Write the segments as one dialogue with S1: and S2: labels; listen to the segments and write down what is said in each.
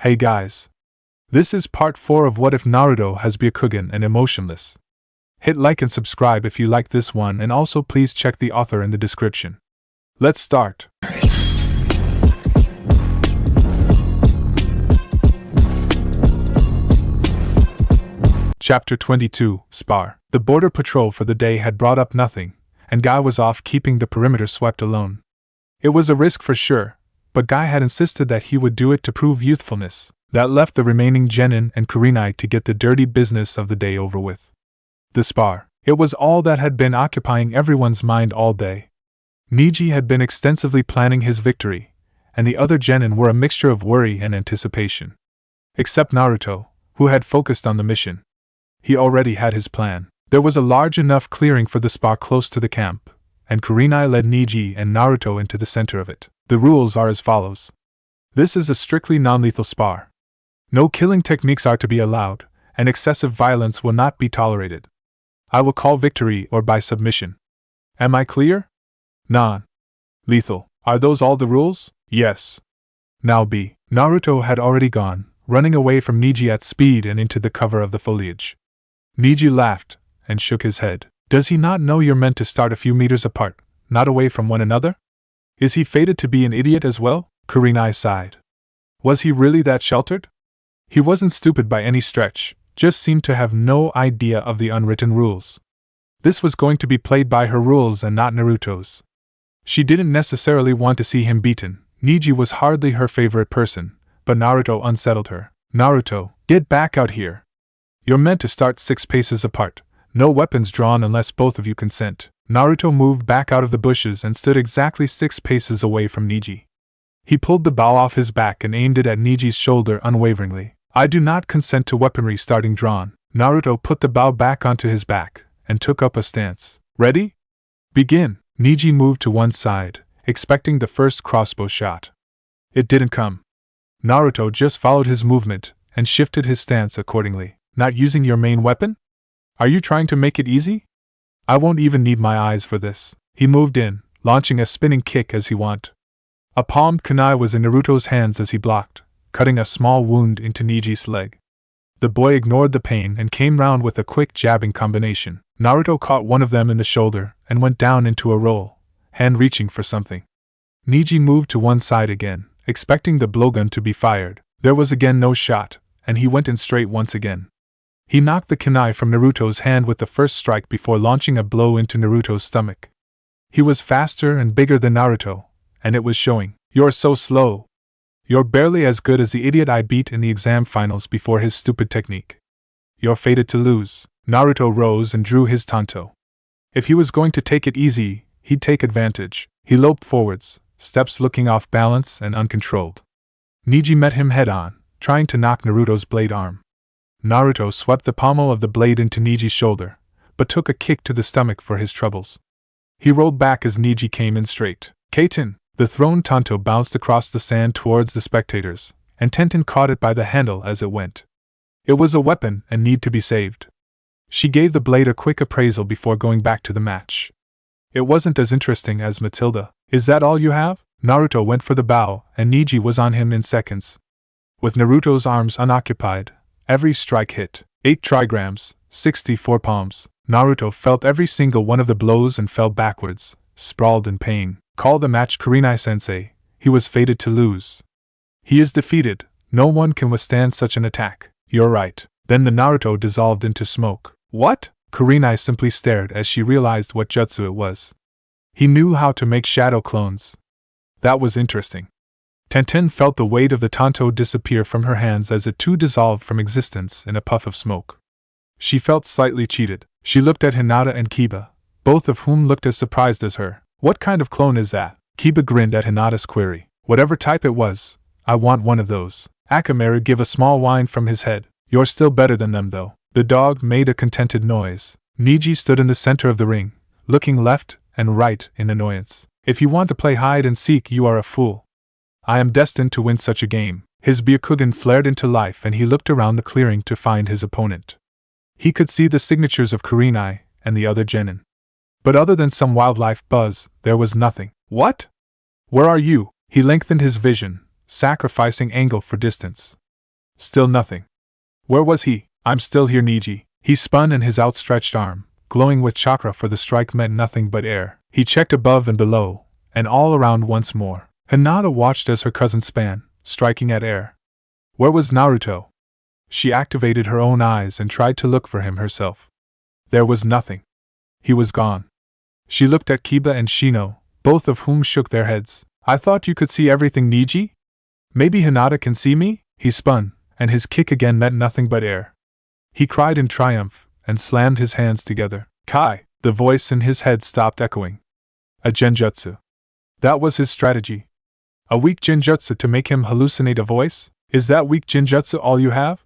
S1: Hey guys. This is part 4 of What If Naruto has Byakugan and Emotionless. Hit like and subscribe if you like this one, and also please check the author in the description. Let's start. Chapter 22, Spar. The border patrol for the day had brought up nothing, and Guy was off keeping the perimeter swept alone. It was a risk for sure, but Guy had insisted that he would do it to prove youthfulness. That left the remaining Genin and Kurenai to get the dirty business of the day over with. The spar. It was all that had been occupying everyone's mind all day. Neji had been extensively planning his victory, and the other Genin were a mixture of worry and anticipation. Except Naruto, who had focused on the mission. He already had his plan. There was a large enough clearing for the spar close to the camp, and Kurenai led Neji and Naruto into the center of it. The rules are as follows. This is a strictly non-lethal spar. No killing techniques are to be allowed, and excessive violence will not be tolerated. I will call victory or by submission. Am I clear? Non-lethal. Are those all the rules? Yes. Now B. Naruto had already gone, running away from Neji at speed and into the cover of the foliage. Neji laughed, and shook his head. Does he not know you're meant to start a few meters apart, not away from one another? Is he fated to be an idiot as well? Kurenai sighed. Was he really that sheltered? He wasn't stupid by any stretch, just seemed to have no idea of the unwritten rules. This was going to be played by her rules and not Naruto's. She didn't necessarily want to see him beaten. Neji was hardly her favorite person, but Naruto unsettled her. Naruto, get back out here. You're meant to start 6 paces apart, no weapons drawn unless both of you consent. Naruto moved back out of the bushes and stood exactly 6 paces away from Neji. He pulled the bow off his back and aimed it at Neji's shoulder unwaveringly. I do not consent to weaponry starting drawn. Naruto put the bow back onto his back, and took up a stance. Ready? Begin. Neji moved to one side, expecting the first crossbow shot. It didn't come. Naruto just followed his movement, and shifted his stance accordingly. Not using your main weapon? Are you trying to make it easy? I won't even need my eyes for this. He moved in, launching a spinning kick as he went. A palmed kunai was in Naruto's hands as he blocked, cutting a small wound into Neji's leg. The boy ignored the pain and came round with a quick jabbing combination. Naruto caught one of them in the shoulder and went down into a roll, hand reaching for something. Neji moved to one side again, expecting the blowgun to be fired. There was again no shot, and he went in straight once again. He knocked the kunai from Naruto's hand with the first strike before launching a blow into Naruto's stomach. He was faster and bigger than Naruto, and it was showing. You're so slow. You're barely as good as the idiot I beat in the exam finals before his stupid technique. You're fated to lose. Naruto rose and drew his tanto. If he was going to take it easy, he'd take advantage. He loped forwards, steps looking off balance and uncontrolled. Neji met him head-on, trying to knock Naruto's blade arm. Naruto swept the pommel of the blade into Neji's shoulder, but took a kick to the stomach for his troubles. He rolled back as Neji came in straight. Kaiten! The thrown tanto bounced across the sand towards the spectators, and Tenten caught it by the handle as it went. It was a weapon and need to be saved. She gave the blade a quick appraisal before going back to the match. It wasn't as interesting as Matilda. Is that all you have? Naruto went for the bow, and Neji was on him in seconds. With Naruto's arms unoccupied, every strike hit. 8 trigrams, 64 palms. Naruto felt every single one of the blows and fell backwards, sprawled in pain. Call the match Kurenai-sensei, he was fated to lose. He is defeated, no one can withstand such an attack. You're right. Then the Naruto dissolved into smoke. What? Kurenai simply stared as she realized what jutsu it was. He knew how to make shadow clones. That was interesting. Tenten felt the weight of the tanto disappear from her hands as it too dissolved from existence in a puff of smoke. She felt slightly cheated. She looked at Hinata and Kiba, both of whom looked as surprised as her. What kind of clone is that? Kiba grinned at Hinata's query. Whatever type it was, I want one of those. Akamaru gave a small whine from his head. You're still better than them though. The dog made a contented noise. Neji stood in the center of the ring, looking left and right in annoyance. If you want to play hide and seek, you are a fool. I am destined to win such a game. His Byakugan flared into life and he looked around the clearing to find his opponent. He could see the signatures of Kurenai and the other Genin. But other than some wildlife buzz, there was nothing. What? Where are you? He lengthened his vision, sacrificing angle for distance. Still nothing. Where was he? I'm still here, Niji. He spun, and his outstretched arm, glowing with chakra for the strike, met nothing but air. He checked above and below, and all around once more. Hinata watched as her cousin span, striking at air. Where was Naruto? She activated her own eyes and tried to look for him herself. There was nothing. He was gone. She looked at Kiba and Shino, both of whom shook their heads. I thought you could see everything, Niji? Maybe Hinata can see me? He spun, and his kick again met nothing but air. He cried in triumph, and slammed his hands together. Kai! The voice in his head stopped echoing. A genjutsu. That was his strategy. A weak genjutsu to make him hallucinate a voice? Is that weak genjutsu all you have?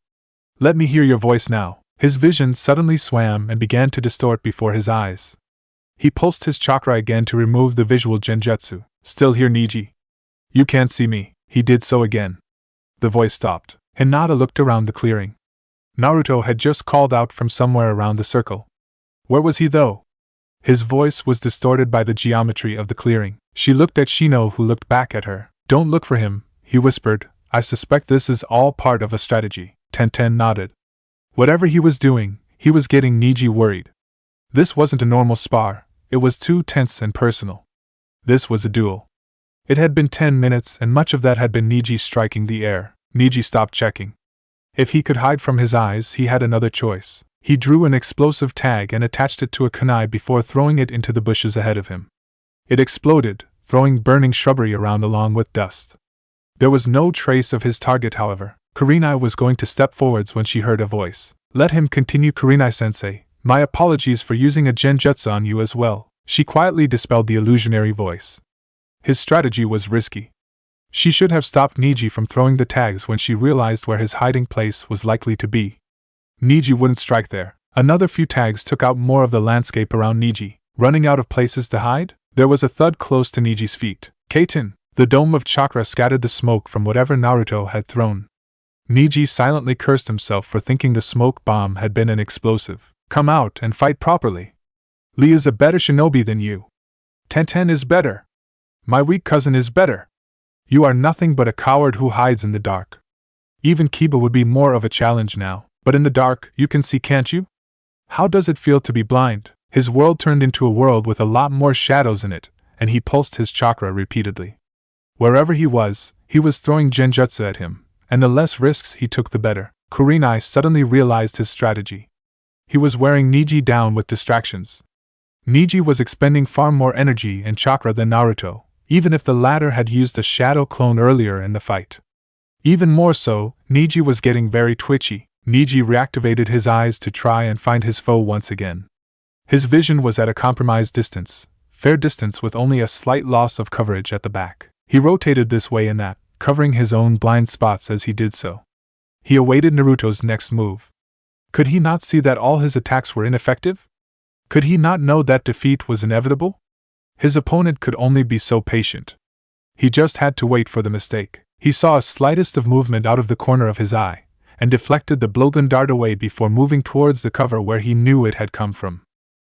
S1: Let me hear your voice now. His vision suddenly swam and began to distort before his eyes. He pulsed his chakra again to remove the visual genjutsu. Still here, Niji. You can't see me. He did so again. The voice stopped. Hinata looked around the clearing. Naruto had just called out from somewhere around the circle. Where was he, though? His voice was distorted by the geometry of the clearing. She looked at Shino, who looked back at her. Don't look for him, he whispered. I suspect this is all part of a strategy. Tenten nodded. Whatever he was doing, he was getting Niji worried. This wasn't a normal spar, it was too tense and personal. This was a duel. It had been 10 minutes, and much of that had been Niji striking the air. Niji stopped checking. If he could hide from his eyes, he had another choice. He drew an explosive tag and attached it to a kunai before throwing it into the bushes ahead of him. It exploded, throwing burning shrubbery around along with dust. There was no trace of his target, however. Kurenai was going to step forwards when she heard a voice. Let him continue, Kurenai-sensei. My apologies for using a genjutsu on you as well. She quietly dispelled the illusionary voice. His strategy was risky. She should have stopped Niji from throwing the tags when she realized where his hiding place was likely to be. Niji wouldn't strike there. Another few tags took out more of the landscape around Niji. Running out of places to hide? There was a thud close to Niji's feet. Kaiten! The dome of chakra scattered the smoke from whatever Naruto had thrown. Niji silently cursed himself for thinking the smoke bomb had been an explosive. Come out and fight properly. Lee is a better shinobi than you. Tenten is better. My weak cousin is better. You are nothing but a coward who hides in the dark. Even Kiba would be more of a challenge now, but in the dark, you can see, can't you? How does it feel to be blind? His world turned into a world with a lot more shadows in it, and he pulsed his chakra repeatedly. Wherever he was throwing genjutsu at him, and the less risks he took the better. Kurenai suddenly realized his strategy. He was wearing Niji down with distractions. Niji was expending far more energy and chakra than Naruto, even if the latter had used a shadow clone earlier in the fight. Even more so, Niji was getting very twitchy. Niji reactivated his eyes to try and find his foe once again. His vision was at a compromised distance, fair distance with only a slight loss of coverage at the back. He rotated this way and that, covering his own blind spots as he did so. He awaited Naruto's next move. Could he not see that all his attacks were ineffective? Could he not know that defeat was inevitable? His opponent could only be so patient. He just had to wait for the mistake. He saw a slightest of movement out of the corner of his eye, and deflected the blowgun dart away before moving towards the cover where he knew it had come from.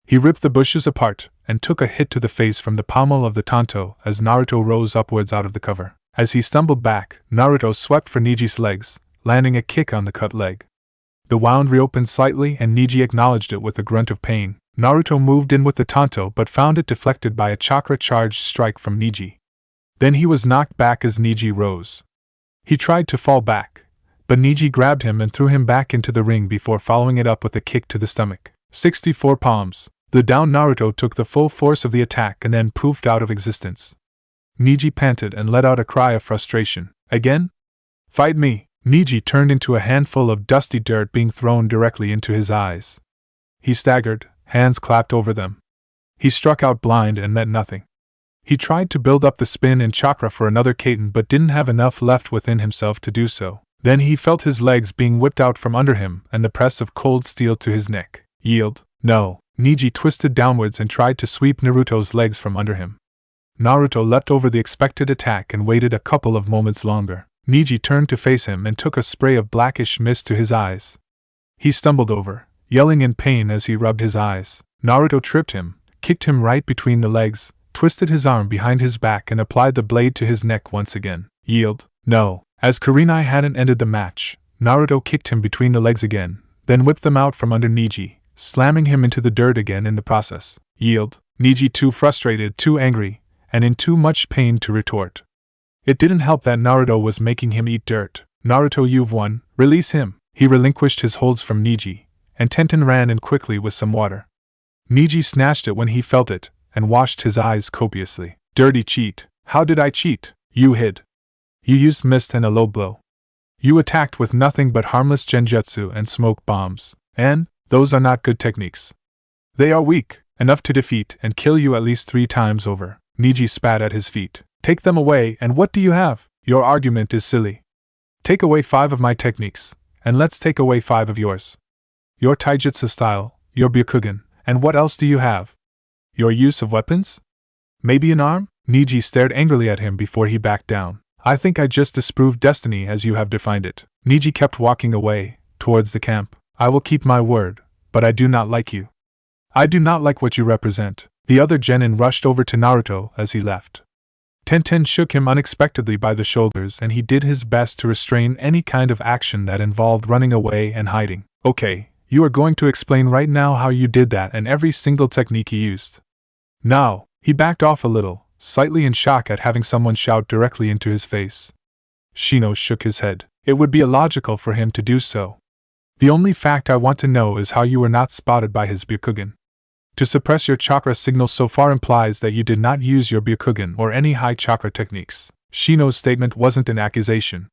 S1: He ripped the bushes apart, and took a hit to the face from the pommel of the tanto as Naruto rose upwards out of the cover. As he stumbled back, Naruto swept for Niji's legs, landing a kick on the cut leg. The wound reopened slightly and Niji acknowledged it with a grunt of pain. Naruto moved in with the tanto but found it deflected by a chakra-charged strike from Niji. Then he was knocked back as Niji rose. He tried to fall back, but Niji grabbed him and threw him back into the ring before following it up with a kick to the stomach. 64 palms. The downed Naruto took the full force of the attack and then poofed out of existence. Niji panted and let out a cry of frustration. Again? Fight me! Niji turned into a handful of dusty dirt being thrown directly into his eyes. He staggered, hands clapped over them. He struck out blind and met nothing. He tried to build up the spin and chakra for another Kaiten but didn't have enough left within himself to do so. Then he felt his legs being whipped out from under him and the press of cold steel to his neck. Yield. No. Niji twisted downwards and tried to sweep Naruto's legs from under him. Naruto leapt over the expected attack and waited a couple of moments longer. Niji turned to face him and took a spray of blackish mist to his eyes. He stumbled over, yelling in pain as he rubbed his eyes. Naruto tripped him, kicked him right between the legs, twisted his arm behind his back and applied the blade to his neck once again. Yield. No. As Kurenai hadn't ended the match, Naruto kicked him between the legs again, then whipped them out from under Neji, slamming him into the dirt again in the process. Yield. Neji, too frustrated, too angry, and in too much pain to retort. It didn't help that Naruto was making him eat dirt. Naruto, you've won. Release him. He relinquished his holds from Neji, and Tenten ran in quickly with some water. Neji snatched it when he felt it, and washed his eyes copiously. Dirty cheat. How did I cheat? You hid. You used mist and a low blow. You attacked with nothing but harmless genjutsu and smoke bombs, and those are not good techniques. They are weak, enough to defeat and kill you at least 3 times over. Neji spat at his feet. Take them away, and what do you have? Your argument is silly. Take away 5 of my techniques, and let's take away 5 of yours. Your taijutsu style, your Byakugan, and what else do you have? Your use of weapons? Maybe an arm? Neji stared angrily at him before he backed down. I think I just disproved destiny as you have defined it. Neji kept walking away, towards the camp. I will keep my word, but I do not like you. I do not like what you represent. The other genin rushed over to Naruto as he left. Tenten shook him unexpectedly by the shoulders and he did his best to restrain any kind of action that involved running away and hiding. Okay, you are going to explain right now how you did that and every single technique you used. Now, he backed off a little, slightly in shock at having someone shout directly into his face. Shino shook his head. It would be illogical for him to do so. The only fact I want to know is how you were not spotted by his Byakugan. To suppress your chakra signal so far implies that you did not use your Byakugan or any high chakra techniques. Shino's statement wasn't an accusation.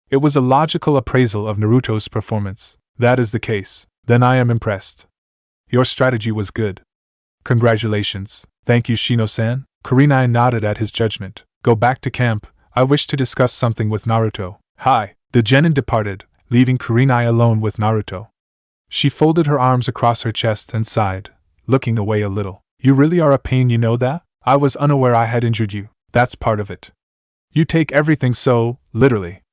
S1: It was a logical appraisal of Naruto's performance. That is the case. Then I am impressed. Your strategy was good. Congratulations. Thank you, Shino-san. Kurenai nodded at his judgment. Go back to camp. I wish to discuss something with Naruto. Hi. The genin departed, leaving Kurenai alone with Naruto. She folded her arms across her chest and sighed, looking away a little. You really are a pain, you know that? I was unaware I had injured you. That's part of it. You take everything so, literally.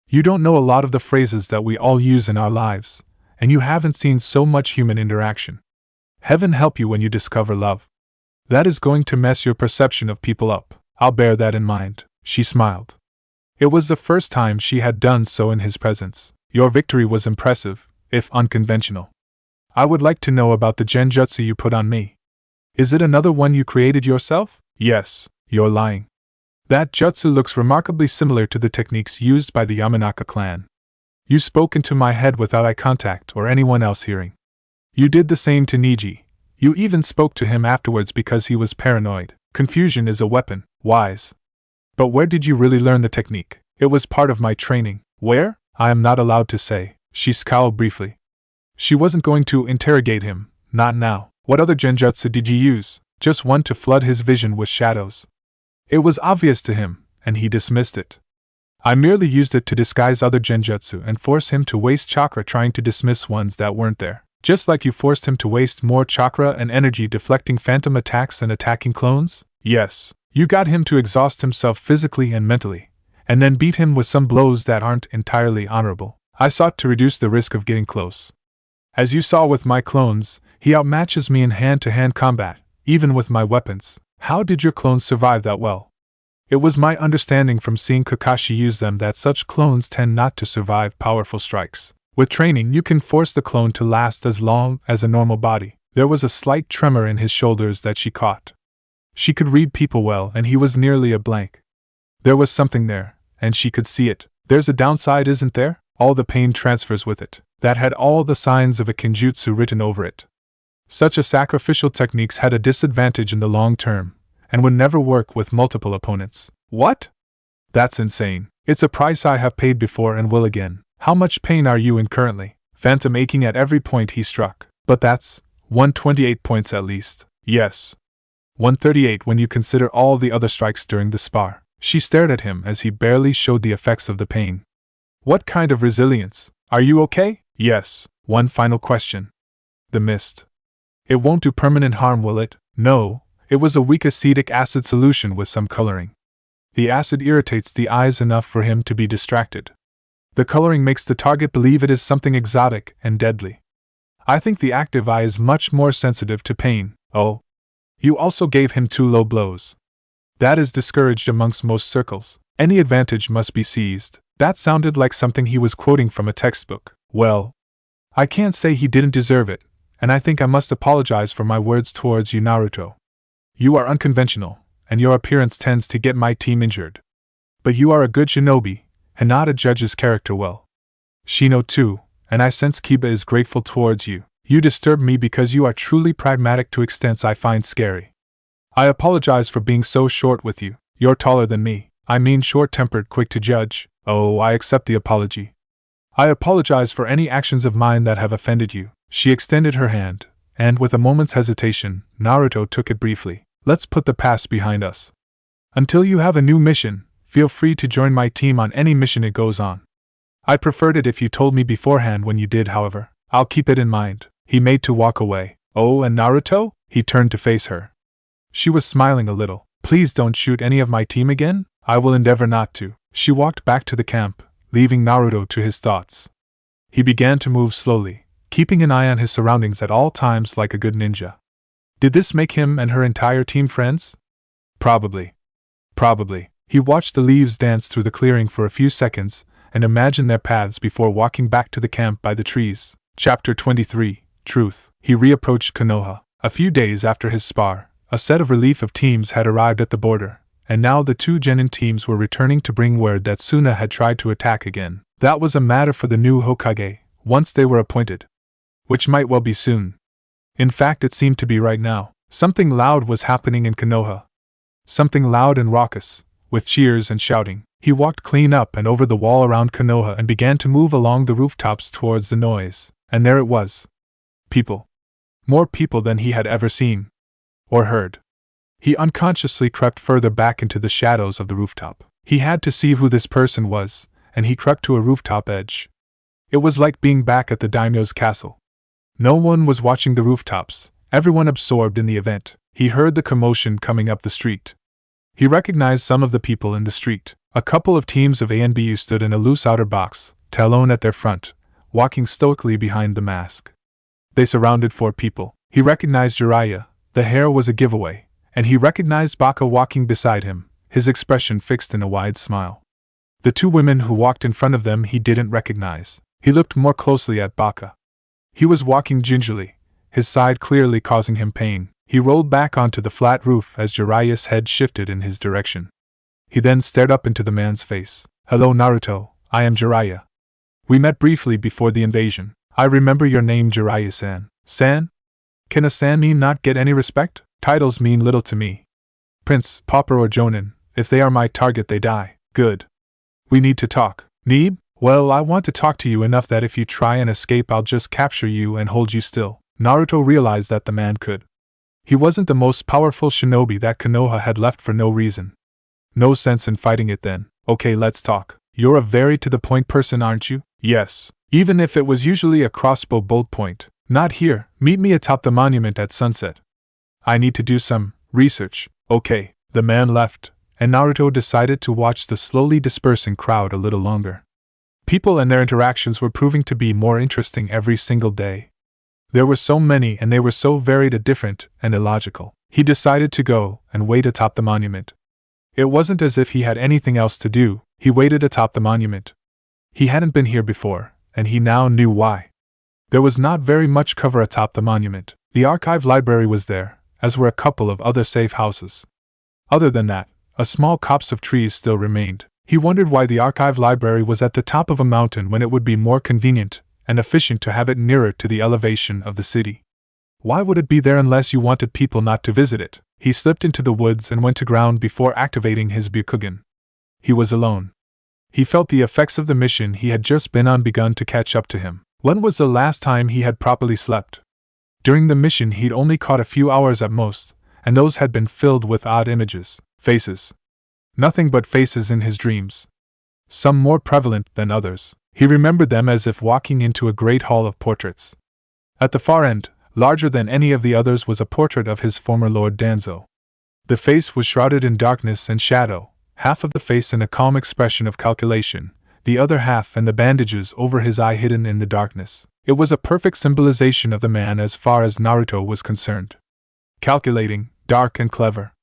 S1: You don't know a lot of the phrases that we all use in our lives, and you haven't seen so much human interaction. Heaven help you when you discover love. That is going to mess your perception of people up. I'll bear that in mind. She smiled. It was the first time she had done so in his presence. Your victory was impressive, if unconventional. I would like to know about the genjutsu you put on me. Is it another one you created yourself? Yes, you're lying. That jutsu looks remarkably similar to the techniques used by the Yamanaka clan. You spoke into my head without eye contact or anyone else hearing. You did the same to Neji. You even spoke to him afterwards because he was paranoid. Confusion is a weapon, wise. But where did you really learn the technique? It was part of my training. Where? I am not allowed to say. She scowled briefly. She wasn't going to interrogate him, not now. What other genjutsu did you use? Just one to flood his vision with shadows. It was obvious to him, and he dismissed it. I merely used it to disguise other genjutsu and force him to waste chakra trying to dismiss ones that weren't there. Just like you forced him to waste more chakra and energy deflecting phantom attacks and attacking clones? Yes. You got him to exhaust himself physically and mentally, and then beat him with some blows that aren't entirely honorable. I sought to reduce the risk of getting close. As you saw with my clones, he outmatches me in hand-to-hand combat, even with my weapons. How did your clones survive that well? It was my understanding from seeing Kakashi use them that such clones tend not to survive powerful strikes. With training, you can force the clone to last as long as a normal body. There was a slight tremor in his shoulders that she caught. She could read people well, and he was nearly a blank. There was something there, and she could see it. There's a downside, isn't there? All the pain transfers with it. That had all the signs of a kinjutsu written over it. Such a sacrificial techniques had a disadvantage in the long term, and would never work with multiple opponents. What? That's insane. It's a price I have paid before and will again. How much pain are you in currently? Phantom aching at every point he struck. But that's 128 points at least. Yes. 138 when you consider all the other strikes during the spar. She stared at him as he barely showed the effects of the pain. What kind of resilience? Are you okay? Yes. One final question. The mist. It won't do permanent harm, will it? No. It was a weak acetic acid solution with some coloring. The acid irritates the eyes enough for him to be distracted. The coloring makes the target believe it is something exotic and deadly. I think the active eye is much more sensitive to pain. Oh. You also gave him 2 low blows. That is discouraged amongst most circles. Any advantage must be seized. That sounded like something he was quoting from a textbook. Well, I can't say he didn't deserve it, and I think I must apologize for my words towards you, Naruto. You are unconventional, and your appearance tends to get my team injured. But you are a good shinobi, Hinata judges character well. Shino too, and I sense Kiba is grateful towards you. You disturb me because you are truly pragmatic to extents I find scary. I apologize for being so short with you. You're taller than me. I mean short-tempered, quick to judge. Oh, I accept the apology. I apologize for any actions of mine that have offended you. She extended her hand, and with a moment's hesitation, Naruto took it briefly. Let's put the past behind us. Until you have a new mission, feel free to join my team on any mission it goes on. I preferred it if you told me beforehand when you did, however. I'll keep it in mind. He made to walk away. Oh, and Naruto? He turned to face her. She was smiling a little. Please don't shoot any of my team again? I will endeavor not to. She walked back to the camp, leaving Naruto to his thoughts. He began to move slowly, keeping an eye on his surroundings at all times like a good ninja. Did this make him and her entire team friends? Probably. He watched the leaves dance through the clearing for a few seconds, and imagined their paths before walking back to the camp by the trees. Chapter 23, Truth. He reapproached Konoha. A few days after his spar, a set of relief of teams had arrived at the border, and now the two genin teams were returning to bring word that Suna had tried to attack again. That was a matter for the new Hokage, once they were appointed. Which might well be soon. In fact, it seemed to be right now. Something loud was happening in Konoha. Something loud and raucous, with cheers and shouting. He walked clean up and over the wall around Konoha and began to move along the rooftops towards the noise. And there it was. People. More people than he had ever seen. Or heard. He unconsciously crept further back into the shadows of the rooftop. He had to see who this person was, and he crept to a rooftop edge. It was like being back at the daimyo's castle. No one was watching the rooftops, everyone absorbed in the event. He heard the commotion coming up the street. He recognized some of the people in the street. A couple of teams of A and BU stood in a loose outer box, Talon at their front, walking stoically behind the mask. They surrounded 4 people. He recognized Jiraiya, the hair was a giveaway, and he recognized Baka walking beside him, his expression fixed in a wide smile. The 2 women who walked in front of them he didn't recognize. He looked more closely at Baka. He was walking gingerly, his side clearly causing him pain. He rolled back onto the flat roof as Jiraiya's head shifted in his direction. He then stared up into the man's face. Hello Naruto, I am Jiraiya. We met briefly before the invasion. I remember your name, Jiraiya-san. San? Can a san mean not get any respect? Titles mean little to me. Prince, pauper or jonin, if they are my target they die. Good. We need to talk. Need? Well, I want to talk to you enough that if you try and escape I'll just capture you and hold you still. Naruto realized that the man could. He wasn't the most powerful shinobi that Konoha had left for no reason. No sense in fighting it then. Okay, let's talk. You're a very to-the-point person, aren't you? Yes. Even if it was usually a crossbow bolt point. Not here. Meet me atop the monument at sunset. I need to do some research. Okay. The man left, and Naruto decided to watch the slowly dispersing crowd a little longer. People and their interactions were proving to be more interesting every single day. There were so many and they were so varied, different, and illogical. He decided to go and wait atop the monument. It wasn't as if he had anything else to do. He waited atop the monument. He hadn't been here before, and he now knew why. There was not very much cover atop the monument. The archive library was there, as were a couple of other safe houses. Other than that, a small copse of trees still remained. He wondered why the archive library was at the top of a mountain when it would be more convenient and efficient to have it nearer to the elevation of the city. Why would it be there unless you wanted people not to visit it? He slipped into the woods and went to ground before activating his Byakugan. He was alone. He felt the effects of the mission he had just been on begun to catch up to him. When was the last time he had properly slept? During the mission he'd only caught a few hours at most, and those had been filled with odd images, faces. Nothing but faces in his dreams. Some more prevalent than others. He remembered them as if walking into a great hall of portraits. At the far end, larger than any of the others, was a portrait of his former Lord Danzo. The face was shrouded in darkness and shadow, half of the face in a calm expression of calculation, the other half and the bandages over his eye hidden in the darkness. It was a perfect symbolization of the man as far as Naruto was concerned. Calculating, dark and clever.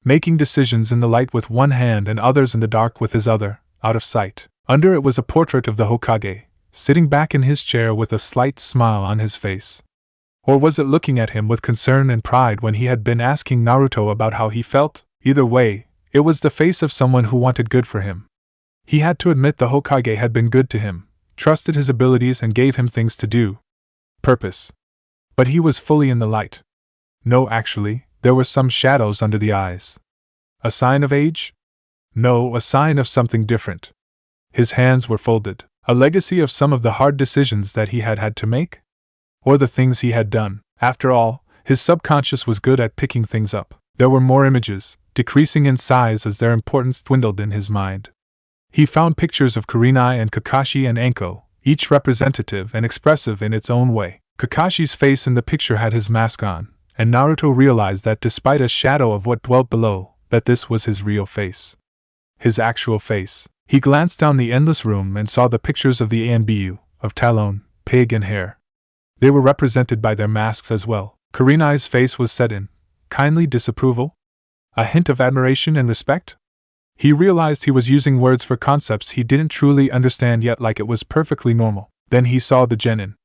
S1: Making decisions in the light with one hand and others in the dark with his other, out of sight. Under it was a portrait of the Hokage, sitting back in his chair with a slight smile on his face. Or was it looking at him with concern and pride when he had been asking Naruto about how he felt? Either way, it was the face of someone who wanted good for him. He had to admit the Hokage had been good to him, trusted his abilities and gave him things to do. Purpose. But he was fully in the light. No, actually, there were some shadows under the eyes. A sign of age? No, a sign of something different. His hands were folded, a legacy of some of the hard decisions that he had had to make? Or the things he had done. After all, his subconscious was good at picking things up. There were more images, decreasing in size as their importance dwindled in his mind. He found pictures of Kurenai and Kakashi and Anko, each representative and expressive in its own way. Kakashi's face in the picture had his mask on, and Naruto realized that despite a shadow of what dwelt below, that this was his real face. His actual face. He glanced down the endless room and saw the pictures of the Anbu, of Talon, Pig and Hare. They were represented by their masks as well. Kurenai's face was set in kindly disapproval? A hint of admiration and respect? He realized he was using words for concepts he didn't truly understand yet, like it was perfectly normal. Then he saw the genin.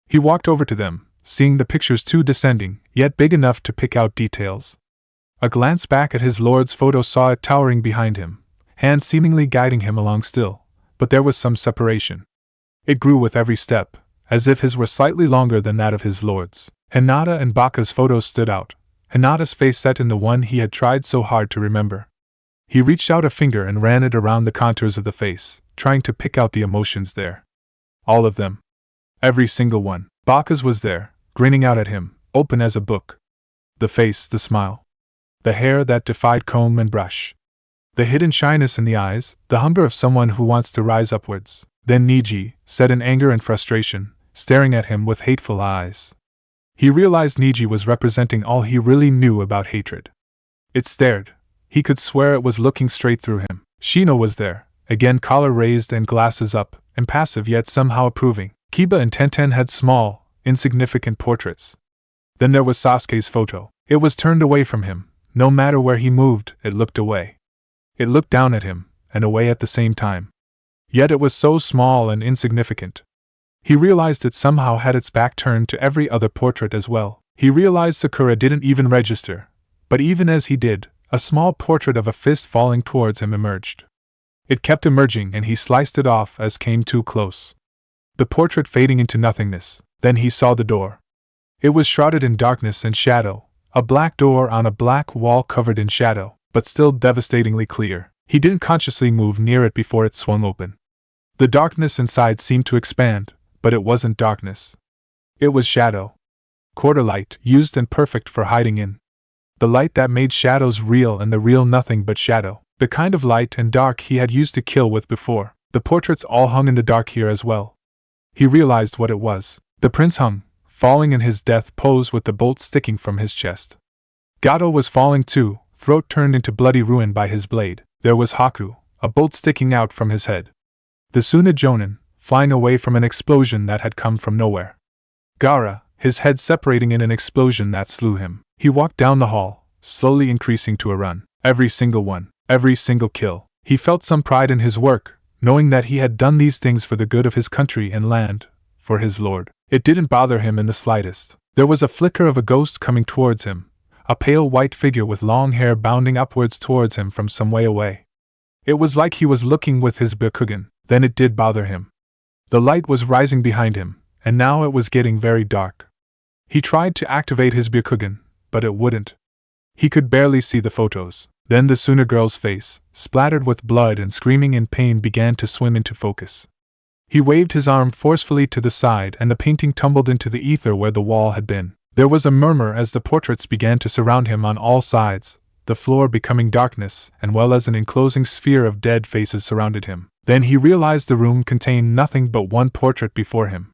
S1: He walked over to them, seeing the pictures too descending, yet big enough to pick out details. A glance back at his lord's photo saw it towering behind him, hands seemingly guiding him along still, but there was some separation. It grew with every step, as if his were slightly longer than that of his lord's. Hinata and Baka's photos stood out, Hinata's face set in the one he had tried so hard to remember. He reached out a finger and ran it around the contours of the face, trying to pick out the emotions there. All of them. Every single one. Baka's was there, grinning out at him, open as a book. The face, the smile. The hair that defied comb and brush. The hidden shyness in the eyes, the hunger of someone who wants to rise upwards. Then Niji, set in anger and frustration, staring at him with hateful eyes. He realized Niji was representing all he really knew about hatred. It stared. He could swear it was looking straight through him. Shino was there, again collar raised and glasses up, impassive yet somehow approving. Kiba and Tenten had small, insignificant portraits. Then there was Sasuke's photo. It was turned away from him. No matter where he moved, it looked away. It looked down at him, and away at the same time. Yet it was so small and insignificant. He realized it somehow had its back turned to every other portrait as well. He realized Sakura didn't even register, but even as he did, a small portrait of a fist falling towards him emerged. It kept emerging and he sliced it off as came too close. The portrait fading into nothingness. Then he saw the door. It was shrouded in darkness and shadow, a black door on a black wall covered in shadow, but still devastatingly clear. He didn't consciously move near it before it swung open. The darkness inside seemed to expand, but it wasn't darkness. It was shadow. Quarter light, used and perfect for hiding in. The light that made shadows real and the real nothing but shadow. The kind of light and dark he had used to kill with before. The portraits all hung in the dark here as well. He realized what it was. The prince hung, falling in his death pose with the bolt sticking from his chest. Gato was falling too, throat turned into bloody ruin by his blade. There was Haku, a bolt sticking out from his head. The Suna Jonin, flying away from an explosion that had come from nowhere. Gaara, his head separating in an explosion that slew him. He walked down the hall, slowly increasing to a run. Every single one, every single kill. He felt some pride in his work, knowing that he had done these things for the good of his country and land, for his lord. It didn't bother him in the slightest. There was a flicker of a ghost coming towards him, a pale white figure with long hair bounding upwards towards him from some way away. It was like he was looking with his Byakugan. Then it did bother him. The light was rising behind him, and now it was getting very dark. He tried to activate his Byakugan, but it wouldn't. He could barely see the photos. Then the Suna girl's face, splattered with blood and screaming in pain, began to swim into focus. He waved his arm forcefully to the side and the painting tumbled into the ether where the wall had been. There was a murmur as the portraits began to surround him on all sides, the floor becoming darkness, and well as an enclosing sphere of dead faces surrounded him. Then he realized the room contained nothing but one portrait before him.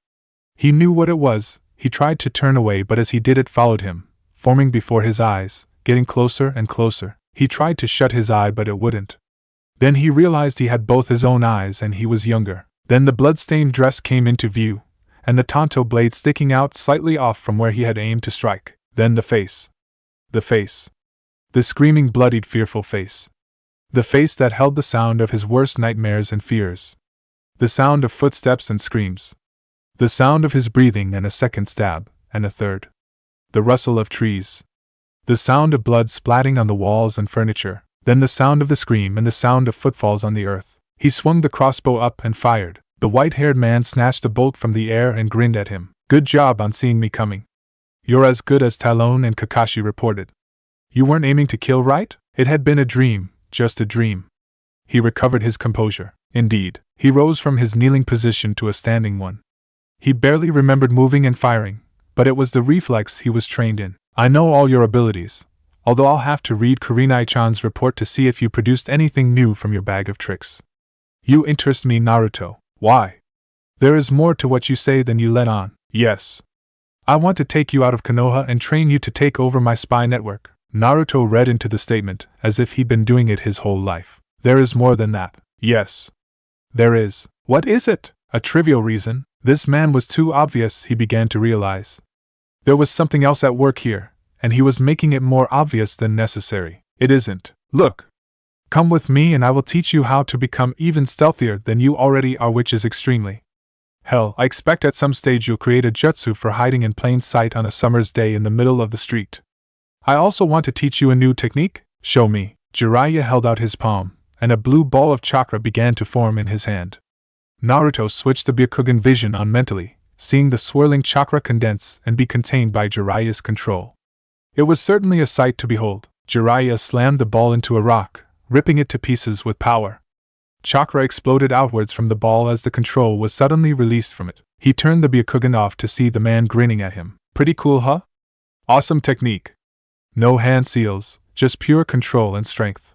S1: He knew what it was. He tried to turn away, but as he did it followed him, forming before his eyes, getting closer and closer. He tried to shut his eye, but it wouldn't. Then he realized he had both his own eyes and he was younger. Then the blood-stained dress came into view, and the tanto blade sticking out slightly off from where he had aimed to strike. Then the face. The face. The screaming, bloodied, fearful face. The face that held the sound of his worst nightmares and fears. The sound of footsteps and screams. The sound of his breathing and a second stab, and a third. The rustle of trees. The sound of blood splatting on the walls and furniture, then the sound of the scream and the sound of footfalls on the earth. He swung the crossbow up and fired. The white-haired man snatched the bolt from the air and grinned at him. Good job on seeing me coming. You're as good as Talon and Kakashi reported. You weren't aiming to kill, right? It had been a dream, just a dream. He recovered his composure. Indeed, he rose from his kneeling position to a standing one. He barely remembered moving and firing, but it was the reflex he was trained in. I know all your abilities, although I'll have to read Kurenai-chan's report to see if you produced anything new from your bag of tricks. You interest me, Naruto. Why? There is more to what you say than you let on. Yes. I want to take you out of Konoha and train you to take over my spy network. Naruto read into the statement as if he'd been doing it his whole life. There is more than that. Yes. There is. What is it? A trivial reason. This man was too obvious, he began to realize. There was something else at work here, and he was making it more obvious than necessary. It isn't. Look. Come with me and I will teach you how to become even stealthier than you already are, which is extremely. Hell, I expect at some stage you'll create a jutsu for hiding in plain sight on a summer's day in the middle of the street. I also want to teach you a new technique. Show me. Jiraiya held out his palm, and a blue ball of chakra began to form in his hand. Naruto switched the Byakugan vision on mentally, seeing the swirling chakra condense and be contained by Jiraiya's control. It was certainly a sight to behold. Jiraiya slammed the ball into a rock, ripping it to pieces with power. Chakra exploded outwards from the ball as the control was suddenly released from it. He turned the Byakugan off to see the man grinning at him. Pretty cool, huh? Awesome technique. No hand seals, just pure control and strength.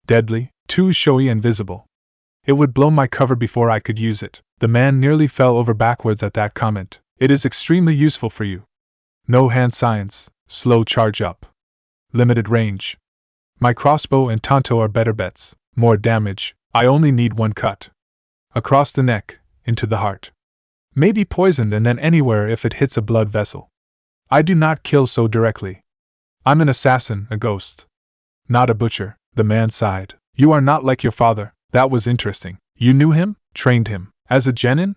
S1: Deadly, too showy and visible. It would blow my cover before I could use it. The man nearly fell over backwards at that comment. It is extremely useful for you. No hand science, slow charge up. Limited range. My crossbow and Tanto are better bets. More damage. I only need one cut. Across the neck, into the heart. Maybe poisoned and then anywhere if it hits a blood vessel. I do not kill so directly. I'm an assassin, a ghost. Not a butcher, the man sighed. You are not like your father. That was interesting. You knew him? Trained him? As a genin?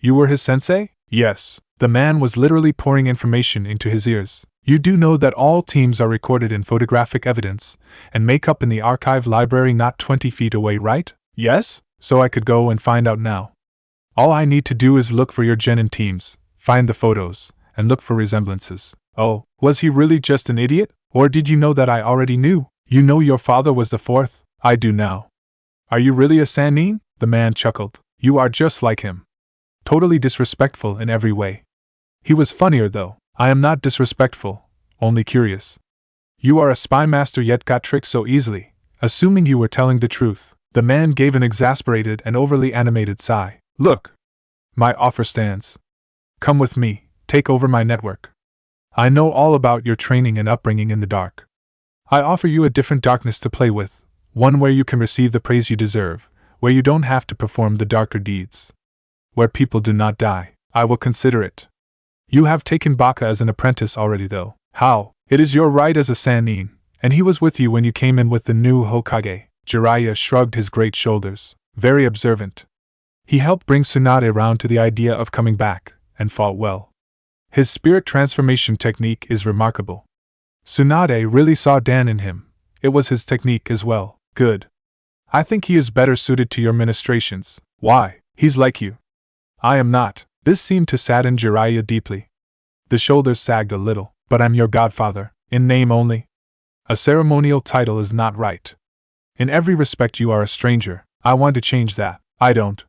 S1: You were his sensei? Yes. The man was literally pouring information into his ears. You do know that all teams are recorded in photographic evidence, and make up in the archive library not 20 feet away, right? Yes? So I could go and find out now. All I need to do is look for your genin teams, find the photos, and look for resemblances. Oh, was he really just an idiot? Or did you know that I already knew? You know your father was the fourth? I do now. Are you really a Sannin? The man chuckled. You are just like him. Totally disrespectful in every way. He was funnier though. I am not disrespectful, only curious. You are a spy master yet got tricked so easily, assuming you were telling the truth. The man gave an exasperated and overly animated sigh. Look! My offer stands. Come with me, take over my network. I know all about your training and upbringing in the dark. I offer you a different darkness to play with, one where you can receive the praise you deserve, where you don't have to perform the darker deeds. Where people do not die. I will consider it. You have taken Baka as an apprentice already though. How? It is your right as a Sannin, and he was with you when you came in with the new Hokage. Jiraiya shrugged his great shoulders. Very observant. He helped bring Tsunade round to the idea of coming back, and fought well. His spirit transformation technique is remarkable. Tsunade really saw Dan in him. It was his technique as well. Good. I think he is better suited to your ministrations. Why? He's like you. I am not. This seemed to sadden Jiraiya deeply. The shoulders sagged a little. But I'm your godfather, in name only. A ceremonial title is not right. In every respect you are a stranger. I want to change that. I don't.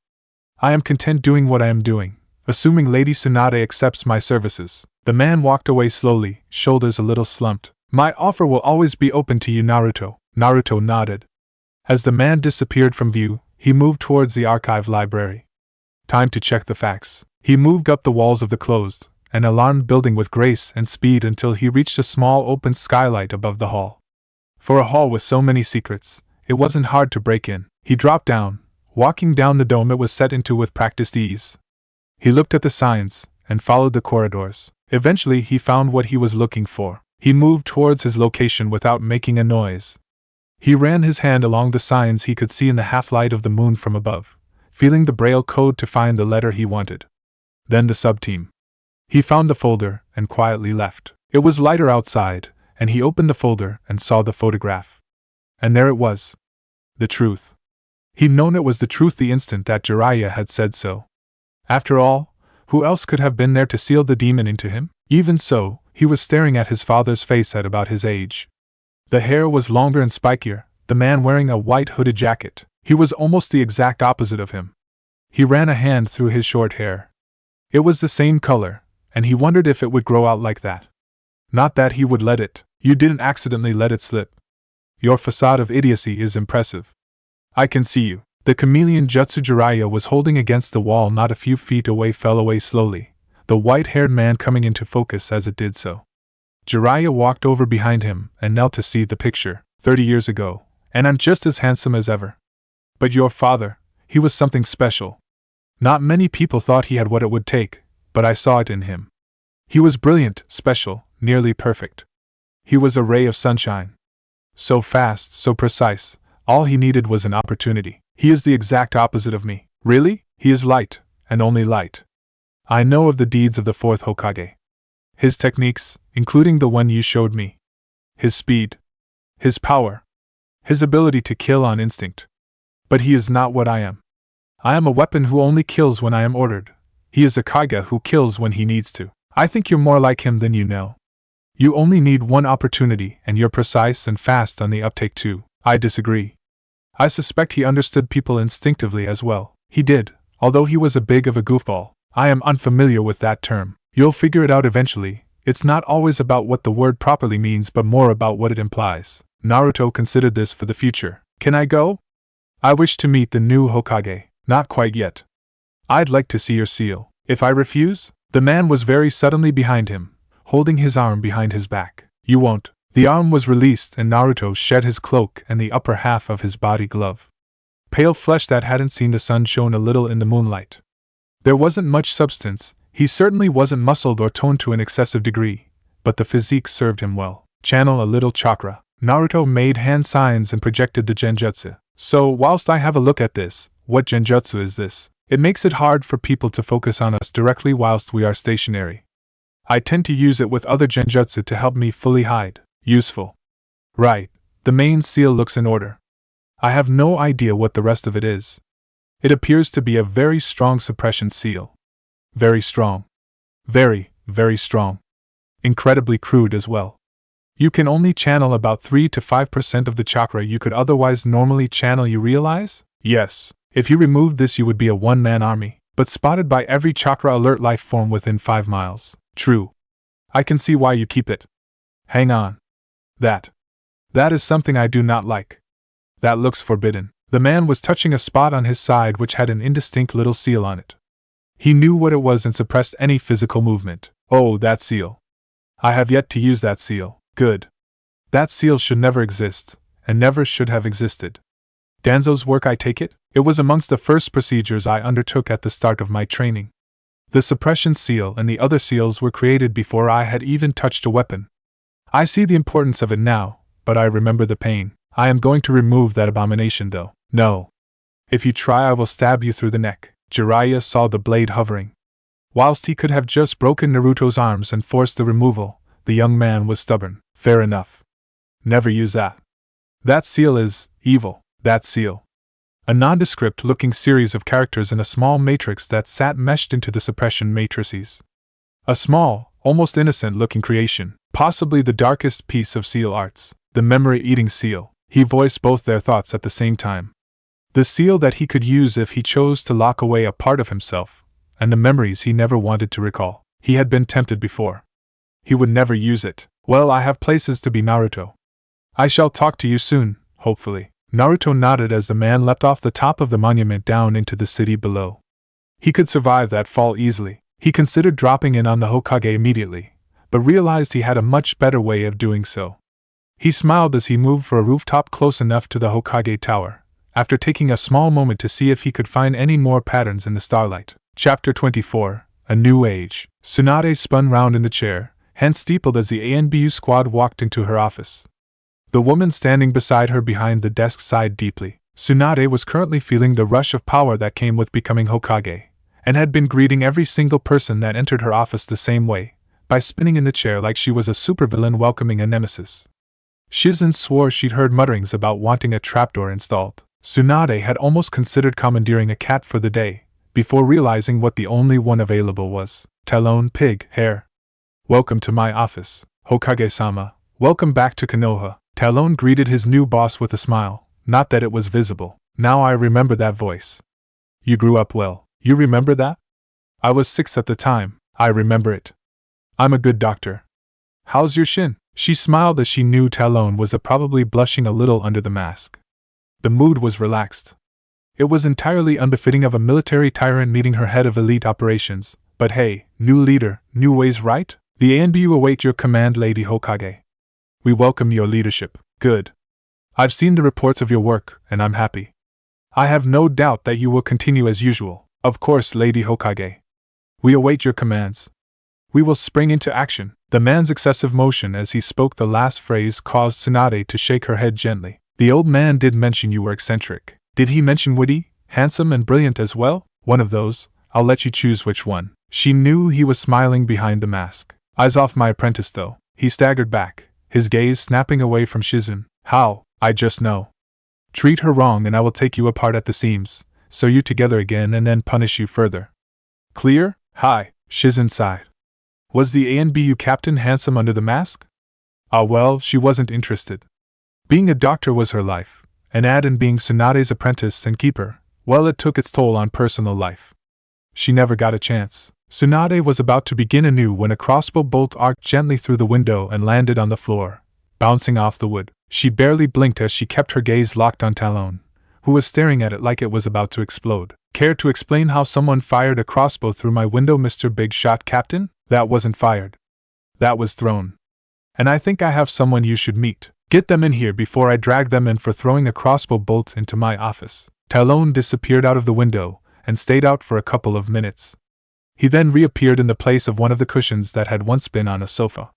S1: I am content doing what I am doing, assuming Lady Tsunade accepts my services. The man walked away slowly, shoulders a little slumped. My offer will always be open to you, Naruto. Naruto nodded. As the man disappeared from view, he moved towards the archive library. Time to check the facts. He moved up the walls of the closed and alarmed building with grace and speed until he reached a small open skylight above the hall. For a hall with so many secrets, it wasn't hard to break in. He dropped down. Walking down the dome it was set into with practiced ease. He looked at the signs, and followed the corridors. Eventually he found what he was looking for. He moved towards his location without making a noise. He ran his hand along the signs he could see in the half-light of the moon from above, feeling the braille code to find the letter he wanted. Then the sub-team. He found the folder and quietly left. It was lighter outside, and he opened the folder and saw the photograph. And there it was. The truth. He'd known it was the truth the instant that Jiraiya had said so. After all, who else could have been there to seal the demon into him? Even so, he was staring at his father's face at about his age. The hair was longer and spikier, the man wearing a white hooded jacket. He was almost the exact opposite of him. He ran a hand through his short hair. It was the same color, and he wondered if it would grow out like that. Not that he would let it. You didn't accidentally let it slip. Your facade of idiocy is impressive. I can see you. The chameleon jutsu Jiraiya was holding against the wall not a few feet away fell away slowly, the white-haired man coming into focus as it did so. Jiraiya walked over behind him and knelt to see the picture. 30 years ago, and I'm just as handsome as ever. But your father, he was something special. Not many people thought he had what it would take, but I saw it in him. He was brilliant, special, nearly perfect. He was a ray of sunshine. So fast, so precise, all he needed was an opportunity. He is the exact opposite of me. Really? He is light, and only light. I know of the deeds of the fourth Hokage. His techniques, including the one you showed me. His speed. His power. His ability to kill on instinct. But he is not what I am. I am a weapon who only kills when I am ordered. He is a Kaiga who kills when he needs to. I think you're more like him than you know. You only need one opportunity and you're precise and fast on the uptake too. I disagree. I suspect he understood people instinctively as well. He did, although he was a big of a goofball. I am unfamiliar with that term. You'll figure it out eventually. It's not always about what the word properly means but more about what it implies. Naruto considered this for the future. Can I go? I wish to meet the new Hokage. Not quite yet. I'd like to see your seal. If I refuse? The man was very suddenly behind him, holding his arm behind his back. You won't. The arm was released and Naruto shed his cloak and the upper half of his body glove. Pale flesh that hadn't seen the sun shone a little in the moonlight. There wasn't much substance, he certainly wasn't muscled or toned to an excessive degree, but the physique served him well. Channel a little chakra. Naruto made hand signs and projected the genjutsu. So, whilst I have a look at this, what genjutsu is this? It makes it hard for people to focus on us directly whilst we are stationary. I tend to use it with other genjutsu to help me fully hide. Useful. Right, the main seal looks in order. I have no idea what the rest of it is. It appears to be a very strong suppression seal. Very strong. Very, very strong. Incredibly crude as well. You can only channel about 3 to 5% of the chakra you could otherwise normally channel, you realize? Yes. If you removed this you would be a one-man army, but spotted by every chakra alert life form within 5 miles. True. I can see why you keep it. Hang on. That is something I do not like. That looks forbidden. The man was touching a spot on his side which had an indistinct little seal on it. He knew what it was and suppressed any physical movement. Oh, that seal. I have yet to use that seal. Good. That seal should never exist, and never should have existed. Danzo's work, I take it? It was amongst the first procedures I undertook at the start of my training. The suppression seal and the other seals were created before I had even touched a weapon. I see the importance of it now, but I remember the pain. I am going to remove that abomination though. No. If you try I will stab you through the neck. Jiraiya saw the blade hovering. Whilst he could have just broken Naruto's arms and forced the removal, the young man was stubborn. Fair enough. Never use that. That seal is evil. That seal. A nondescript-looking series of characters in a small matrix that sat meshed into the suppression matrices. A small, almost innocent-looking creation, possibly the darkest piece of seal arts, the memory-eating seal. He voiced both their thoughts at the same time. The seal that he could use if he chose to lock away a part of himself, and the memories he never wanted to recall. He had been tempted before. He would never use it. Well, I have places to be, Naruto. I shall talk to you soon, hopefully. Naruto nodded as the man leapt off the top of the monument down into the city below. He could survive that fall easily. He considered dropping in on the Hokage immediately, but realized he had a much better way of doing so. He smiled as he moved for a rooftop close enough to the Hokage tower, after taking a small moment to see if he could find any more patterns in the starlight. Chapter 24, A New Age. Tsunade spun round in the chair, hand steepled as the ANBU squad walked into her office. The woman standing beside her behind the desk sighed deeply. Tsunade was currently feeling the rush of power that came with becoming Hokage, and had been greeting every single person that entered her office the same way, by spinning in the chair like she was a supervillain welcoming a nemesis. Shizen swore she'd heard mutterings about wanting a trapdoor installed. Tsunade had almost considered commandeering a cat for the day, before realizing what the only one available was. Talon Pig Hair. Welcome to my office, Hokage-sama. Welcome back to Konoha. Talon greeted his new boss with a smile, not that it was visible. Now I remember that voice. You grew up well. You remember that? I was 6 at the time. I remember it. I'm a good doctor. How's your shin? She smiled as she knew Talon was probably blushing a little under the mask. The mood was relaxed. It was entirely unbefitting of a military tyrant meeting her head of elite operations, but hey, new leader, new ways, right? The ANBU await your command, Lady Hokage. We welcome your leadership. Good. I've seen the reports of your work, and I'm happy. I have no doubt that you will continue as usual. Of course, Lady Hokage. We await your commands. We will spring into action. The man's excessive motion as he spoke the last phrase caused Tsunade to shake her head gently. The old man did mention you were eccentric. Did he mention witty, handsome, and brilliant as well? One of those. I'll let you choose which one. She knew he was smiling behind the mask. Eyes off my apprentice, though. He staggered back, his gaze snapping away from Shizen. How? I just know. Treat her wrong and I will take you apart at the seams, sew you together again and then punish you further. Clear? Hi, Shizen sighed. Was the ANBU captain handsome under the mask? Ah well, she wasn't interested. Being a doctor was her life, and add in being Tsunade's apprentice and keeper, well, it took its toll on personal life. She never got a chance. Tsunade was about to begin anew when a crossbow bolt arced gently through the window and landed on the floor, bouncing off the wood. She barely blinked as she kept her gaze locked on Talon, who was staring at it like it was about to explode. Care to explain how someone fired a crossbow through my window, Mr. Big Shot Captain? That wasn't fired. That was thrown. And I think I have someone you should meet. Get them in here before I drag them in for throwing a crossbow bolt into my office. Talon disappeared out of the window and stayed out for a couple of minutes. He then reappeared in the place of one of the cushions that had once been on a sofa.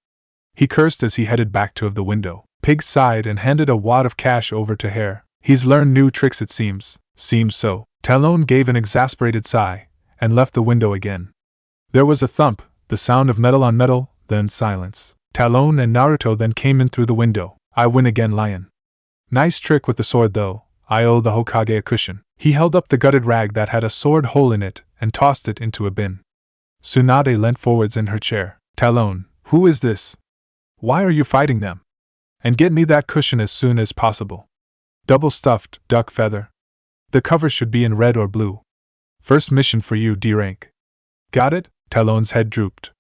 S1: He cursed as he headed back to the window. Pig sighed and handed a wad of cash over to Hare. He's learned new tricks, it seems. Seems so. Talon gave an exasperated sigh and left the window again. There was a thump, the sound of metal on metal, then silence. Talon and Naruto then came in through the window. I win again, Lion. Nice trick with the sword, though. I owe the Hokage a cushion. He held up the gutted rag that had a sword hole in it and tossed it into a bin. Tsunade leant forwards in her chair. Talon, who is this? Why are you fighting them? And get me that cushion as soon as possible. Double stuffed, duck feather. The cover should be in red or blue. First mission for you, D rank. Got it? Talon's head drooped.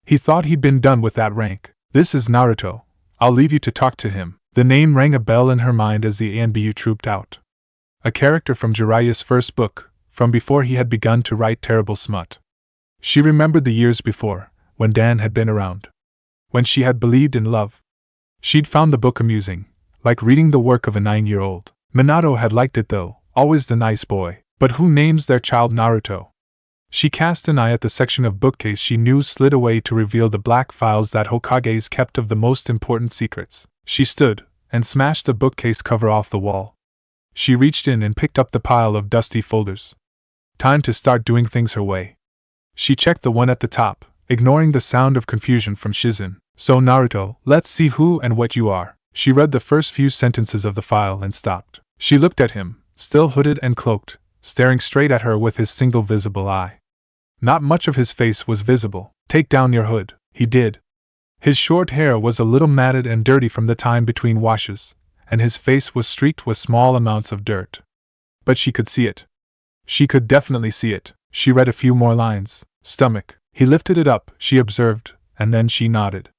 S1: He thought he'd been done with that rank. This is Naruto. I'll leave you to talk to him. The name rang a bell in her mind as the ANBU trooped out. A character from Jiraiya's first book, from before he had begun to write terrible smut. She remembered the years before, when Dan had been around. When she had believed in love. She'd found the book amusing, like reading the work of a 9-year-old. Minato had liked it though, always the nice boy. But who names their child Naruto? She cast an eye at the section of bookcase she knew slid away to reveal the black files that Hokages kept of the most important secrets. She stood and smashed the bookcase cover off the wall. She reached in and picked up the pile of dusty folders. Time to start doing things her way. She checked the one at the top, ignoring the sound of confusion from Shizen. So Naruto, let's see who and what you are. She read the first few sentences of the file and stopped. She looked at him, still hooded and cloaked, staring straight at her with his single visible eye. Not much of his face was visible. Take down your hood. He did. His short hair was a little matted and dirty from the time between washes, and his face was streaked with small amounts of dirt. But she could see it. She could definitely see it. She read a few more lines. Stomach. He lifted it up, she observed, and then she nodded.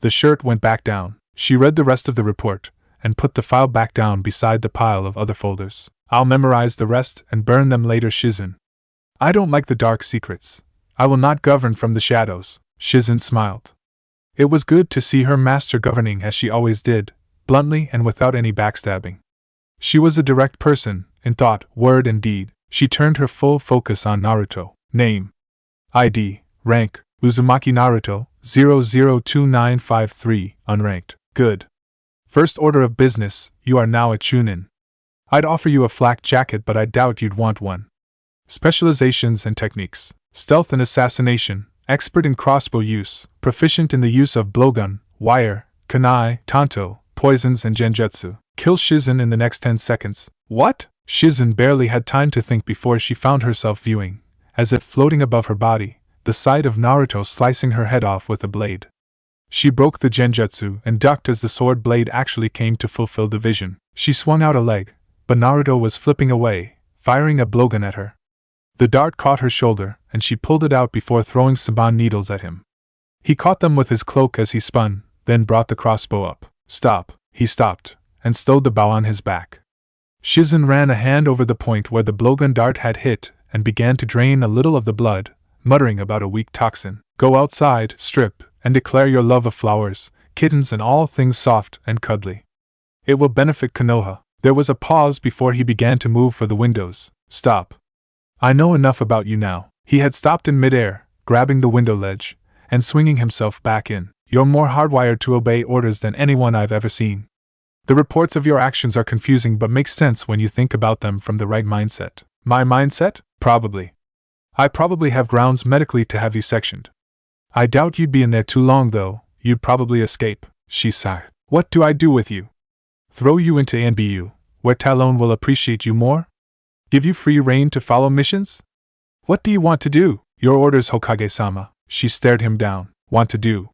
S1: The shirt went back down. She read the rest of the report, and put the file back down beside the pile of other folders. I'll memorize the rest and burn them later, Shizen. I don't like the dark secrets. I will not govern from the shadows. Shizen smiled. It was good to see her master governing as she always did, bluntly and without any backstabbing. She was a direct person, in thought, word and deed. She turned her full focus on Naruto. Name. ID. Rank. Uzumaki Naruto, 002953, unranked. Good. First order of business, you are now a Chunin. I'd offer you a flak jacket, but I doubt you'd want one. Specializations and techniques: stealth and assassination, expert in crossbow use, proficient in the use of blowgun, wire, kunai, tanto, poisons, and genjutsu. Kill Shizen in the next 10 seconds. What? Shizen barely had time to think before she found herself viewing, as if floating above her body, the sight of Naruto slicing her head off with a blade. She broke the genjutsu and ducked as the sword blade actually came to fulfill the vision. She swung out a leg, but Naruto was flipping away, firing a blowgun at her. The dart caught her shoulder, and she pulled it out before throwing Saban needles at him. He caught them with his cloak as he spun, then brought the crossbow up. Stop! He stopped, and stowed the bow on his back. Shizen ran a hand over the point where the blowgun dart had hit, and began to drain a little of the blood, muttering about a weak toxin. Go outside, strip, and declare your love of flowers, kittens, and all things soft and cuddly. It will benefit Konoha. There was a pause before he began to move for the windows. Stop. I know enough about you now. He had stopped in midair, grabbing the window ledge, and swinging himself back in. You're more hardwired to obey orders than anyone I've ever seen. The reports of your actions are confusing but make sense when you think about them from the right mindset. My mindset? Probably. I probably have grounds medically to have you sectioned. I doubt you'd be in there too long though, you'd probably escape. She sighed. What do I do with you? Throw you into NBU, where Talon will appreciate you more? Give you free rein to follow missions? What do you want to do? Your orders, Hokage-sama. She stared him down. Want to do?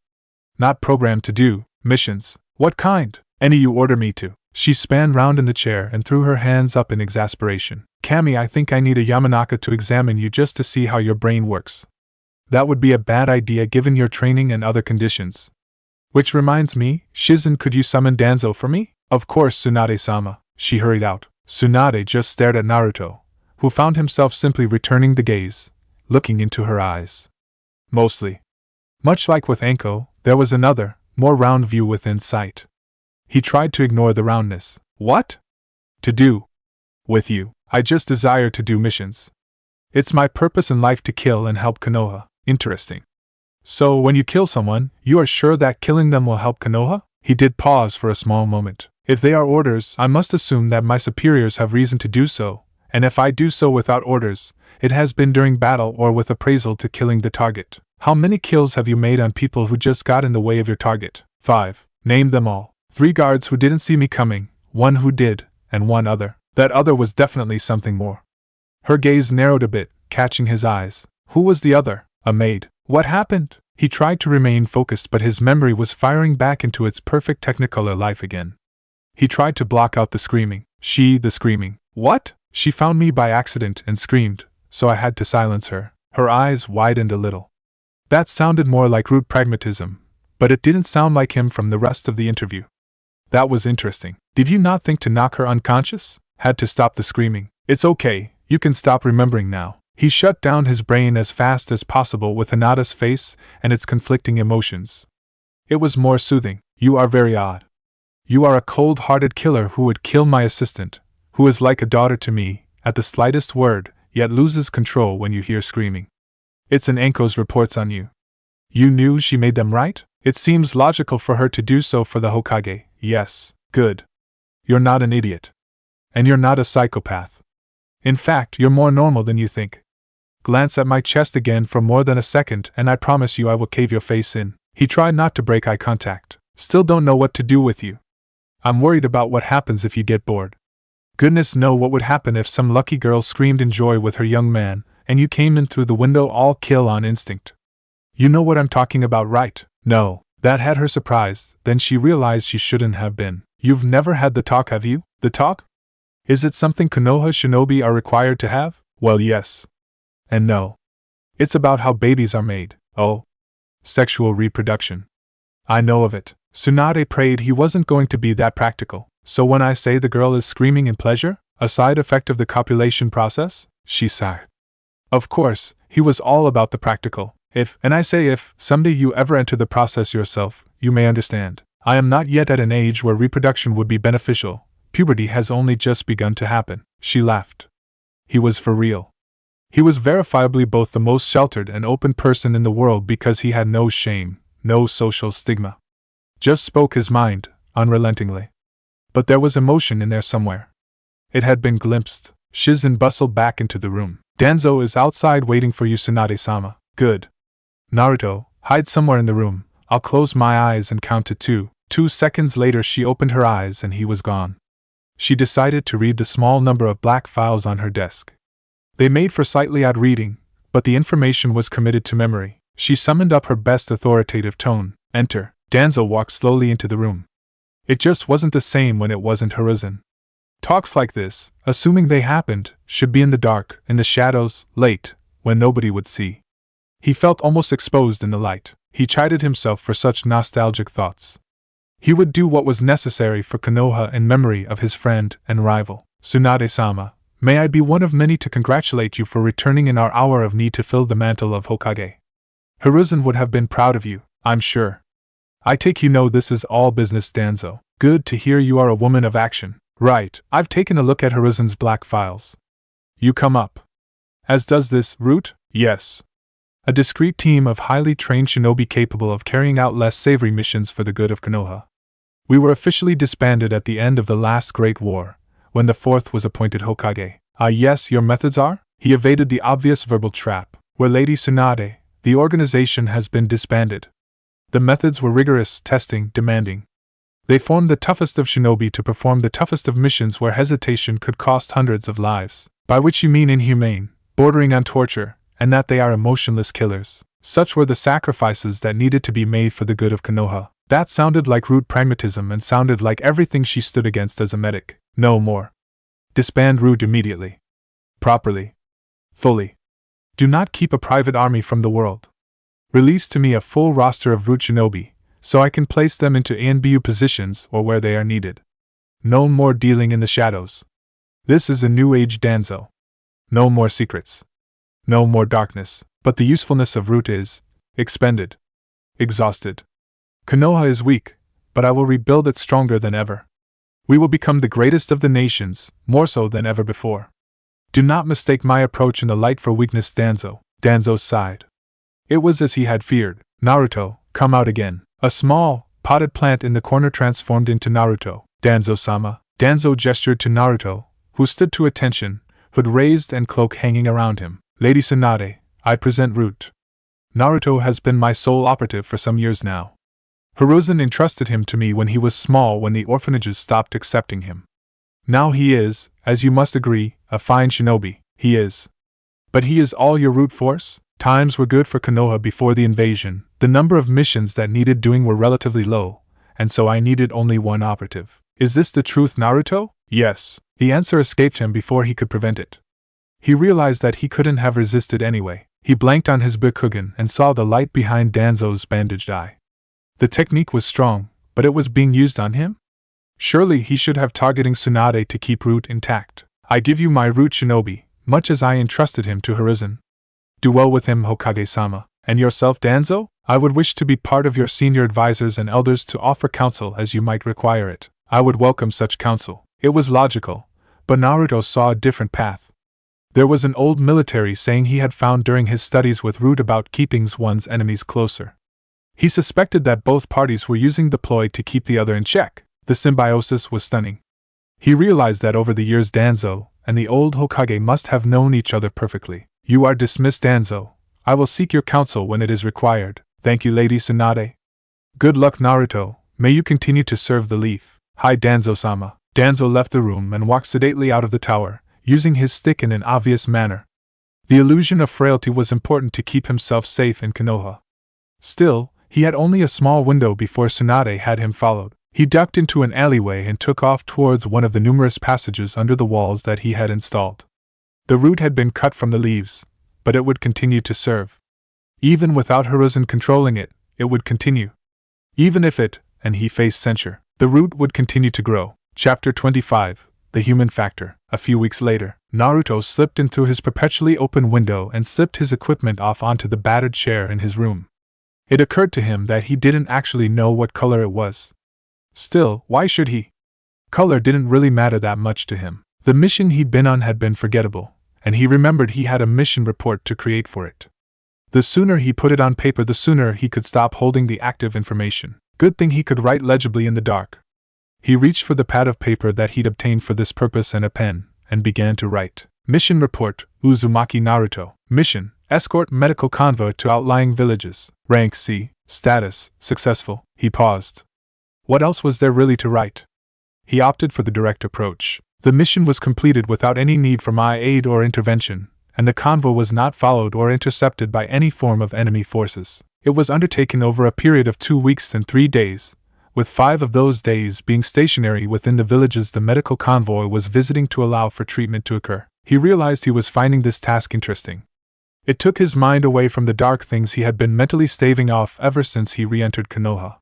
S1: Not programmed to do. Missions. What kind? Any you order me to. She span round in the chair and threw her hands up in exasperation. Kami, I think I need a Yamanaka to examine you just to see how your brain works. That would be a bad idea given your training and other conditions. Which reminds me, Shizen, could you summon Danzo for me? Of course, Tsunade-sama. She hurried out. Tsunade just stared at Naruto, who found himself simply returning the gaze, looking into her eyes. Mostly. Much like with Anko, there was another, more round view within sight. He tried to ignore the roundness. What? To do? With you. I just desire to do missions. It's my purpose in life to kill and help Konoha. Interesting. So, when you kill someone, you are sure that killing them will help Konoha? He did pause for a small moment. If they are orders, I must assume that my superiors have reason to do so, and if I do so without orders, it has been during battle or with appraisal to killing the target. How many kills have you made on people who just got in the way of your target? 5. Name them all. 3 guards who didn't see me coming, 1 who did, and 1 other. That other was definitely something more. Her gaze narrowed a bit, catching his eyes. Who was the other? A maid. What happened? He tried to remain focused, but his memory was firing back into its perfect Technicolor life again. He tried to block out the screaming. The screaming. What? She found me by accident and screamed, so I had to silence her. Her eyes widened a little. That sounded more like rude pragmatism, but it didn't sound like him from the rest of the interview. That was interesting. Did you not think to knock her unconscious? Had to stop the screaming. It's okay, you can stop remembering now. He shut down his brain as fast as possible with Hinata's face and its conflicting emotions. It was more soothing. You are very odd. You are a cold-hearted killer who would kill my assistant, who is like a daughter to me, at the slightest word, yet loses control when you hear screaming. It's in Anko's reports on you. You knew she made them, right? It seems logical for her to do so for the Hokage. Yes, good. You're not an idiot. And you're not a psychopath. In fact, you're more normal than you think. Glance at my chest again for more than a second and I promise you I will cave your face in. He tried not to break eye contact. Still don't know what to do with you. I'm worried about what happens if you get bored. Goodness know what would happen if some lucky girl screamed in joy with her young man, and you came in through the window all kill on instinct. You know what I'm talking about, right? No. That had her surprised, then she realized she shouldn't have been. You've never had the talk, have you? The talk? Is it something Konoha shinobi are required to have? Well, yes. And no. It's about how babies are made. Oh. Sexual reproduction. I know of it. Tsunade prayed he wasn't going to be that practical. So when I say the girl is screaming in pleasure, a side effect of the copulation process? She sighed. Of course, he was all about the practical. If, and I say if, someday you ever enter the process yourself, you may understand. I am not yet at an age where reproduction would be beneficial. Puberty has only just begun to happen. She laughed. He was for real. He was verifiably both the most sheltered and open person in the world because he had no shame, no social stigma. Just spoke his mind, unrelentingly. But there was emotion in there somewhere. It had been glimpsed. Shizen bustled back into the room. Danzo is outside waiting for you, Tsunade-sama. Good. Naruto, hide somewhere in the room. I'll close my eyes and count to 2. 2 seconds later she opened her eyes and he was gone. She decided to read the small number of black files on her desk. They made for slightly odd reading, but the information was committed to memory. She summoned up her best authoritative tone. Enter. Danzo walked slowly into the room. It just wasn't the same when it wasn't Hiruzen. Talks like this, assuming they happened, should be in the dark, in the shadows, late, when nobody would see. He felt almost exposed in the light. He chided himself for such nostalgic thoughts. He would do what was necessary for Konoha in memory of his friend and rival. Tsunade-sama, may I be one of many to congratulate you for returning in our hour of need to fill the mantle of Hokage. Hiruzen would have been proud of you, I'm sure. I take you know this is all business, Danzo. Good to hear you are a woman of action. Right, I've taken a look at Hiruzen's black files. You come up. As does this root? Yes. A discreet team of highly trained shinobi capable of carrying out less savory missions for the good of Konoha. We were officially disbanded at the end of the last Great War, when the fourth was appointed Hokage. Ah yes, your methods are? He evaded the obvious verbal trap. Where Lady Tsunade, the organization has been disbanded. The methods were rigorous, testing, demanding. They formed the toughest of shinobi to perform the toughest of missions where hesitation could cost hundreds of lives. By which you mean inhumane, bordering on torture, and that they are emotionless killers. Such were the sacrifices that needed to be made for the good of Konoha. That sounded like rude pragmatism and sounded like everything she stood against as a medic. No more. Disband Root immediately. Properly. Fully. Do not keep a private army from the world. Release to me a full roster of Root shinobi, so I can place them into ANBU positions or where they are needed. No more dealing in the shadows. This is a new age Danzo. No more secrets. No more darkness, but the usefulness of Root is expended. Exhausted. Konoha is weak, but I will rebuild it stronger than ever. We will become the greatest of the nations, more so than ever before. Do not mistake my approach in the light for weakness, Danzo. Danzo sighed. It was as he had feared. Naruto, come out again. A small, potted plant in the corner transformed into Naruto. Danzo-sama. Danzo gestured to Naruto, who stood to attention, hood raised and cloak hanging around him. Lady Tsunade, I present Root. Naruto has been my sole operative for some years now. Hiruzen entrusted him to me when he was small when the orphanages stopped accepting him. Now he is, as you must agree, a fine shinobi. He is. But he is all your Root force? Times were good for Konoha before the invasion. The number of missions that needed doing were relatively low, and so I needed only one operative. Is this the truth, Naruto? Yes. The answer escaped him before he could prevent it. He realized that he couldn't have resisted anyway. He blanked on his Byakugan and saw the light behind Danzo's bandaged eye. The technique was strong, but it was being used on him? Surely he should have targeting Tsunade to keep Root intact. I give you my Root shinobi, much as I entrusted him to Hiruzen. Do well with him, Hokage-sama. And yourself, Danzo? I would wish to be part of your senior advisors and elders to offer counsel as you might require it. I would welcome such counsel. It was logical, but Naruto saw a different path. There was an old military saying he had found during his studies with Root about keeping one's enemies closer. He suspected that both parties were using the ploy to keep the other in check. The symbiosis was stunning. He realized that over the years Danzo and the old Hokage must have known each other perfectly. You are dismissed, Danzo. I will seek your counsel when it is required. Thank you, Lady Tsunade. Good luck, Naruto. May you continue to serve the leaf. Hi, Danzo-sama. Danzo left the room and walked sedately out of the tower, using his stick in an obvious manner. The illusion of frailty was important to keep himself safe in Konoha. Still, he had only a small window before Tsunade had him followed. He ducked into an alleyway and took off towards one of the numerous passages under the walls that he had installed. The root had been cut from the leaves, but it would continue to serve. Even without Hiruzen controlling it, it would continue. Even if it, and he faced censure, the root would continue to grow. Chapter 25, The Human Factor. A few weeks later, Naruto slipped in through his perpetually open window and slipped his equipment off onto the battered chair in his room. It occurred to him that he didn't actually know what color it was. Still, why should he? Color didn't really matter that much to him. The mission he'd been on had been forgettable, and he remembered he had a mission report to create for it. The sooner he put it on paper, the sooner he could stop holding the active information. Good thing he could write legibly in the dark. He reached for the pad of paper that he'd obtained for this purpose and a pen, and began to write. Mission report, Uzumaki Naruto. Mission, escort medical convoy to outlying villages. Rank C, status, successful. He paused. What else was there really to write? He opted for the direct approach. The mission was completed without any need for my aid or intervention, and the convoy was not followed or intercepted by any form of enemy forces. It was undertaken over a period of 2 weeks and 3 days, with 5 of those days being stationary within the villages the medical convoy was visiting to allow for treatment to occur. He realized he was finding this task interesting. It took his mind away from the dark things he had been mentally staving off ever since he re-entered Konoha.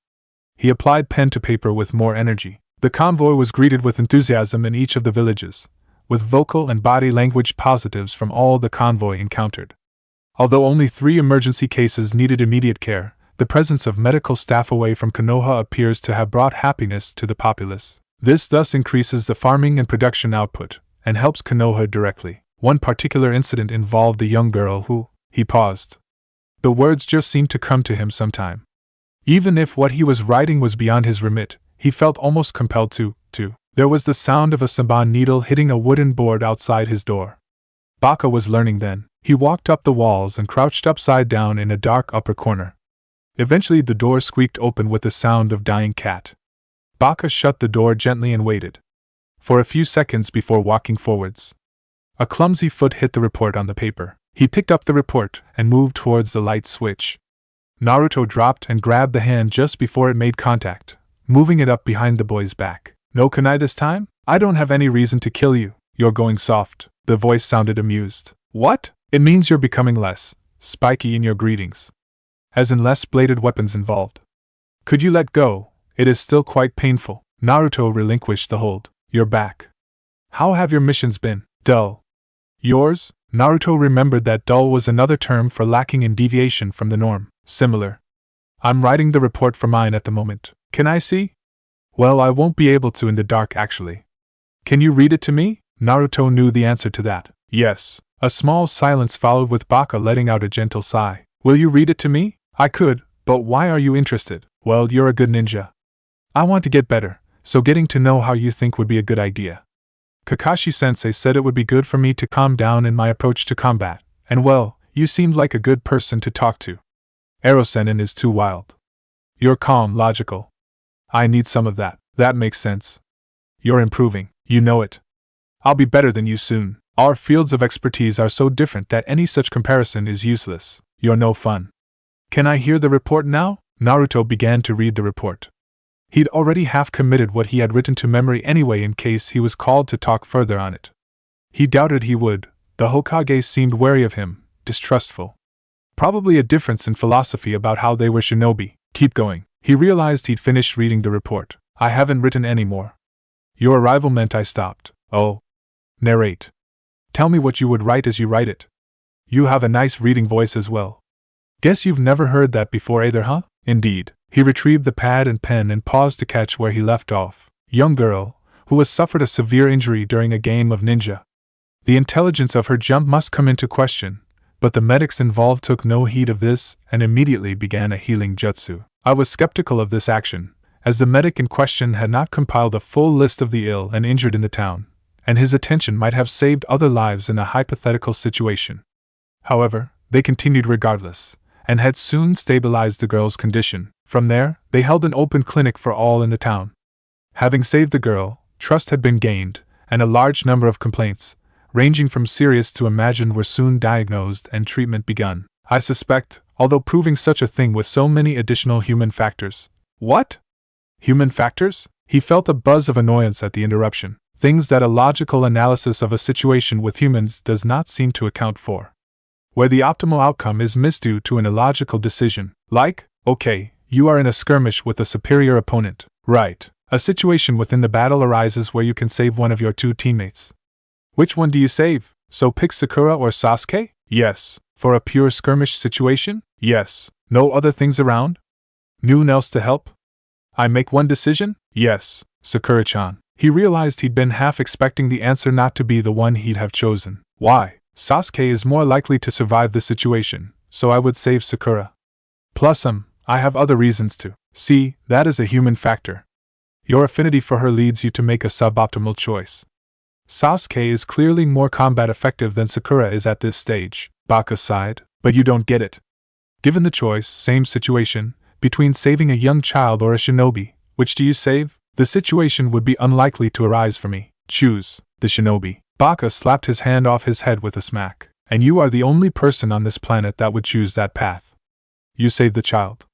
S1: He applied pen to paper with more energy. The convoy was greeted with enthusiasm in each of the villages, with vocal and body language positives from all the convoy encountered. Although only 3 emergency cases needed immediate care, the presence of medical staff away from Konoha appears to have brought happiness to the populace. This thus increases the farming and production output, and helps Konoha directly. One particular incident involved the young girl who, he paused. The words just seemed to come to him sometime. Even if what he was writing was beyond his remit, he felt almost compelled to. There was the sound of a saban needle hitting a wooden board outside his door. Baka was learning then. He walked up the walls and crouched upside down in a dark upper corner. Eventually the door squeaked open with the sound of dying cat. Baka shut the door gently and waited for a few seconds before walking forwards. A clumsy foot hit the report on the paper. He picked up the report and moved towards the light switch. Naruto dropped and grabbed the hand just before it made contact, moving it up behind the boy's back. No kunai this time? I don't have any reason to kill you. You're going soft. The voice sounded amused. What? It means you're becoming less spiky in your greetings. As in less bladed weapons involved. Could you let go? It is still quite painful. Naruto relinquished the hold. You're back. How have your missions been? Dull. Yours? Naruto remembered that dull was another term for lacking in deviation from the norm. Similar. I'm writing the report for mine at the moment. Can I see? Well, I won't be able to in the dark actually. Can you read it to me? Naruto knew the answer to that. Yes. A small silence followed with Baka letting out a gentle sigh. Will you read it to me? I could, but why are you interested? Well, you're a good ninja. I want to get better, so getting to know how you think would be a good idea. Kakashi-sensei said it would be good for me to calm down in my approach to combat, and well, you seemed like a good person to talk to. Erosenin is too wild. You're calm, logical. I need some of that. That makes sense. You're improving, you know it. I'll be better than you soon. Our fields of expertise are so different that any such comparison is useless. You're no fun. Can I hear the report now? Naruto began to read the report. He'd already half committed what he had written to memory anyway in case he was called to talk further on it. He doubted he would. The Hokage seemed wary of him, distrustful. Probably a difference in philosophy about how they were shinobi. Keep going. He realized he'd finished reading the report. I haven't written any more. Your arrival meant I stopped. Oh. Narrate. Tell me what you would write as you write it. You have a nice reading voice as well. Guess you've never heard that before either, huh? Indeed. He retrieved the pad and pen and paused to catch where he left off. Young girl, who has suffered a severe injury during a game of ninja. The intelligence of her jump must come into question, but the medics involved took no heed of this and immediately began a healing jutsu. I was skeptical of this action, as the medic in question had not compiled a full list of the ill and injured in the town, and his attention might have saved other lives in a hypothetical situation. However, they continued regardless, and had soon stabilized the girl's condition. From there, they held an open clinic for all in the town. Having saved the girl, trust had been gained, and a large number of complaints, ranging from serious to imagined, were soon diagnosed and treatment begun. I suspect, although proving such a thing with so many additional human factors. What? Human factors? He felt a buzz of annoyance at the interruption. Things that a logical analysis of a situation with humans does not seem to account for. Where the optimal outcome is missed due to an illogical decision. Like, okay, you are in a skirmish with a superior opponent. Right. A situation within the battle arises where you can save one of your 2 teammates. Which one do you save? So pick Sakura or Sasuke? Yes. For a pure skirmish situation? Yes. No other things around? Noone else to help? I make one decision? Yes. Sakura-chan. He realized he'd been half expecting the answer not to be the one he'd have chosen. Why? Sasuke is more likely to survive the situation, so I would save Sakura. Plus I have other reasons to. See, that is a human factor. Your affinity for her leads you to make a suboptimal choice. Sasuke is clearly more combat effective than Sakura is at this stage, Baka sighed, but you don't get it. Given the choice, same situation, between saving a young child or a shinobi, which do you save? The situation would be unlikely to arise for me. Choose the shinobi. Baka slapped his hand off his head with a smack. And you are the only person on this planet that would choose that path. You save the child.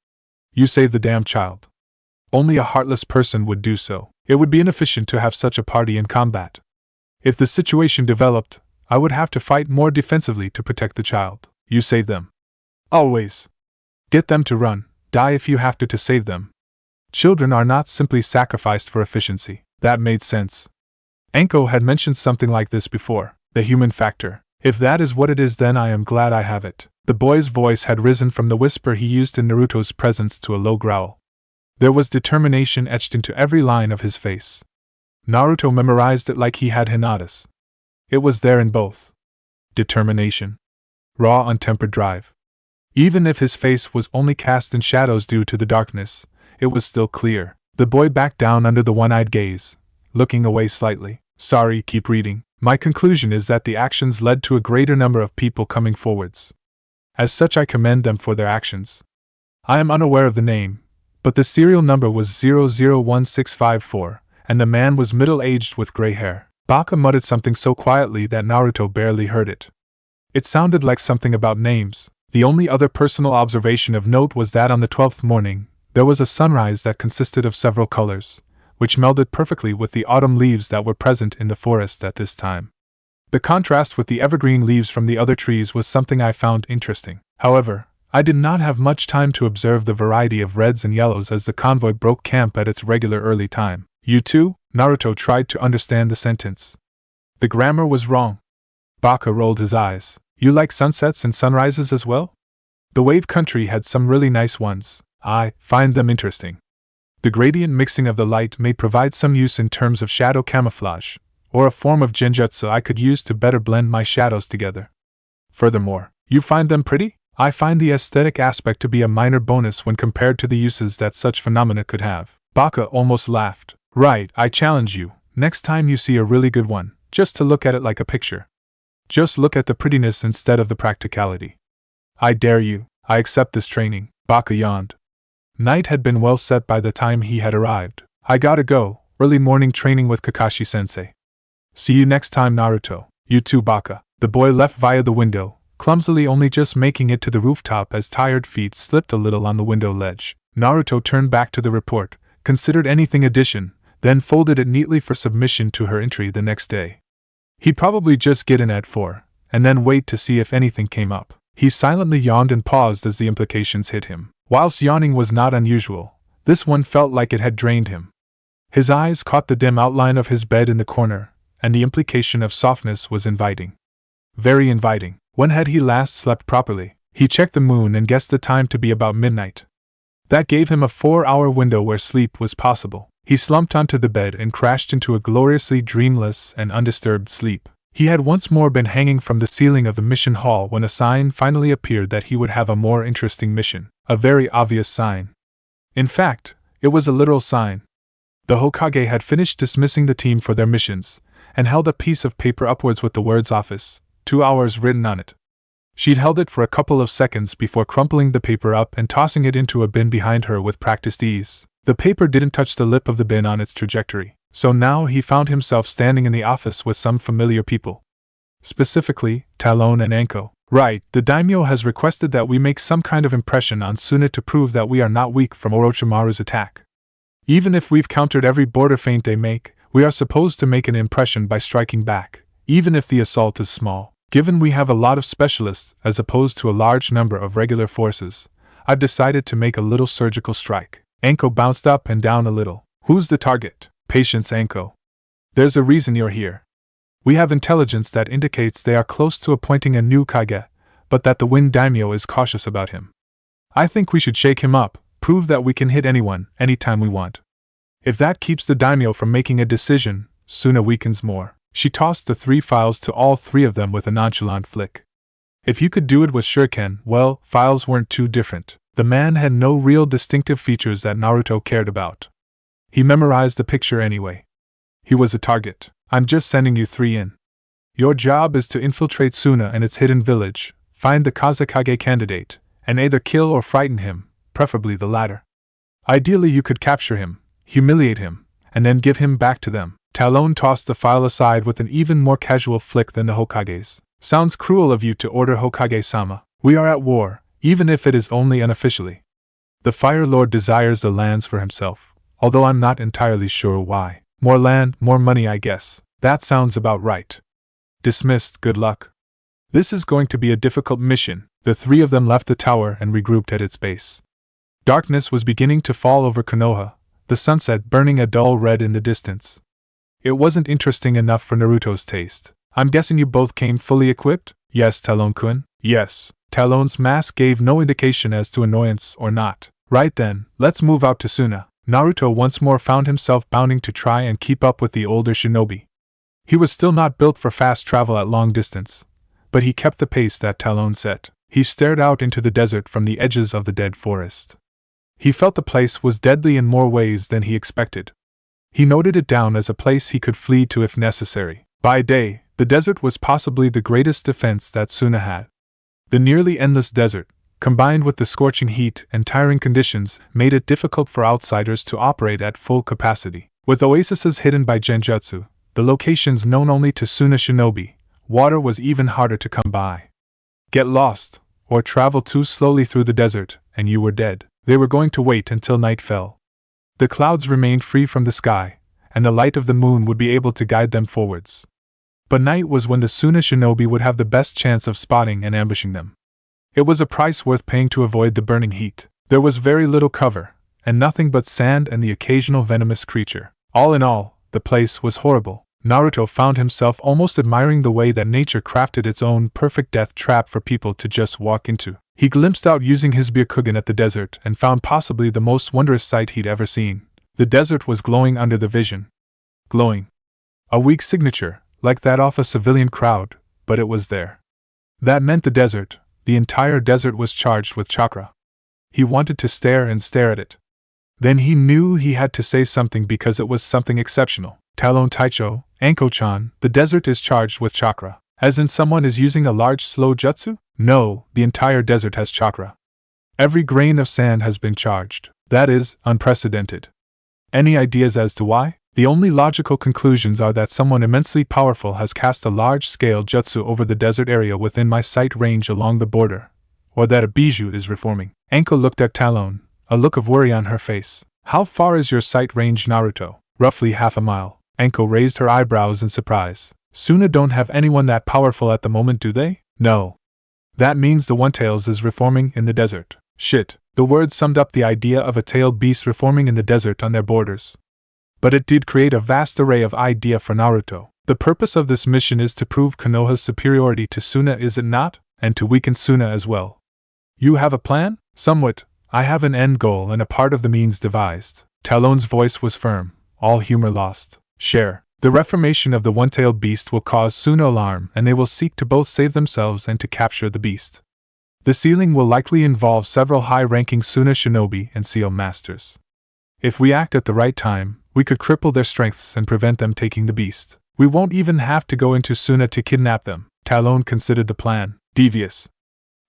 S1: You save the damn child. Only a heartless person would do so. It would be inefficient to have such a party in combat. If the situation developed, I would have to fight more defensively to protect the child. You save them. Always. Get them to run, die if you have to save them. Children are not simply sacrificed for efficiency. That made sense. Anko had mentioned something like this before, the human factor. If that is what it is, then I am glad I have it. The boy's voice had risen from the whisper he used in Naruto's presence to a low growl. There was determination etched into every line of his face. Naruto memorized it like he had Hinata's. It was there in both. Determination. Raw, untempered drive. Even if his face was only cast in shadows due to the darkness, it was still clear. The boy backed down under the one-eyed gaze, looking away slightly. Sorry, keep reading. My conclusion is that the actions led to a greater number of people coming forwards. As such, I commend them for their actions. I am unaware of the name, but the serial number was 001654, and the man was middle-aged with gray hair. Baka muttered something so quietly that Naruto barely heard it. It sounded like something about names. The only other personal observation of note was that on the 12th morning, there was a sunrise that consisted of several colors, which melded perfectly with the autumn leaves that were present in the forest at this time. The contrast with the evergreen leaves from the other trees was something I found interesting. However, I did not have much time to observe the variety of reds and yellows as the convoy broke camp at its regular early time. You too? Naruto tried to understand the sentence. The grammar was wrong. Baka rolled his eyes. You like sunsets and sunrises as well? The wave country had some really nice ones. I find them interesting. The gradient mixing of the light may provide some use in terms of shadow camouflage, or a form of genjutsu I could use to better blend my shadows together. Furthermore, you find them pretty? I find the aesthetic aspect to be a minor bonus when compared to the uses that such phenomena could have. Baka almost laughed. Right, I challenge you, next time you see a really good one, just to look at it like a picture. Just look at the prettiness instead of the practicality. I dare you, I accept this training. Baka yawned. Night had been well set by the time he had arrived. I gotta go, early morning training with Kakashi-sensei. See you next time, Naruto. You too, Baka. The boy left via the window, clumsily only just making it to the rooftop as tired feet slipped a little on the window ledge. Naruto turned back to the report, considered anything addition, then folded it neatly for submission to her entry the next day. He'd probably just get in at 4, and then wait to see if anything came up. He silently yawned and paused as the implications hit him. Whilst yawning was not unusual, this one felt like it had drained him. His eyes caught the dim outline of his bed in the corner, and the implication of softness was inviting. Very inviting. When had he last slept properly? He checked the moon and guessed the time to be about midnight. That gave him a 4-hour window where sleep was possible. He slumped onto the bed and crashed into a gloriously dreamless and undisturbed sleep. He had once more been hanging from the ceiling of the mission hall when a sign finally appeared that he would have a more interesting mission. A very obvious sign. In fact, it was a literal sign. The Hokage had finished dismissing the team for their missions, and held a piece of paper upwards with the words office, 2 hours written on it. She'd held it for a couple of seconds before crumpling the paper up and tossing it into a bin behind her with practiced ease. The paper didn't touch the lip of the bin on its trajectory, so now he found himself standing in the office with some familiar people. Specifically, Talon and Anko. Right, the daimyo has requested that we make some kind of impression on Suna to prove that we are not weak from Orochimaru's attack. Even if we've countered every border feint they make, we are supposed to make an impression by striking back, even if the assault is small. Given we have a lot of specialists as opposed to a large number of regular forces, I've decided to make a little surgical strike. Anko bounced up and down a little. Who's the target? Patience, Anko. There's a reason you're here. We have intelligence that indicates they are close to appointing a new Kage, but that the Wind Daimyo is cautious about him. I think we should shake him up, prove that we can hit anyone, anytime we want. If that keeps the daimyo from making a decision, Suna weakens more. She tossed the 3 files to all 3 of them with a nonchalant flick. If you could do it with shuriken, well, files weren't too different. The man had no real distinctive features that Naruto cared about. He memorized the picture anyway. He was a target. I'm just sending you 3 in. Your job is to infiltrate Suna and its hidden village, find the Kazekage candidate, and either kill or frighten him, preferably the latter. Ideally you could capture him, humiliate him, and then give him back to them. Talon tossed the file aside with an even more casual flick than the Hokage's. Sounds cruel of you to order Hokage-sama. We are at war, even if it is only unofficially. The Fire Lord desires the lands for himself, although I'm not entirely sure why. More land, more money, I guess. That sounds about right. Dismissed, good luck. This is going to be a difficult mission. The 3 of them left the tower and regrouped at its base. Darkness was beginning to fall over Konoha, the sunset burning a dull red in the distance. It wasn't interesting enough for Naruto's taste. I'm guessing you both came fully equipped? Yes, Talon-kun. Yes. Talon's mask gave no indication as to annoyance or not. Right then, let's move out to Suna. Naruto once more found himself bounding to try and keep up with the older shinobi. He was still not built for fast travel at long distance, but he kept the pace that Talon set. He stared out into the desert from the edges of the dead forest. He felt the place was deadly in more ways than he expected. He noted it down as a place he could flee to if necessary. By day, the desert was possibly the greatest defense that Suna had. The nearly endless desert, combined with the scorching heat and tiring conditions, made it difficult for outsiders to operate at full capacity. With oases hidden by genjutsu, the locations known only to Suna shinobi, water was even harder to come by. Get lost, or travel too slowly through the desert, and you were dead. They were going to wait until night fell. The clouds remained free from the sky, and the light of the moon would be able to guide them forwards. But night was when the Suna shinobi would have the best chance of spotting and ambushing them. It was a price worth paying to avoid the burning heat. There was very little cover, and nothing but sand and the occasional venomous creature. All in all, the place was horrible. Naruto found himself almost admiring the way that nature crafted its own perfect death trap for people to just walk into. He glimpsed out using his Byakugan at the desert and found possibly the most wondrous sight he'd ever seen. The desert was glowing under the vision. Glowing. A weak signature, like that off a civilian crowd, but it was there. That meant the desert, the entire desert, was charged with chakra. He wanted to stare and stare at it. Then he knew he had to say something because it was something exceptional. Talon Taicho, Anko-chan, the desert is charged with chakra. As in someone is using a large slow jutsu? No, the entire desert has chakra. Every grain of sand has been charged. That is unprecedented. Any ideas as to why? The only logical conclusions are that someone immensely powerful has cast a large-scale jutsu over the desert area within my sight range along the border, or that a bijou is reforming. Anko looked at Talon, a look of worry on her face. How far is your sight range, Naruto? Roughly half a mile. Anko raised her eyebrows in surprise. Suna don't have anyone that powerful at the moment, do they? No. That means the One-Tails is reforming in the desert. Shit. The words summed up the idea of a tailed beast reforming in the desert on their borders. But it did create a vast array of idea for Naruto. The purpose of this mission is to prove Konoha's superiority to Suna, is it not? And to weaken Suna as well. You have a plan? Somewhat. I have an end goal and a part of the means devised. Talon's voice was firm, all humor lost. Share. The reformation of the one-tailed beast will cause Suna alarm, and they will seek to both save themselves and to capture the beast. The sealing will likely involve several high-ranking Suna shinobi and seal masters. If we act at the right time, we could cripple their strengths and prevent them taking the beast. We won't even have to go into Suna to kidnap them. Talon considered the plan devious.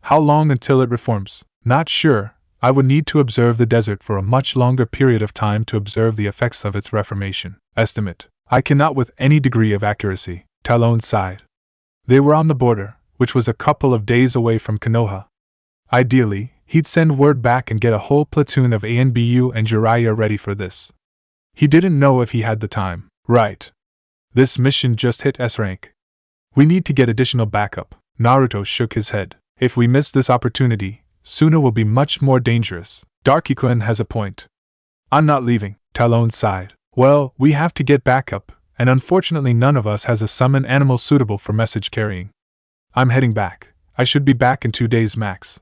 S1: How long until it reforms? Not sure. I would need to observe the desert for a much longer period of time to observe the effects of its reformation. Estimate. I cannot with any degree of accuracy. Talon sighed. They were on the border, which was a couple of days away from Konoha. Ideally, he'd send word back and get a whole platoon of ANBU and Jiraiya ready for this. He didn't know if he had the time. Right. This mission just hit S rank. We need to get additional backup. Naruto shook his head. If we miss this opportunity, Suna will be much more dangerous. Darky-kun has a point. I'm not leaving. Talon sighed. Well, we have to get backup, and unfortunately none of us has a summon animal suitable for message carrying. I'm heading back. I should be back in 2 days max.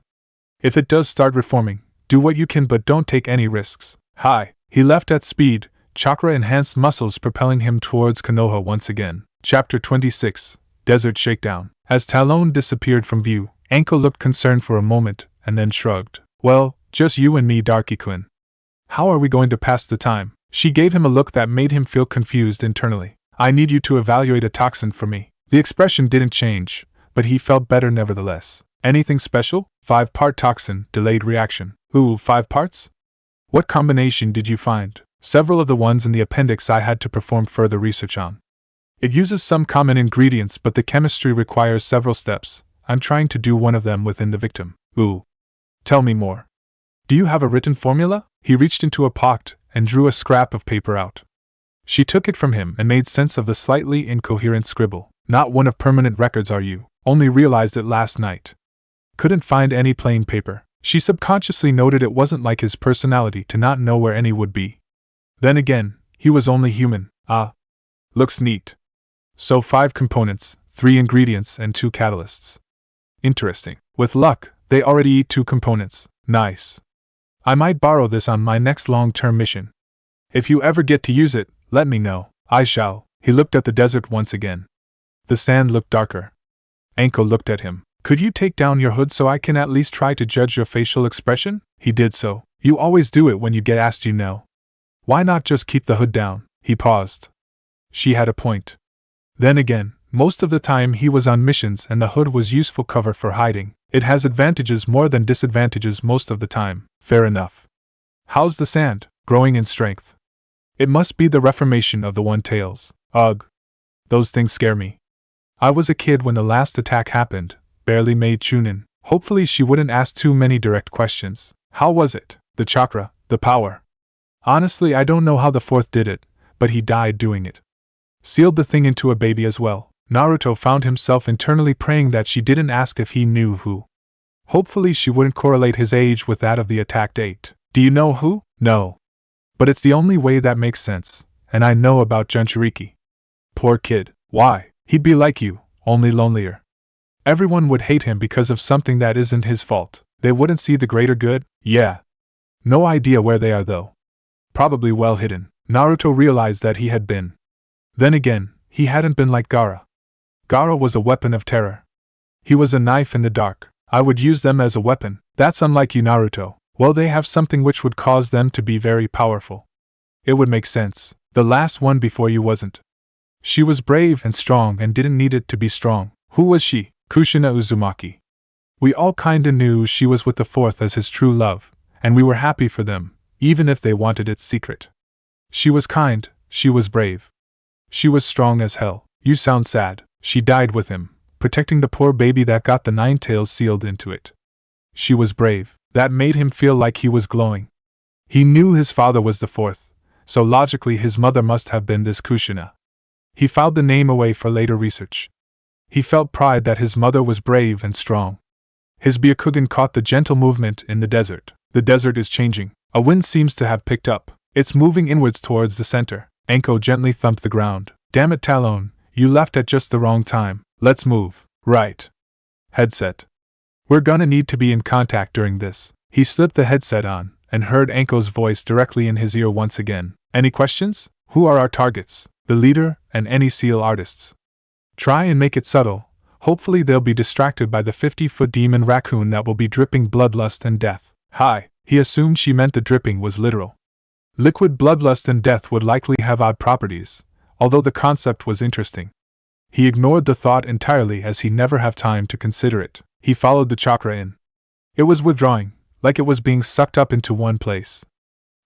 S1: If it does start reforming, do what you can but don't take any risks. Hi. He left at speed, chakra-enhanced muscles propelling him towards Konoha once again. Chapter 26, Desert Shakedown. As Talon disappeared from view, Anko looked concerned for a moment, and then shrugged. Well, just you and me, Darky-kun. How are we going to pass the time? She gave him a look that made him feel confused internally. I need you to evaluate a toxin for me. The expression didn't change, but he felt better nevertheless. Anything special? 5-part toxin, delayed reaction. Ooh, 5 parts? What combination did you find? Several of the ones in the appendix I had to perform further research on. It uses some common ingredients, but the chemistry requires several steps. I'm trying to do one of them within the victim. Ooh. Tell me more. Do you have a written formula? He reached into a pocket and drew a scrap of paper out. She took it from him and made sense of the slightly incoherent scribble. Not one of permanent records, are you? Only realized it last night. Couldn't find any plain paper. She subconsciously noted it wasn't like his personality to not know where any would be. Then again, he was only human. Ah. Looks neat. So 5 components, 3 ingredients and 2 catalysts. Interesting. With luck, they already eat 2 components. Nice. I might borrow this on my next long-term mission. If you ever get to use it, let me know. I shall. He looked at the desert once again. The sand looked darker. Anko looked at him. Could you take down your hood so I can at least try to judge your facial expression? He did so. You always do it when you get asked, you know. Why not just keep the hood down? He paused. She had a point. Then again, most of the time he was on missions and the hood was useful cover for hiding. It has advantages more than disadvantages most of the time. Fair enough. How's the sand? Growing in strength. It must be the reformation of the one-tails. Ugh. Those things scare me. I was a kid when the last attack happened, barely made Chunin. Hopefully she wouldn't ask too many direct questions. How was it? The chakra, the power. Honestly, I don't know how the 4th did it, but he died doing it. Sealed the thing into a baby as well. Naruto found himself internally praying that she didn't ask if he knew who. Hopefully she wouldn't correlate his age with that of the attack date. Do you know who? No. But it's the only way that makes sense, and I know about Jinchuriki. Poor kid. Why? He'd be like you, only lonelier. Everyone would hate him because of something that isn't his fault. They wouldn't see the greater good? Yeah. No idea where they are though. Probably well hidden. Naruto realized that he had been. Then again, he hadn't been like Gaara. Gaara was a weapon of terror. He was a knife in the dark. I would use them as a weapon. That's unlike you, Naruto. Well, they have something which would cause them to be very powerful. It would make sense. The last one before you wasn't. She was brave and strong and didn't need it to be strong. Who was she? Kushina Uzumaki. We all kinda knew she was with the 4th as his true love, and we were happy for them, even if they wanted it secret. She was kind, she was brave. She was strong as hell. You sound sad. She died with him, protecting the poor baby that got the 9 tails sealed into it. She was brave. That made him feel like he was glowing. He knew his father was the 4th, so logically his mother must have been this Kushina. He filed the name away for later research. He felt pride that his mother was brave and strong. His Byakugan caught the gentle movement in the desert. The desert is changing. A wind seems to have picked up. It's moving inwards towards the center. Anko gently thumped the ground. Damn it, Talon, you left at just the wrong time. Let's move. Right. Headset. We're gonna need to be in contact during this. He slipped the headset on, and heard Anko's voice directly in his ear once again. Any questions? Who are our targets? The leader, and any seal artists. Try and make it subtle. Hopefully they'll be distracted by the 50-foot demon raccoon that will be dripping bloodlust and death. Hi. He assumed she meant the dripping was literal. Liquid bloodlust and death would likely have odd properties, although the concept was interesting. He ignored the thought entirely as he never have time to consider it. He followed the chakra in. It was withdrawing, like it was being sucked up into one place.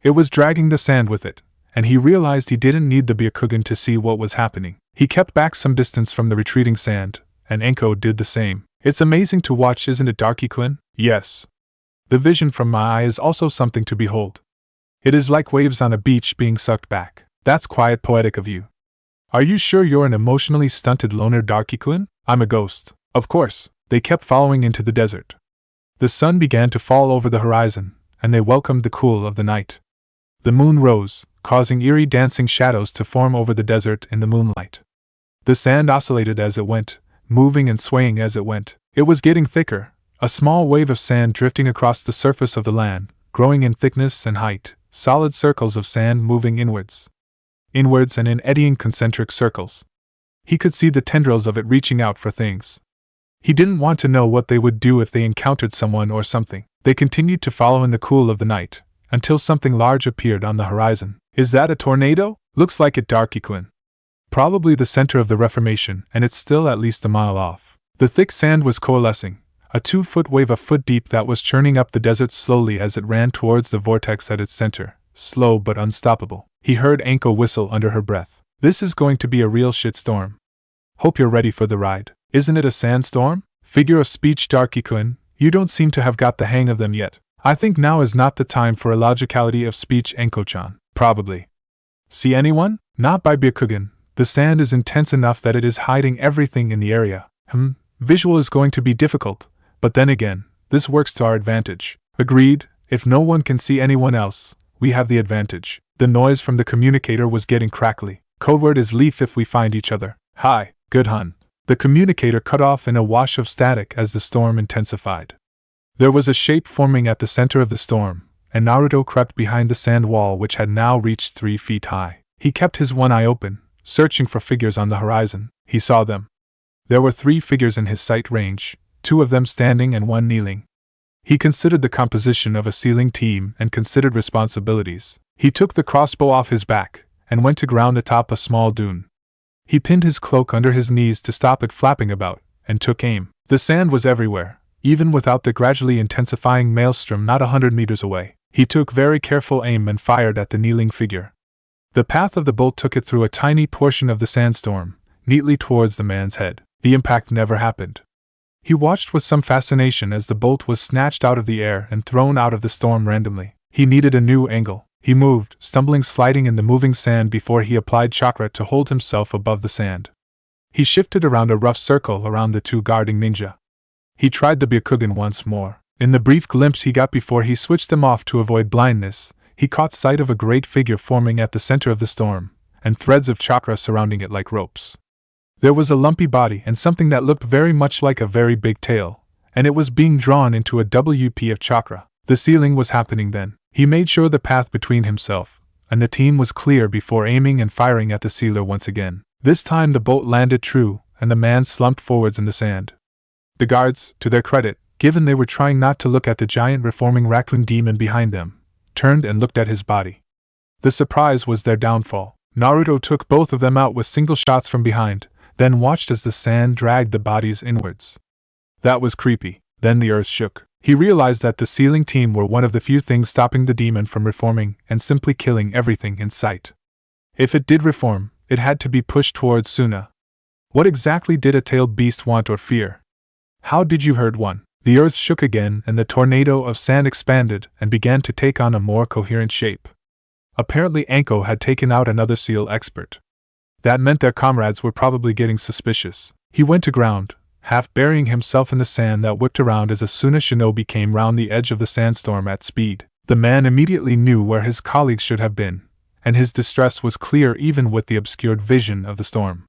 S1: It was dragging the sand with it, and he realized he didn't need the Byakugan to see what was happening. He kept back some distance from the retreating sand, and Anko did the same. It's amazing to watch, isn't it, Darky-kun? Yes. The vision from my eye is also something to behold. It is like waves on a beach being sucked back. That's quite poetic of you. Are you sure you're an emotionally stunted loner, Darky-kun? I'm a ghost. Of course. They kept following into the desert. The sun began to fall over the horizon, and they welcomed the cool of the night. The moon rose, causing eerie dancing shadows to form over the desert in the moonlight. The sand oscillated as it went, moving and swaying as it went. It was getting thicker, a small wave of sand drifting across the surface of the land, growing in thickness and height, solid circles of sand moving inwards and in eddying concentric circles. He could see the tendrils of it reaching out for things. He didn't want to know what they would do if they encountered someone or something. They continued to follow in the cool of the night, until something large appeared on the horizon. Is that a tornado? Looks like it, Byakugan. Probably the center of the Reformation, and it's still at least a mile off. The thick sand was coalescing, a 2-foot wave a foot deep that was churning up the desert slowly as it ran towards the vortex at its center, slow but unstoppable. He heard Anko whistle under her breath. This is going to be a real shitstorm. Hope you're ready for the ride. Isn't it a sandstorm? Figure of speech, Byakugan, you don't seem to have got the hang of them yet. I think now is not the time for illogicality of speech, Anko-chan. Probably. See anyone? Not by Byakugan. The sand is intense enough that it is hiding everything in the area. Visual is going to be difficult, but then again, this works to our advantage. Agreed, if no one can see anyone else, we have the advantage. The noise from the communicator was getting crackly. Codeword is leaf if we find each other. Hi, good hun. The communicator cut off in a wash of static as the storm intensified. There was a shape forming at the center of the storm, and Naruto crept behind the sand wall which had now reached 3 feet high. He kept his one eye open, searching for figures on the horizon. He saw them. There were 3 figures in his sight range, 2 of them standing and 1 kneeling. He considered the composition of a sealing team and considered responsibilities. He took the crossbow off his back and went to ground atop a small dune. He pinned his cloak under his knees to stop it flapping about, and took aim. The sand was everywhere, even without the gradually intensifying maelstrom not 100 meters away. He took very careful aim and fired at the kneeling figure. The path of the bolt took it through a tiny portion of the sandstorm, neatly towards the man's head. The impact never happened. He watched with some fascination as the bolt was snatched out of the air and thrown out of the storm randomly. He needed a new angle. He moved, stumbling, sliding in the moving sand before he applied chakra to hold himself above the sand. He shifted around a rough circle around the 2 guarding ninja. He tried the Byakugan once more. In the brief glimpse he got before he switched them off to avoid blindness, he caught sight of a great figure forming at the center of the storm, and threads of chakra surrounding it like ropes. There was a lumpy body and something that looked very much like a very big tail, and it was being drawn into a WP of chakra. The sealing was happening then. He made sure the path between himself and the team was clear before aiming and firing at the sealer once again. This time the bolt landed true, and the man slumped forwards in the sand. The guards, to their credit, given they were trying not to look at the giant reforming raccoon demon behind them, turned and looked at his body. The surprise was their downfall. Naruto took both of them out with single shots from behind, then watched as the sand dragged the bodies inwards. That was creepy. Then the earth shook. He realized that the sealing team were one of the few things stopping the demon from reforming and simply killing everything in sight. If it did reform, it had to be pushed towards Suna. What exactly did a tailed beast want or fear? How did you hurt one? The earth shook again and the tornado of sand expanded and began to take on a more coherent shape. Apparently Anko had taken out another seal expert. That meant their comrades were probably getting suspicious. He went to ground, half burying himself in the sand that whipped around as a Suna shinobi came round the edge of the sandstorm at speed. The man immediately knew where his colleagues should have been, and his distress was clear even with the obscured vision of the storm.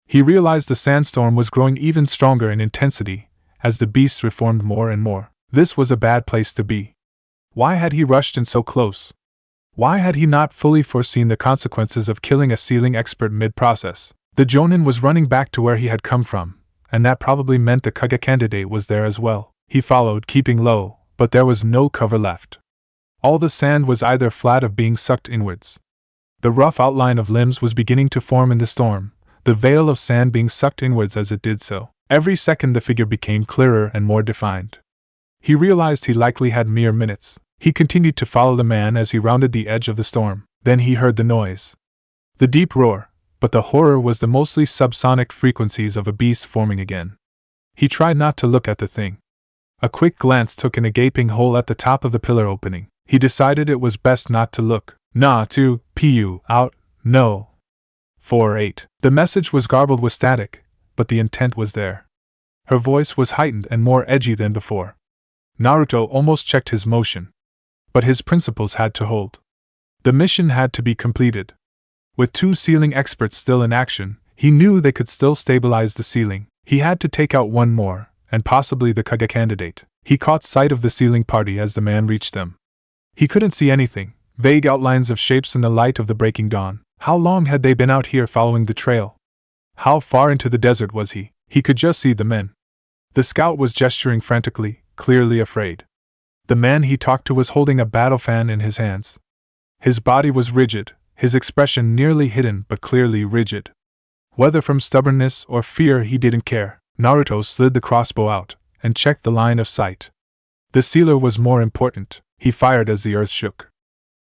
S1: He realized the sandstorm was growing even stronger in intensity, as the beasts reformed more and more. This was a bad place to be. Why had he rushed in so close? Why had he not fully foreseen the consequences of killing a sealing expert mid-process? The Jonin was running back to where he had come from, and that probably meant the Kage candidate was there as well. He followed, keeping low, but there was no cover left. All the sand was either flat or being sucked inwards. The rough outline of limbs was beginning to form in the storm, the veil of sand being sucked inwards as it did so. Every second the figure became clearer and more defined. He realized he likely had mere minutes. He continued to follow the man as he rounded the edge of the storm. Then he heard the noise. The deep roar, but the horror was the mostly subsonic frequencies of a beast forming again. He tried not to look at the thing. A quick glance took in a gaping hole at the top of the pillar opening. He decided it was best not to look. Nah, to, pu, out, no. 4-8. The message was garbled with static, but the intent was there. Her voice was heightened and more edgy than before. Naruto almost checked his motion. But his principles had to hold. The mission had to be completed. With 2 sealing experts still in action, he knew they could still stabilize the sealing. He had to take out one more, and possibly the Kage candidate. He caught sight of the sealing party as the man reached them. He couldn't see anything, vague outlines of shapes in the light of the breaking dawn. How long had they been out here following the trail? How far into the desert was he? He could just see the men. The scout was gesturing frantically, clearly afraid. The man he talked to was holding a battle fan in his hands. His body was rigid, his expression nearly hidden but clearly rigid. Whether from stubbornness or fear, he didn't care. Naruto slid the crossbow out and checked the line of sight. The sealer was more important. He fired as the earth shook.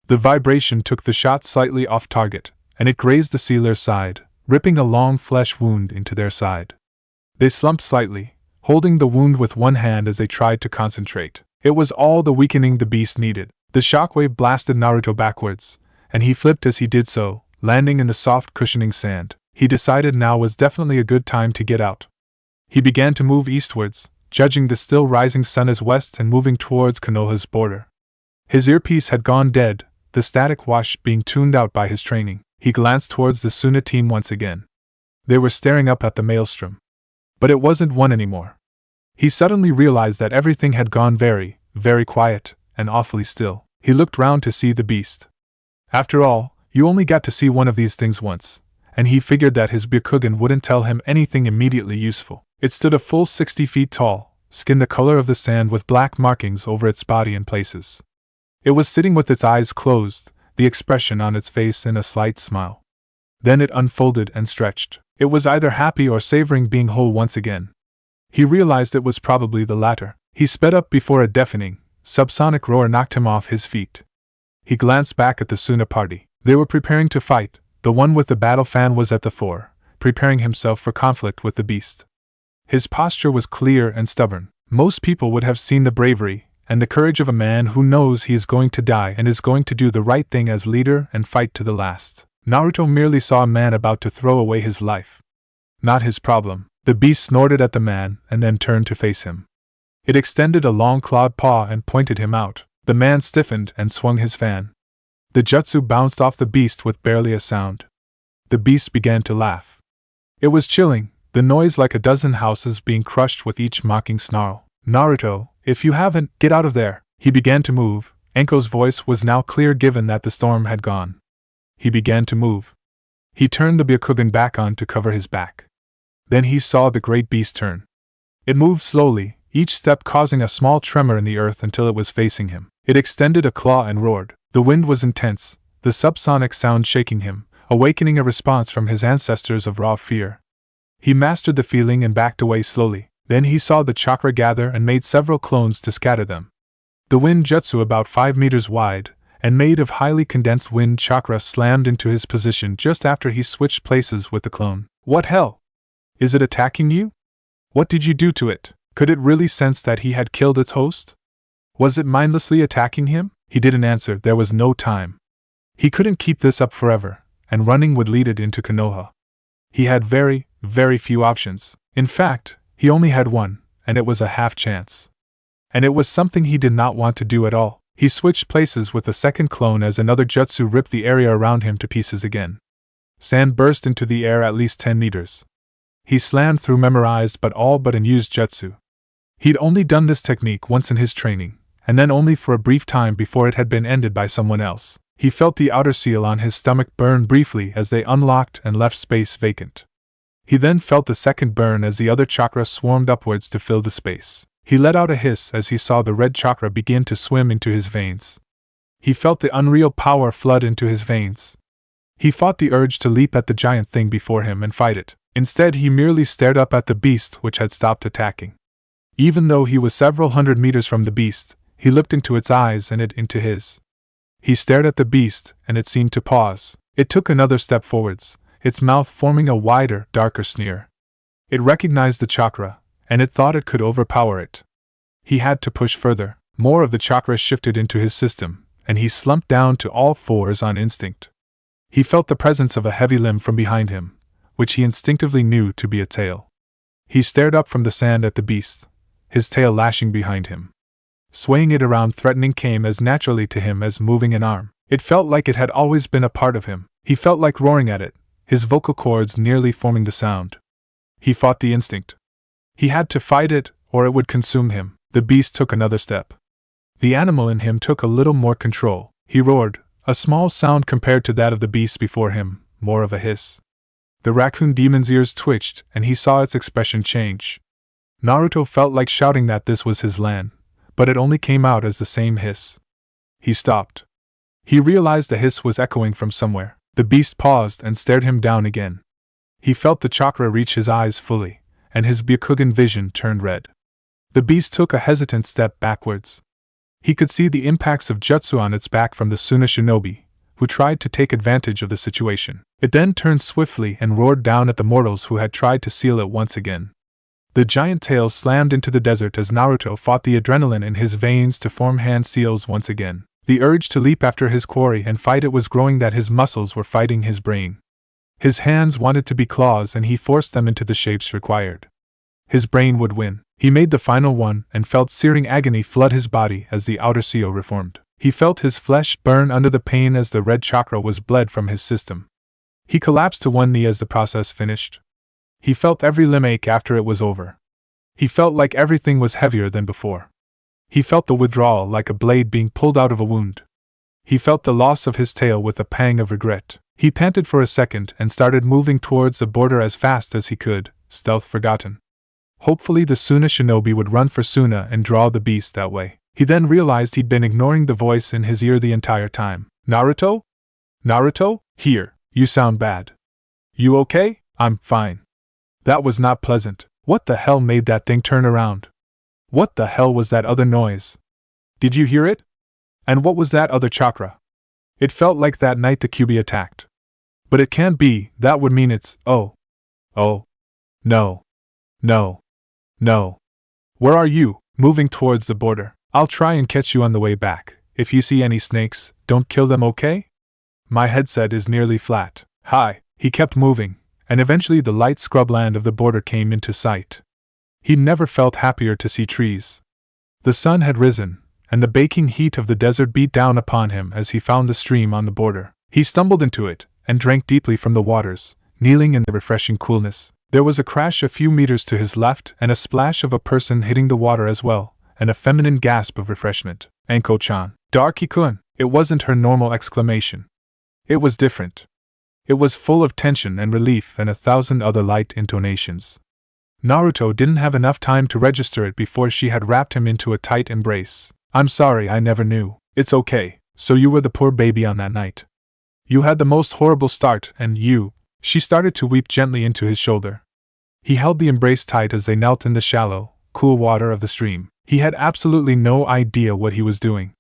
S1: The vibration took the shot slightly off target, and it grazed the sealer's side, ripping a long flesh wound into their side. They slumped slightly, holding the wound with one hand as they tried to concentrate. It was all the weakening the beast needed. The shockwave blasted Naruto backwards, and he flipped as he did so, landing in the soft cushioning sand. He decided now was definitely a good time to get out. He began to move eastwards, judging the still rising sun as west and moving towards Konoha's border. His earpiece had gone dead, the static wash being tuned out by his training. He glanced towards the Suna team once again. They were staring up at the maelstrom. But it wasn't one anymore. He suddenly realized that everything had gone very, very quiet, and awfully still. He looked round to see the beast. After all, you only got to see one of these things once, and he figured that his Byakugan wouldn't tell him anything immediately useful. It stood a full 60 feet tall, skin the color of the sand with black markings over its body in places. It was sitting with its eyes closed, the expression on its face in a slight smile. Then it unfolded and stretched. It was either happy or savoring being whole once again. He realized it was probably the latter. He sped up before a deafening, subsonic roar knocked him off his feet. He glanced back at the Suna party. They were preparing to fight. The one with the battle fan was at the fore, preparing himself for conflict with the beast. His posture was clear and stubborn. Most people would have seen the bravery and the courage of a man who knows he is going to die and is going to do the right thing as leader and fight to the last. Naruto merely saw a man about to throw away his life. Not his problem. The beast snorted at the man and then turned to face him. It extended a long clawed paw and pointed him out. The man stiffened and swung his fan. The jutsu bounced off the beast with barely a sound. The beast began to laugh. It was chilling, the noise like a dozen houses being crushed with each mocking snarl. Naruto, if you haven't, get out of there. He began to move. Enko's voice was now clear given that the storm had gone. He began to move. He turned the Byakugan back on to cover his back. Then he saw the great beast turn. It moved slowly, each step causing a small tremor in the earth until it was facing him. It extended a claw and roared. The wind was intense, the subsonic sound shaking him, awakening a response from his ancestors of raw fear. He mastered the feeling and backed away slowly. Then he saw the chakra gather and made several clones to scatter them. The wind jutsu, about 5 meters wide, and made of highly condensed wind chakra, slammed into his position just after he switched places with the clone. What hell? Is it attacking you? What did you do to it? Could it really sense that he had killed its host? Was it mindlessly attacking him? He didn't answer. There was no time. He couldn't keep this up forever, and running would lead it into Konoha. He had very, very few options. In fact, he only had one, and it was a half chance. And it was something he did not want to do at all. He switched places with the second clone as another jutsu ripped the area around him to pieces again. Sand burst into the air at least 10 meters. He slammed through memorized but all but unused jutsu. He'd only done this technique once in his training, and then only for a brief time before it had been ended by someone else. He felt the outer seal on his stomach burn briefly as they unlocked and left space vacant. He then felt the second burn as the other chakra swarmed upwards to fill the space. He let out a hiss as he saw the red chakra begin to swim into his veins. He felt the unreal power flood into his veins. He fought the urge to leap at the giant thing before him and fight it. Instead, he merely stared up at the beast which had stopped attacking. Even though he was several hundred meters from the beast, he looked into its eyes and it into his. He stared at the beast, and it seemed to pause. It took another step forwards, its mouth forming a wider, darker sneer. It recognized the chakra, and it thought it could overpower it. He had to push further. More of the chakra shifted into his system, and he slumped down to all fours on instinct. He felt the presence of a heavy limb from behind him, which he instinctively knew to be a tail. He stared up from the sand at the beast, his tail lashing behind him. Swaying it around threatening came as naturally to him as moving an arm. It felt like it had always been a part of him. He felt like roaring at it, his vocal cords nearly forming the sound. He fought the instinct. He had to fight it, or it would consume him. The beast took another step. The animal in him took a little more control. He roared, a small sound compared to that of the beast before him, more of a hiss. The raccoon demon's ears twitched, and he saw its expression change. Naruto felt like shouting that this was his land, but it only came out as the same hiss. He stopped. He realized the hiss was echoing from somewhere. The beast paused and stared him down again. He felt the chakra reach his eyes fully, and his Byakugan vision turned red. The beast took a hesitant step backwards. He could see the impacts of jutsu on its back from the Suna shinobi, who tried to take advantage of the situation. It then turned swiftly and roared down at the mortals who had tried to seal it once again. The giant tail slammed into the desert as Naruto fought the adrenaline in his veins to form hand seals once again. The urge to leap after his quarry and fight it was growing that his muscles were fighting his brain. His hands wanted to be claws and he forced them into the shapes required. His brain would win. He made the final one and felt searing agony flood his body as the outer seal reformed. He felt his flesh burn under the pain as the red chakra was bled from his system. He collapsed to one knee as the process finished. He felt every limb ache after it was over. He felt like everything was heavier than before. He felt the withdrawal like a blade being pulled out of a wound. He felt the loss of his tail with a pang of regret. He panted for a second and started moving towards the border as fast as he could, stealth forgotten. Hopefully the Suna shinobi would run for Suna and draw the beast that way. He then realized he'd been ignoring the voice in his ear the entire time. Naruto? Naruto? Here, you sound bad. You okay? I'm fine. That was not pleasant. What the hell made that thing turn around? What the hell was that other noise? Did you hear it? And what was that other chakra? It felt like that night the Kyuubi attacked. But it can't be, that would mean it's, oh. No. No. Where are you? Moving towards the border. I'll try and catch you on the way back. If you see any snakes, don't kill them, okay? My headset is nearly flat. Hi. He kept moving, and eventually the light scrubland of the border came into sight. He'd never felt happier to see trees. The sun had risen, and the baking heat of the desert beat down upon him as he found the stream on the border. He stumbled into it, and drank deeply from the waters, kneeling in the refreshing coolness. There was a crash a few meters to his left and a splash of a person hitting the water as well, and a feminine gasp of refreshment. Anko-chan. Darky-kun. It wasn't her normal exclamation. It was different. It was full of tension and relief and 1,000 other light intonations. Naruto didn't have enough time to register it before she had wrapped him into a tight embrace. I'm sorry, I never knew. It's okay. So you were the poor baby on that night. You had the most horrible start, and you. She started to weep gently into his shoulder. He held the embrace tight as they knelt in the shallow, cool water of the stream. He had absolutely no idea what he was doing.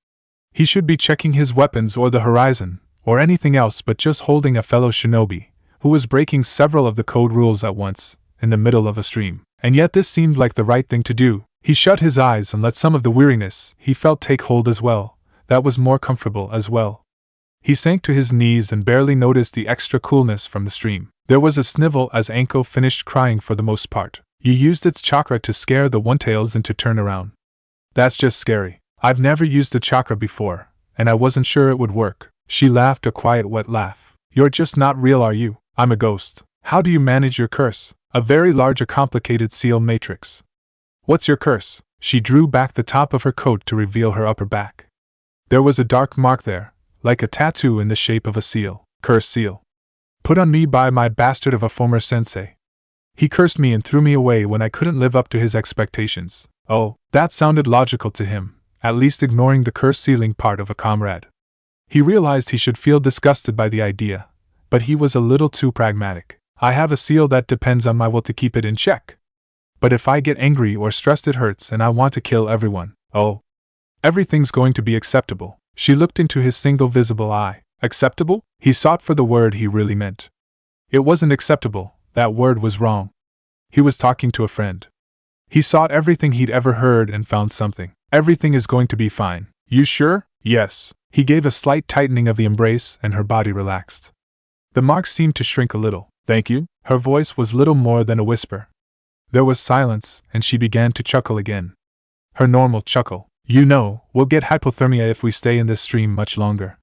S1: He should be checking his weapons or the horizon, or anything else but just holding a fellow shinobi, who was breaking several of the code rules at once, in the middle of a stream. And yet this seemed like the right thing to do. He shut his eyes and let some of the weariness he felt take hold as well. That was more comfortable as well. He sank to his knees and barely noticed the extra coolness from the stream. There was a snivel as Anko finished crying for the most part. You used its chakra to scare the one-tails into turn around. That's just scary. I've never used the chakra before, and I wasn't sure it would work. She laughed a quiet wet laugh. You're just not real, are you? I'm a ghost. How do you manage your curse? A very large or complicated seal matrix. What's your curse? She drew back the top of her coat to reveal her upper back. There was a dark mark there, like a tattoo in the shape of a seal. Curse seal. Put on me by my bastard of a former sensei. He cursed me and threw me away when I couldn't live up to his expectations. Oh, that sounded logical to him, at least ignoring the curse sealing part of a comrade. He realized he should feel disgusted by the idea, but he was a little too pragmatic. I have a seal that depends on my will to keep it in check. But if I get angry or stressed it hurts and I want to kill everyone. Oh. Everything's going to be acceptable. She looked into his single visible eye. Acceptable? He sought for the word he really meant. It wasn't acceptable, that word was wrong. He was talking to a friend. He sought everything he'd ever heard and found something. Everything is going to be fine. You sure? Yes. He gave a slight tightening of the embrace and her body relaxed. The mark seemed to shrink a little. Thank you? Her voice was little more than a whisper. There was silence, and she began to chuckle again. Her normal chuckle. You know, we'll get hypothermia if we stay in this stream much longer.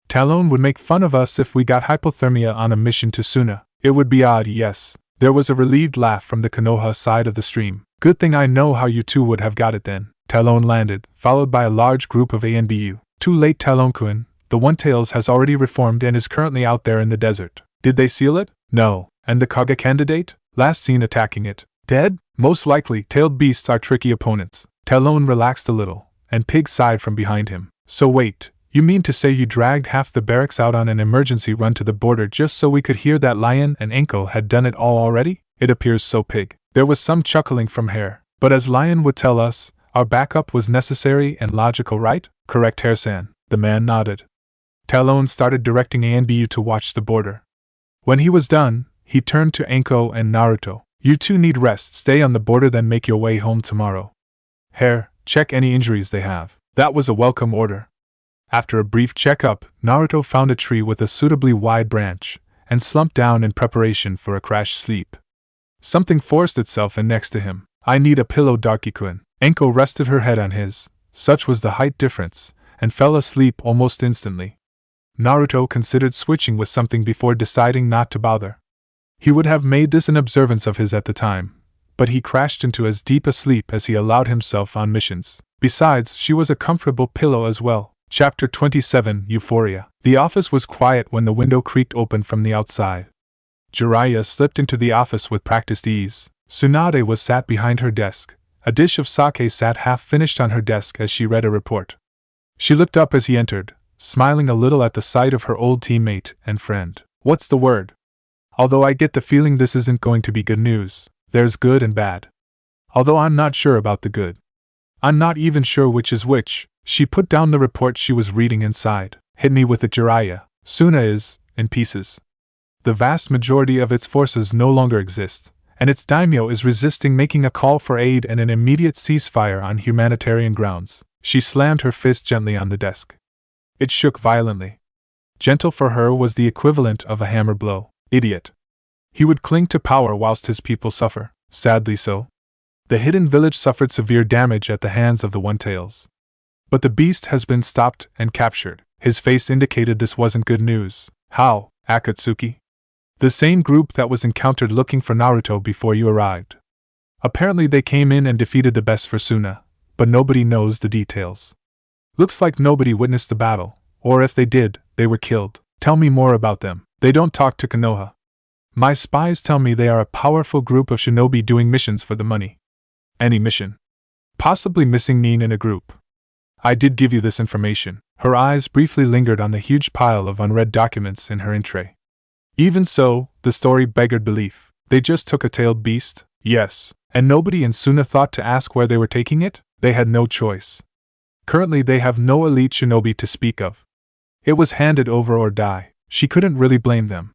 S1: Talon would make fun of us if we got hypothermia on a mission to Suna. It would be odd, yes. There was a relieved laugh from the Konoha side of the stream. Good thing I know how you two would have got it then. Talon landed, followed by a large group of ANBU. Too late, Talon-kun. The One-Tails has already reformed and is currently out there in the desert. Did they seal it? No. And the Kage candidate? Last seen attacking it. Dead? Most likely. Tailed beasts are tricky opponents. Talon relaxed a little, and Pig sighed from behind him. So wait, You mean to say you dragged half the barracks out on an emergency run to the border just so we could hear that Lion and Anko had done it all already? It appears so, Pig. There was some chuckling from Hare, but as Lion would tell us, our backup was necessary and logical, right? Correct, Hare-san. The man nodded. Talon started directing Anbu to watch the border. When he was done, he turned to Anko and Naruto. You two need rest, stay on the border, then make your way home tomorrow. Hare, check any injuries they have. That was a welcome order. After a brief checkup, Naruto found a tree with a suitably wide branch, and slumped down in preparation for a crash sleep. Something forced itself in next to him. I need a pillow, Darky-kun. Anko rested her head on his, such was the height difference, and fell asleep almost instantly. Naruto considered switching with something before deciding not to bother. He would have made this an observance of his at the time, but he crashed into as deep a sleep as he allowed himself on missions. Besides, she was a comfortable pillow as well. Chapter 27, Euphoria. The office was quiet when the window creaked open from the outside. Jiraiya slipped into the office with practiced ease. Tsunade was sat behind her desk. A dish of sake sat half-finished on her desk as she read a report. She looked up as he entered, smiling a little at the sight of her old teammate and friend. What's the word? Although I get the feeling this isn't going to be good news, there's good and bad. Although I'm not sure about the good. I'm not even sure which is which. She put down the report she was reading and sighed. Hit me with it, Jiraiya. Suna is, in pieces. The vast majority of its forces no longer exist, and its daimyo is resisting making a call for aid and an immediate ceasefire on humanitarian grounds. She slammed her fist gently on the desk. It shook violently. Gentle for her was the equivalent of a hammer blow. Idiot. He would cling to power whilst his people suffer. Sadly so. The hidden village suffered severe damage at the hands of the One-Tails. But the beast has been stopped and captured. His face indicated this wasn't good news. How, Akatsuki? The same group that was encountered looking for Naruto before you arrived. Apparently they came in and defeated the best for Suna, but nobody knows the details. Looks like nobody witnessed the battle, or if they did, they were killed. Tell me more about them. They don't talk to Konoha. My spies tell me they are a powerful group of shinobi doing missions for the money. Any mission? Possibly missing Nin in a group. I did give you this information. Her eyes briefly lingered on the huge pile of unread documents in her in tray. Even so, the story beggared belief. They just took a tailed beast? Yes. And nobody in Suna thought to ask where they were taking it? They had no choice. Currently they have no elite shinobi to speak of. It was handed over or die. She couldn't really blame them.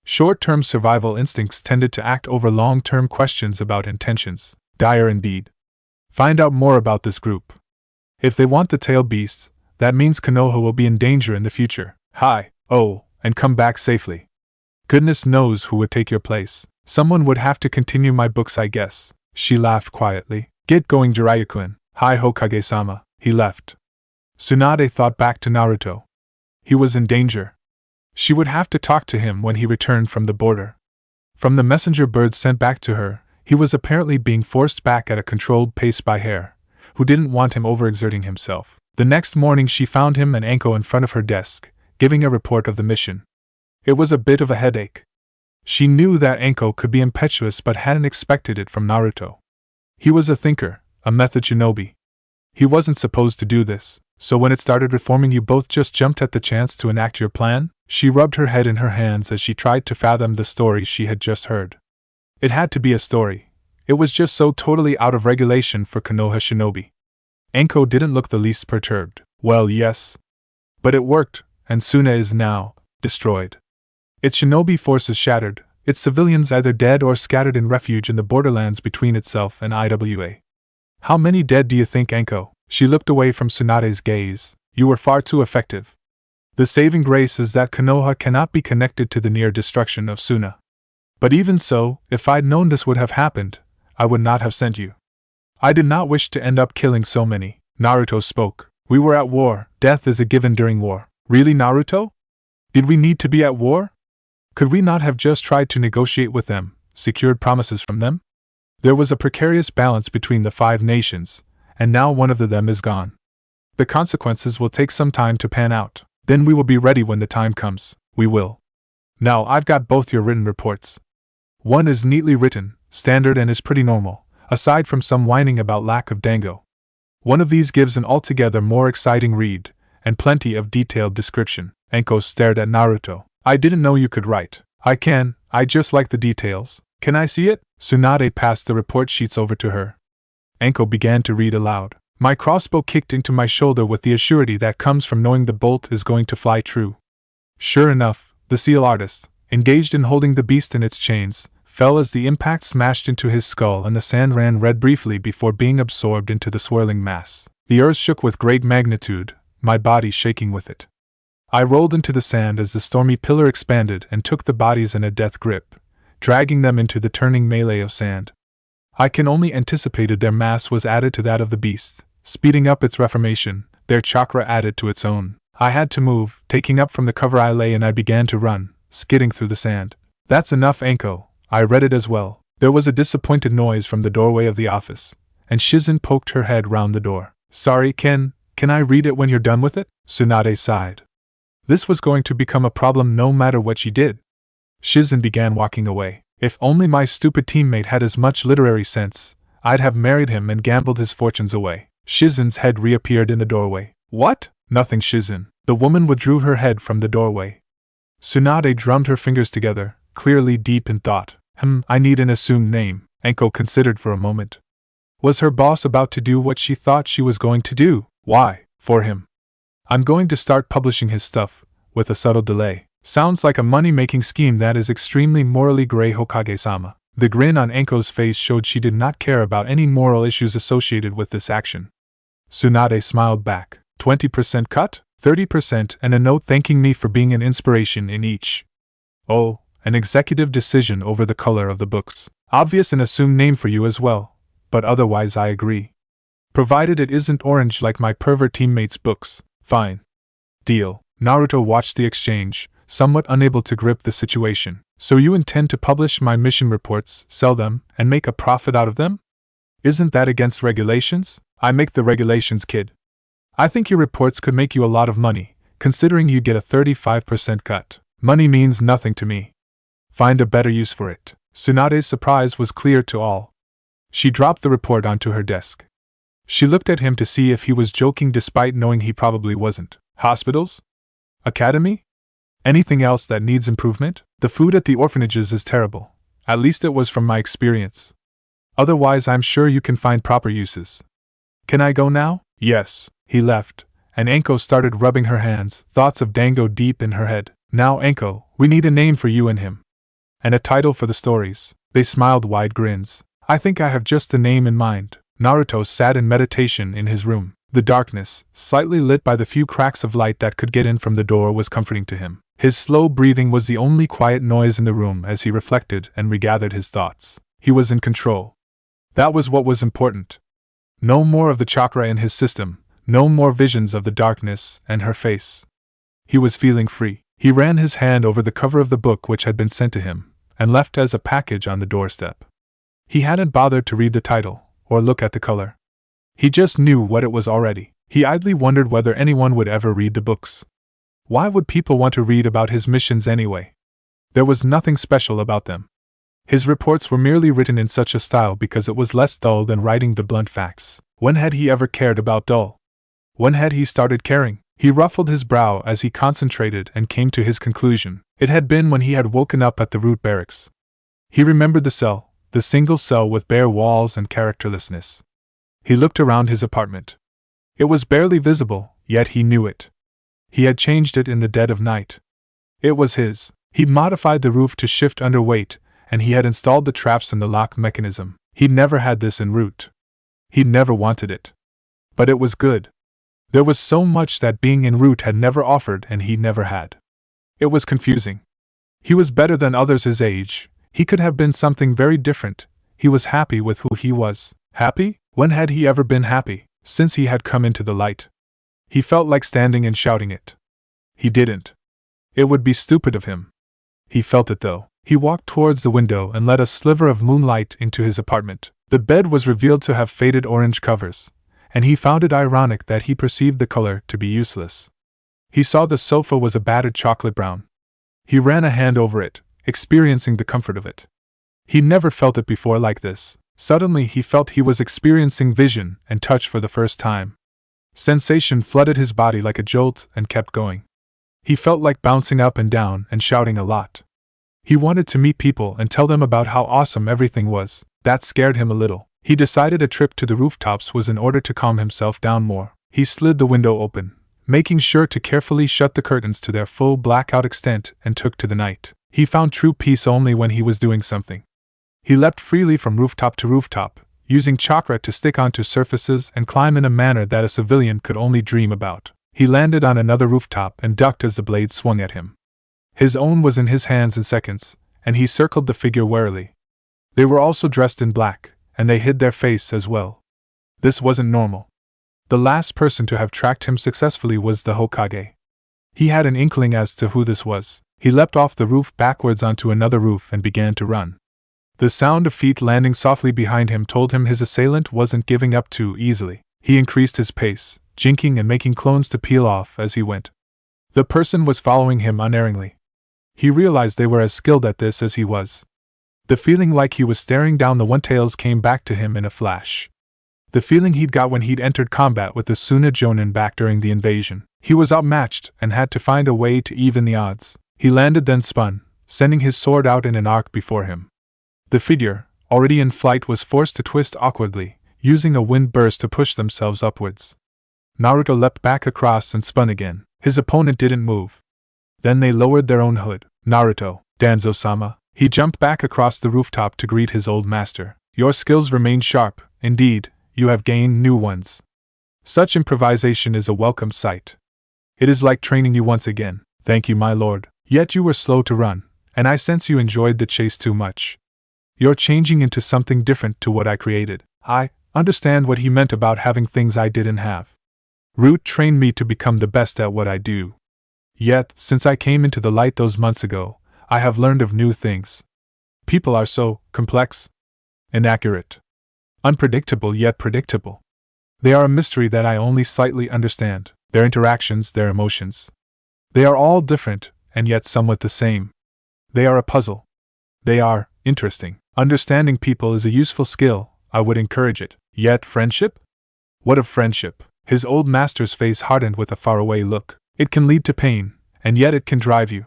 S1: Short-term survival instincts tended to act over long-term questions about intentions. Dire indeed. Find out more about this group. If they want the tailed beasts, that means Konoha will be in danger in the future. Hi, oh, and come back safely. Goodness knows who would take your place. Someone would have to continue my books, I guess. She laughed quietly. Get going, Jiraiya-kun. Hi, Hokage-sama. He left. Tsunade thought back to Naruto. He was in danger. She would have to talk to him when he returned from the border. From the messenger birds sent back to her, he was apparently being forced back at a controlled pace by Hare, who didn't want him overexerting himself. The next morning she found him and Anko in front of her desk, giving a report of the mission. It was a bit of a headache. She knew that Anko could be impetuous but hadn't expected it from Naruto. He was a thinker, a method shinobi. He wasn't supposed to do this, so when it started reforming you both just jumped at the chance to enact your plan? She rubbed her head in her hands as she tried to fathom the story she had just heard. It had to be a story. It was just so totally out of regulation for Konoha shinobi. Anko didn't look the least perturbed. Well, yes. But it worked, and Suna is now destroyed. Its shinobi forces shattered, its civilians either dead or scattered in refuge in the borderlands between itself and IWA. How many dead do you think, Anko? She looked away from Tsunade's gaze. You were far too effective. The saving grace is that Konoha cannot be connected to the near destruction of Suna. But even so, if I'd known this would have happened, I would not have sent you. I did not wish to end up killing so many. Naruto spoke. We were at war. Death is a given during war. Really, Naruto? Did we need to be at war? Could we not have just tried to negotiate with them, secured promises from them? There was a precarious balance between the 5 nations, and now one of them is gone. The consequences will take some time to pan out. Then we will be ready when the time comes. We will. Now I've got both your written reports. One is neatly written, standard, and is pretty normal, aside from some whining about lack of dango. One of these gives an altogether more exciting read, and plenty of detailed description. Enko stared at Naruto. I didn't know you could write. I just like the details. Can I see it? Tsunade passed the report sheets over to her. Enko began to read aloud. My crossbow kicked into my shoulder with the assurity that comes from knowing the bolt is going to fly true. Sure enough, the seal artist, engaged in holding the beast in its chains, fell as the impact smashed into his skull and the sand ran red briefly before being absorbed into the swirling mass. The earth shook with great magnitude, my body shaking with it. I rolled into the sand as the stormy pillar expanded and took the bodies in a death grip, dragging them into the turning melee of sand. I can only anticipated their mass was added to that of the beast, speeding up its reformation, their chakra added to its own. I had to move, taking up from the cover I lay, and I began to run, skidding through the sand. That's enough, Enko. I read it as well. There was a disappointed noise from the doorway of the office, and Shizen poked her head round the door. Sorry, can I read it when you're done with it? Tsunade sighed. This was going to become a problem no matter what she did. Shizen began walking away. If only my stupid teammate had as much literary sense, I'd have married him and gambled his fortunes away. Shizen's head reappeared in the doorway. What? Nothing, Shizen. The woman withdrew her head from the doorway. Tsunade drummed her fingers together, clearly deep in thought. I need an assumed name. Enko considered for a moment. Was her boss about to do what she thought she was going to do? Why? For him. I'm going to start publishing his stuff, with a subtle delay. Sounds like a money-making scheme that is extremely morally gray, Hokage-sama. The grin on Enko's face showed she did not care about any moral issues associated with this action. Tsunade smiled back. 20% cut? 30% and a note thanking me for being an inspiration in each. Oh, an executive decision over the color of the books. Obvious and assumed name for you as well, but otherwise I agree. Provided it isn't orange like my pervert teammates' books. Fine. Deal. Naruto watched the exchange, somewhat unable to grip the situation. So you intend to publish my mission reports, sell them, and make a profit out of them? Isn't that against regulations? I make the regulations, kid. I think your reports could make you a lot of money, considering you get a 35% cut. Money means nothing to me. Find a better use for it. Tsunade's surprise was clear to all. She dropped the report onto her desk. She looked at him to see if he was joking, despite knowing he probably wasn't. Hospitals? Academy? Anything else that needs improvement? The food at the orphanages is terrible. At least it was from my experience. Otherwise, I'm sure you can find proper uses. Can I go now? Yes. He left, and Enko started rubbing her hands, thoughts of Dango deep in her head. Now, Enko, we need a name for you and him. And a title for the stories. They smiled wide grins. I think I have just the name in mind. Naruto sat in meditation in his room. The darkness, slightly lit by the few cracks of light that could get in from the door, was comforting to him. His slow breathing was the only quiet noise in the room as he reflected and regathered his thoughts. He was in control. That was what was important. No more of the chakra in his system, no more visions of the darkness and her face. He was feeling free. He ran his hand over the cover of the book which had been sent to him, and left as a package on the doorstep. He hadn't bothered to read the title, or look at the color. He just knew what it was already. He idly wondered whether anyone would ever read the books. Why would people want to read about his missions anyway? There was nothing special about them. His reports were merely written in such a style because it was less dull than writing the blunt facts. When had he ever cared about dull? When had he started caring? He ruffled his brow as he concentrated and came to his conclusion. It had been when he had woken up at the Root Barracks. He remembered the cell, the single cell with bare walls and characterlessness. He looked around his apartment. It was barely visible, yet he knew it. He had changed it in the dead of night. It was his. He'd modified the roof to shift under weight, and he had installed the traps in the lock mechanism. He'd never had this in Root. He'd never wanted it. But it was good. There was so much that being in Root had never offered and he never had. It was confusing. He was better than others his age. He could have been something very different. He was happy with who he was. Happy? When had he ever been happy? Since he had come into the light. He felt like standing and shouting it. He didn't. It would be stupid of him. He felt it though. He walked towards the window and let a sliver of moonlight into his apartment. The bed was revealed to have faded orange covers, and he found it ironic that he perceived the color to be useless. He saw the sofa was a battered chocolate brown. He ran a hand over it, experiencing the comfort of it. He never felt it before like this. Suddenly he felt he was experiencing vision and touch for the first time. Sensation flooded his body like a jolt and kept going. He felt like bouncing up and down and shouting a lot. He wanted to meet people and tell them about how awesome everything was. That scared him a little. He decided a trip to the rooftops was in order to calm himself down more. He slid the window open, making sure to carefully shut the curtains to their full blackout extent, and took to the night. He found true peace only when he was doing something. He leapt freely from rooftop to rooftop, using chakra to stick onto surfaces and climb in a manner that a civilian could only dream about. He landed on another rooftop and ducked as the blade swung at him. His own was in his hands in seconds, and he circled the figure warily. They were also dressed in black, and they hid their face as well. This wasn't normal. The last person to have tracked him successfully was the Hokage. He had an inkling as to who this was. He leapt off the roof backwards onto another roof and began to run. The sound of feet landing softly behind him told him his assailant wasn't giving up too easily. He increased his pace, jinking and making clones to peel off as he went. The person was following him unerringly. He realized they were as skilled at this as he was. The feeling like he was staring down the one-tails came back to him in a flash. The feeling he'd got when he'd entered combat with the Suna Jonin back during the invasion. He was outmatched and had to find a way to even the odds. He landed then spun, sending his sword out in an arc before him. The figure, already in flight, was forced to twist awkwardly, using a wind burst to push themselves upwards. Naruto leapt back across and spun again. His opponent didn't move. Then they lowered their own hood. Naruto, Danzo-sama. He jumped back across the rooftop to greet his old master. Your skills remain sharp, indeed, you have gained new ones. Such improvisation is a welcome sight. It is like training you once again. Thank you, my lord. Yet you were slow to run, and I sense you enjoyed the chase too much. You're changing into something different to what I created. I understand what he meant about having things I didn't have. Root trained me to become the best at what I do. Yet, since I came into the light those months ago, I have learned of new things. People are so complex, inaccurate, unpredictable yet predictable. They are a mystery that I only slightly understand, their interactions, their emotions. They are all different, and yet somewhat the same. They are a puzzle. They are interesting. Understanding people is a useful skill, I would encourage it. Yet friendship? What of friendship? His old master's face hardened with a faraway look. It can lead to pain, and yet it can drive you.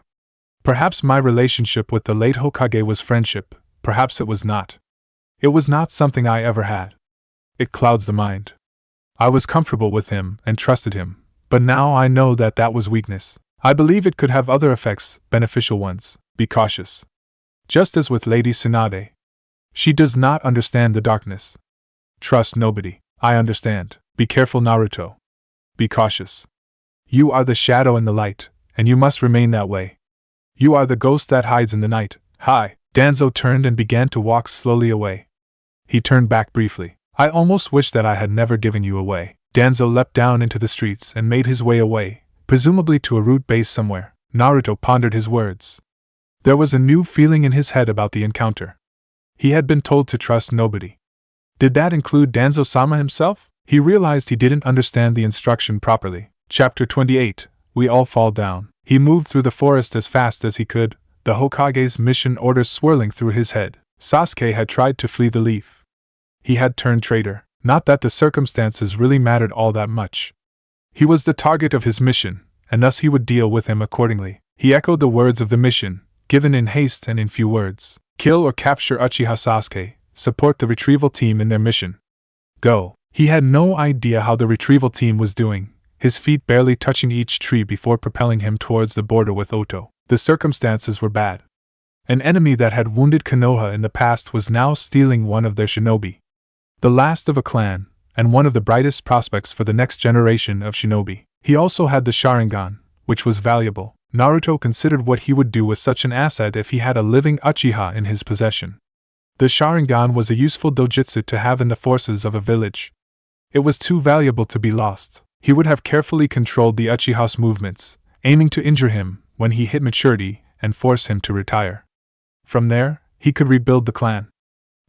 S1: Perhaps my relationship with the late Hokage was friendship, perhaps it was not. It was not something I ever had. It clouds the mind. I was comfortable with him and trusted him, but now I know that that was weakness. I believe it could have other effects, beneficial ones. Be cautious. Just as with Lady Tsunade. She does not understand the darkness. Trust nobody. I understand. Be careful, Naruto. Be cautious. You are the shadow in the light, and you must remain that way. You are the ghost that hides in the night. Hi. Danzo turned and began to walk slowly away. He turned back briefly. I almost wish that I had never given you away. Danzo leapt down into the streets and made his way away, presumably to a root base somewhere. Naruto pondered his words. There was a new feeling in his head about the encounter. He had been told to trust nobody. Did that include Danzo-sama himself? He realized he didn't understand the instruction properly. Chapter 28. We all fall down. He moved through the forest as fast as he could, the Hokage's mission orders swirling through his head. Sasuke had tried to flee the leaf. He had turned traitor. Not that the circumstances really mattered all that much. He was the target of his mission, and thus he would deal with him accordingly. He echoed the words of the mission, given in haste and in few words. Kill or capture Uchiha Sasuke. Support the retrieval team in their mission. Go. He had no idea how the retrieval team was doing, his feet barely touching each tree before propelling him towards the border with Oto. The circumstances were bad. An enemy that had wounded Konoha in the past was now stealing one of their shinobi. The last of a clan, and one of the brightest prospects for the next generation of shinobi. He also had the Sharingan, which was valuable. Naruto considered what he would do with such an asset if he had a living Uchiha in his possession. The Sharingan was a useful dojutsu to have in the forces of a village. It was too valuable to be lost. He would have carefully controlled the Uchiha's movements, aiming to injure him when he hit maturity and force him to retire. From there, he could rebuild the clan.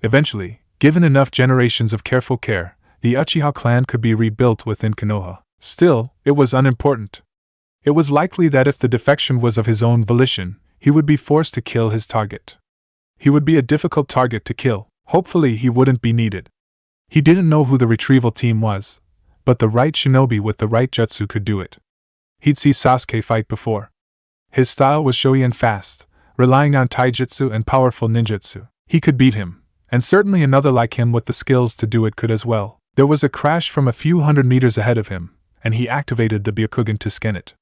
S1: Eventually, given enough generations of careful care, the Uchiha clan could be rebuilt within Konoha. Still, it was unimportant. It was likely that if the defection was of his own volition, he would be forced to kill his target. He would be a difficult target to kill. Hopefully he wouldn't be needed. He didn't know who the retrieval team was, but the right shinobi with the right jutsu could do it. He'd see Sasuke fight before. His style was showy and fast, relying on taijutsu and powerful ninjutsu. He could beat him, and certainly another like him with the skills to do it could as well. There was a crash from a few hundred meters ahead of him, and he activated the Byakugan to scan it.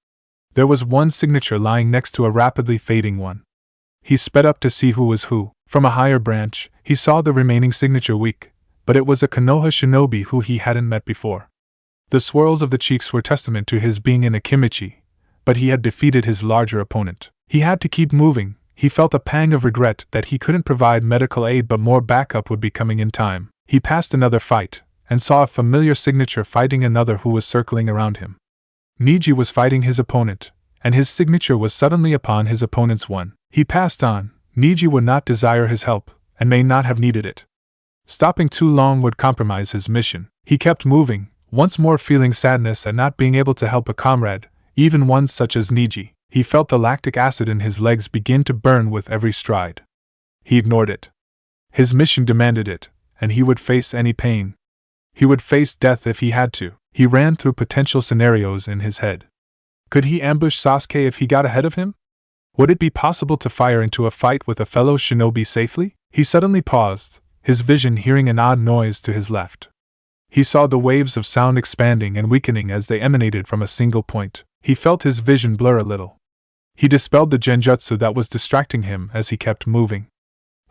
S1: There was one signature lying next to a rapidly fading one. He sped up to see who was who. From a higher branch, he saw the remaining signature weak, but it was a Konoha shinobi who he hadn't met before. The swirls of the cheeks were testament to his being in a Kimichi, but he had defeated his larger opponent. He had to keep moving. He felt a pang of regret that he couldn't provide medical aid, but more backup would be coming in time. He passed another fight, and saw a familiar signature fighting another who was circling around him. Niji was fighting his opponent, and his signature was suddenly upon his opponent's one. He passed on. Niji would not desire his help, and may not have needed it. Stopping too long would compromise his mission. He kept moving, once more feeling sadness at not being able to help a comrade, even one such as Niji. He felt the lactic acid in his legs begin to burn with every stride. He ignored it. His mission demanded it, and he would face any pain. He would face death if he had to. He ran through potential scenarios in his head. Could he ambush Sasuke if he got ahead of him? Would it be possible to fire into a fight with a fellow shinobi safely? He suddenly paused, his vision hearing an odd noise to his left. He saw the waves of sound expanding and weakening as they emanated from a single point. He felt his vision blur a little. He dispelled the genjutsu that was distracting him as he kept moving.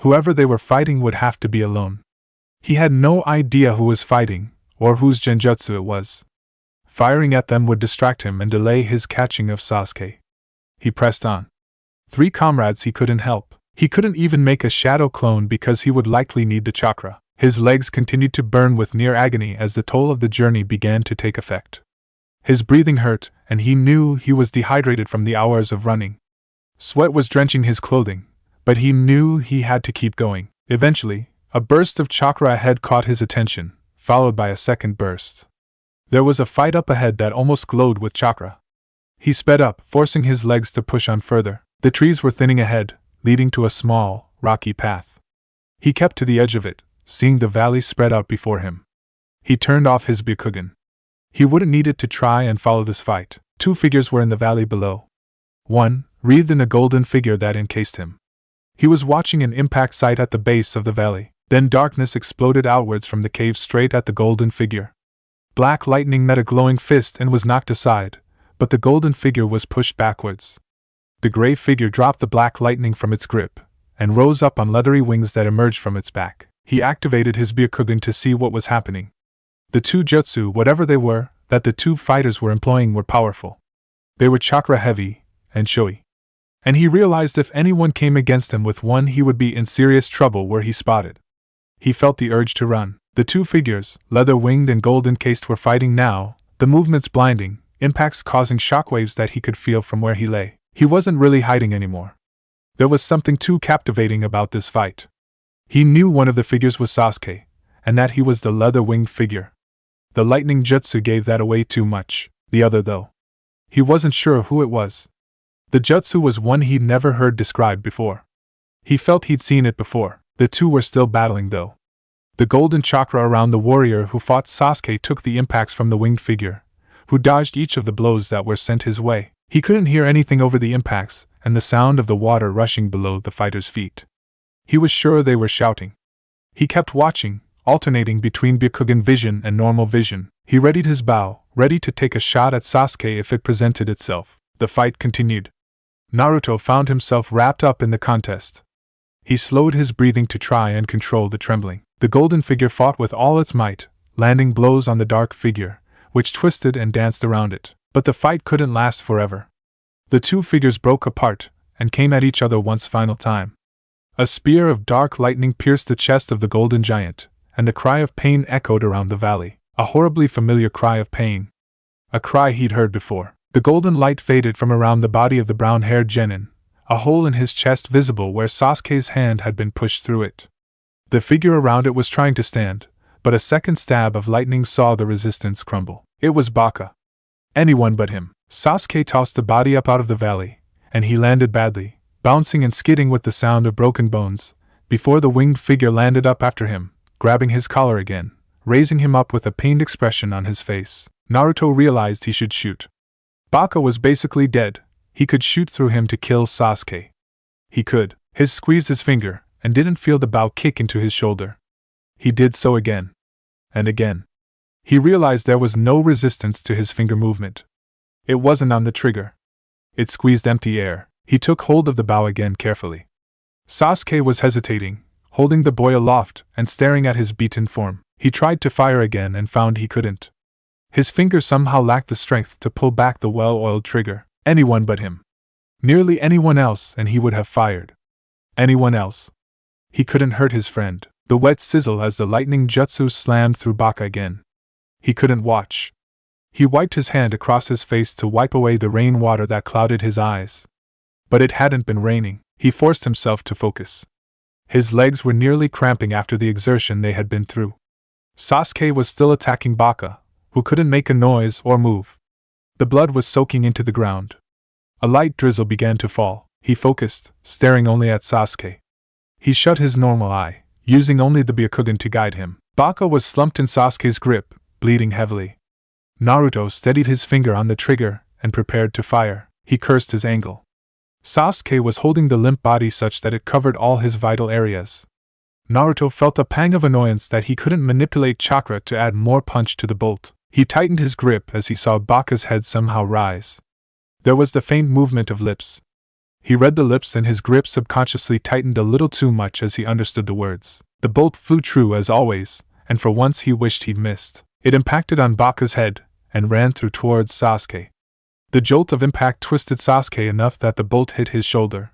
S1: Whoever they were fighting would have to be alone. He had no idea who was fighting, or whose genjutsu it was. Firing at them would distract him and delay his catching of Sasuke. He pressed on. 3 comrades he couldn't help. He couldn't even make a shadow clone because he would likely need the chakra. His legs continued to burn with near agony as the toll of the journey began to take effect. His breathing hurt, and he knew he was dehydrated from the hours of running. Sweat was drenching his clothing, but he knew he had to keep going. Eventually, a burst of chakra ahead caught his attention, followed by a second burst. There was a fight up ahead that almost glowed with chakra. He sped up, forcing his legs to push on further. The trees were thinning ahead, leading to a small, rocky path. He kept to the edge of it, seeing the valley spread out before him. He turned off his Byakugan. He wouldn't need it to try and follow this fight. 2 figures were in the valley below. One, wreathed in a golden figure that encased him. He was watching an impact site at the base of the valley. Then darkness exploded outwards from the cave straight at the golden figure. Black lightning met a glowing fist and was knocked aside, but the golden figure was pushed backwards. The gray figure dropped the black lightning from its grip, and rose up on leathery wings that emerged from its back. He activated his Byakugan to see what was happening. The 2 jutsu, whatever they were, that the 2 fighters were employing were powerful. They were chakra-heavy, and showy. And he realized if anyone came against him with one he would be in serious trouble were he spotted. He felt the urge to run. The 2 figures, leather-winged and gold-encased, were fighting now, the movements blinding, impacts causing shockwaves that he could feel from where he lay. He wasn't really hiding anymore. There was something too captivating about this fight. He knew one of the figures was Sasuke, and that he was the leather-winged figure. The lightning jutsu gave that away too much. The other, though, he wasn't sure who it was. The jutsu was one he'd never heard described before. He felt he'd seen it before. The 2 were still battling, though. The golden chakra around the warrior who fought Sasuke took the impacts from the winged figure, who dodged each of the blows that were sent his way. He couldn't hear anything over the impacts and the sound of the water rushing below the fighters' feet. He was sure they were shouting. He kept watching, alternating between Byakugan vision and normal vision. He readied his bow, ready to take a shot at Sasuke if it presented itself. The fight continued. Naruto found himself wrapped up in the contest. He slowed his breathing to try and control the trembling. The golden figure fought with all its might, landing blows on the dark figure, which twisted and danced around it. But the fight couldn't last forever. The 2 figures broke apart, and came at each other one final time. A spear of dark lightning pierced the chest of the golden giant, and the cry of pain echoed around the valley. A horribly familiar cry of pain. A cry he'd heard before. The golden light faded from around the body of the brown-haired genin, a hole in his chest visible where Sasuke's hand had been pushed through it. The figure around it was trying to stand, but a second stab of lightning saw the resistance crumble. It was Baka. Anyone but him. Sasuke tossed the body up out of the valley, and he landed badly, bouncing and skidding with the sound of broken bones, before the winged figure landed up after him, grabbing his collar again, raising him up with a pained expression on his face. Naruto realized he should shoot. Baka was basically dead. He could shoot through him to kill Sasuke. He could. He squeezed his finger, and didn't feel the bow kick into his shoulder. He did so again. And again. He realized there was no resistance to his finger movement. It wasn't on the trigger. It squeezed empty air. He took hold of the bow again carefully. Sasuke was hesitating, holding the boy aloft and staring at his beaten form. He tried to fire again and found he couldn't. His fingers somehow lacked the strength to pull back the well-oiled trigger. Anyone but him. Nearly anyone else and he would have fired. Anyone else. He couldn't hurt his friend. The wet sizzle as the lightning jutsu slammed through Baka again. He couldn't watch. He wiped his hand across his face to wipe away the rainwater that clouded his eyes. But it hadn't been raining. He forced himself to focus. His legs were nearly cramping after the exertion they had been through. Sasuke was still attacking Baka, who couldn't make a noise or move. The blood was soaking into the ground. A light drizzle began to fall. He focused, staring only at Sasuke. He shut his normal eye, using only the Byakugan to guide him. Baka was slumped in Sasuke's grip, bleeding heavily. Naruto steadied his finger on the trigger and prepared to fire. He cursed his angle. Sasuke was holding the limp body such that it covered all his vital areas. Naruto felt a pang of annoyance that he couldn't manipulate chakra to add more punch to the bolt. He tightened his grip as he saw Baka's head somehow rise. There was the faint movement of lips. He read the lips and his grip subconsciously tightened a little too much as he understood the words. The bolt flew true as always, and for once he wished he'd missed. It impacted on Baka's head and ran through towards Sasuke. The jolt of impact twisted Sasuke enough that the bolt hit his shoulder.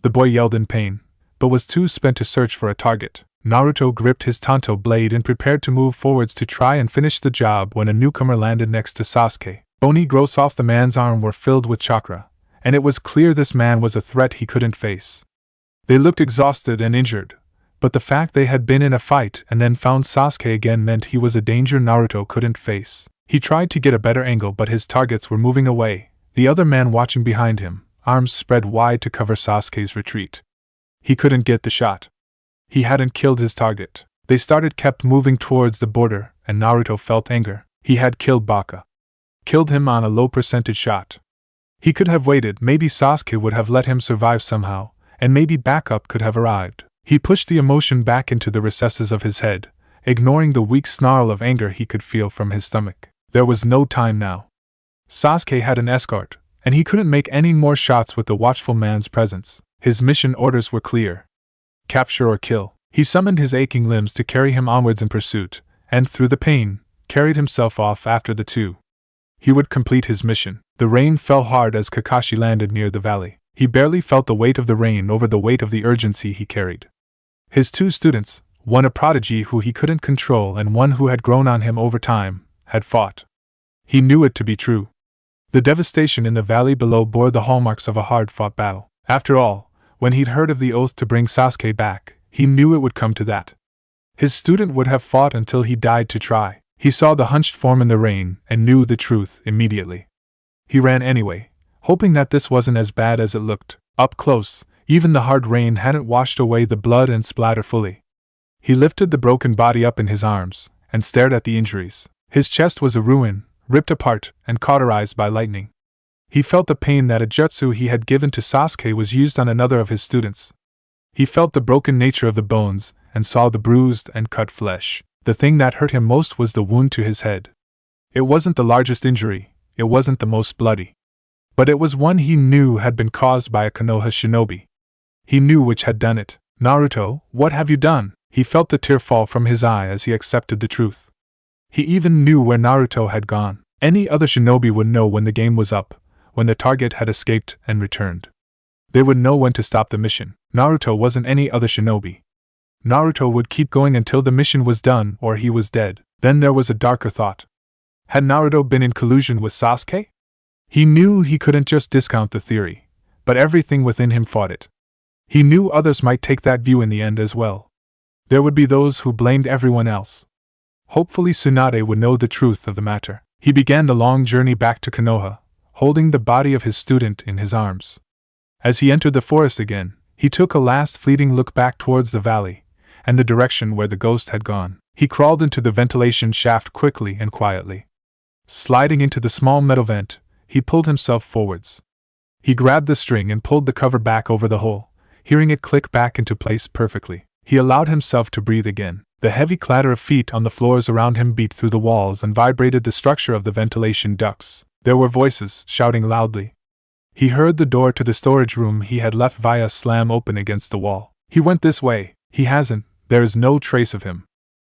S1: The boy yelled in pain, but was too spent to search for a target. Naruto gripped his Tanto blade and prepared to move forwards to try and finish the job when a newcomer landed next to Sasuke. Bony growths off the man's arm were filled with chakra, and it was clear this man was a threat he couldn't face. They looked exhausted and injured, but the fact they had been in a fight and then found Sasuke again meant he was a danger Naruto couldn't face. He tried to get a better angle but his targets were moving away, the other man watching behind him, arms spread wide to cover Sasuke's retreat. He couldn't get the shot. He hadn't killed his target. They kept moving towards the border, and Naruto felt anger. He had killed Baka. Killed him on a low percentage shot. He could have waited, maybe Sasuke would have let him survive somehow, and maybe backup could have arrived. He pushed the emotion back into the recesses of his head, ignoring the weak snarl of anger he could feel from his stomach. There was no time now. Sasuke had an escort, and he couldn't make any more shots with the watchful man's presence. His mission orders were clear. Capture or kill. He summoned his aching limbs to carry him onwards in pursuit, and through the pain, carried himself off after the two. He would complete his mission. The rain fell hard as Kakashi landed near the valley. He barely felt the weight of the rain over the weight of the urgency he carried. His two students, one a prodigy who he couldn't control and one who had grown on him over time, had fought. He knew it to be true. The devastation in the valley below bore the hallmarks of a hard-fought battle. After all, when he'd heard of the oath to bring Sasuke back, he knew it would come to that. His student would have fought until he died to try. He saw the hunched form in the rain and knew the truth immediately. He ran anyway, hoping that this wasn't as bad as it looked. Up close, even the hard rain hadn't washed away the blood and splatter fully. He lifted the broken body up in his arms and stared at the injuries. His chest was a ruin, ripped apart and cauterized by lightning. He felt the pain that a jutsu he had given to Sasuke was used on another of his students. He felt the broken nature of the bones and saw the bruised and cut flesh. The thing that hurt him most was the wound to his head. It wasn't the largest injury, it wasn't the most bloody. But it was one he knew had been caused by a Konoha shinobi. He knew which had done it. Naruto, what have you done? He felt the tear fall from his eye as he accepted the truth. He even knew where Naruto had gone. Any other shinobi would know when the game was up, when the target had escaped and returned. They would know when to stop the mission. Naruto wasn't any other shinobi. Naruto would keep going until the mission was done or he was dead. Then there was a darker thought. Had Naruto been in collusion with Sasuke? He knew he couldn't just discount the theory, but everything within him fought it. He knew others might take that view in the end as well. There would be those who blamed everyone else. Hopefully Tsunade would know the truth of the matter. He began the long journey back to Konoha, holding the body of his student in his arms. As he entered the forest again, he took a last fleeting look back towards the valley, and the direction where the ghost had gone. He crawled into the ventilation shaft quickly and quietly. Sliding into the small metal vent, he pulled himself forwards. He grabbed the string and pulled the cover back over the hole, hearing it click back into place perfectly. He allowed himself to breathe again. The heavy clatter of feet on the floors around him beat through the walls and vibrated the structure of the ventilation ducts. There were voices shouting loudly. He heard the door to the storage room he had left via slam open against the wall. He went this way. He hasn't. There is no trace of him.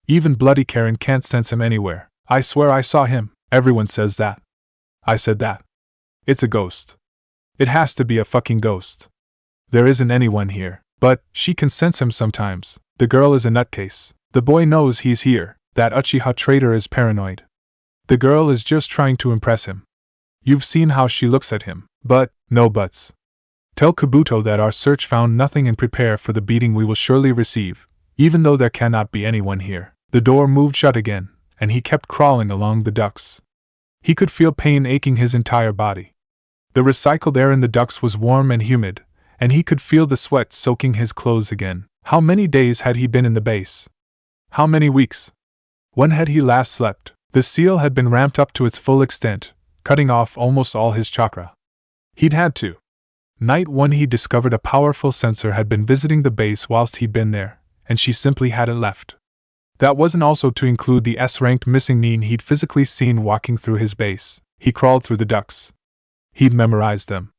S1: Even Bloody Karen can't sense him anywhere. I swear I saw him. Everyone says that. I said that. It's a ghost. It has to be a fucking ghost. There isn't anyone here. But she can sense him sometimes. The girl is a nutcase. The boy knows he's here. That Uchiha traitor is paranoid. The girl is just trying to impress him. You've seen how she looks at him. But, no buts. Tell Kabuto that our search found nothing and prepare for the beating we will surely receive, even though there cannot be anyone here. The door moved shut again, and he kept crawling along the ducts. He could feel pain aching his entire body. The recycled air in the ducts was warm and humid, and he could feel the sweat soaking his clothes again. How many days had he been in the base? How many weeks? When had he last slept? The seal had been ramped up to its full extent, cutting off almost all his chakra. He'd had to. Night 1 he discovered a powerful sensor had been visiting the base whilst he'd been there, and she simply hadn't left. That wasn't also to include the S-ranked missing Nin he'd physically seen walking through his base. He crawled through the ducts. He'd memorized them.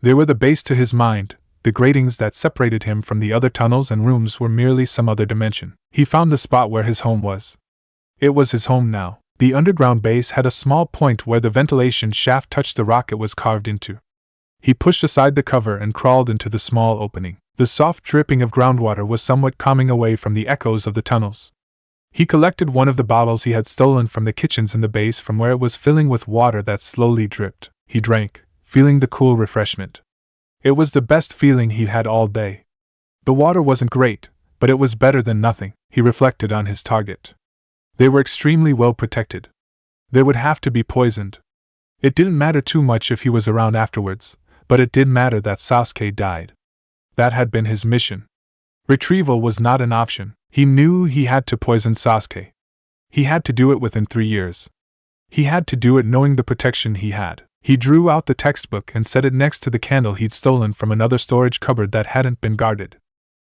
S1: They were the base to his mind. The gratings that separated him from the other tunnels and rooms were merely some other dimension. He found the spot where his home was. It was his home now. The underground base had a small point where the ventilation shaft touched the rock it was carved into. He pushed aside the cover and crawled into the small opening. The soft dripping of groundwater was somewhat calming away from the echoes of the tunnels. He collected one of the bottles he had stolen from the kitchens in the base from where it was filling with water that slowly dripped. He drank, feeling the cool refreshment. It was the best feeling he'd had all day. The water wasn't great, but it was better than nothing. He reflected on his target. They were extremely well protected. They would have to be poisoned. It didn't matter too much if he was around afterwards, but it did matter that Sasuke died. That had been his mission. Retrieval was not an option. He knew he had to poison Sasuke. He had to do it within 3 years. He had to do it knowing the protection he had. He drew out the textbook and set it next to the candle he'd stolen from another storage cupboard that hadn't been guarded.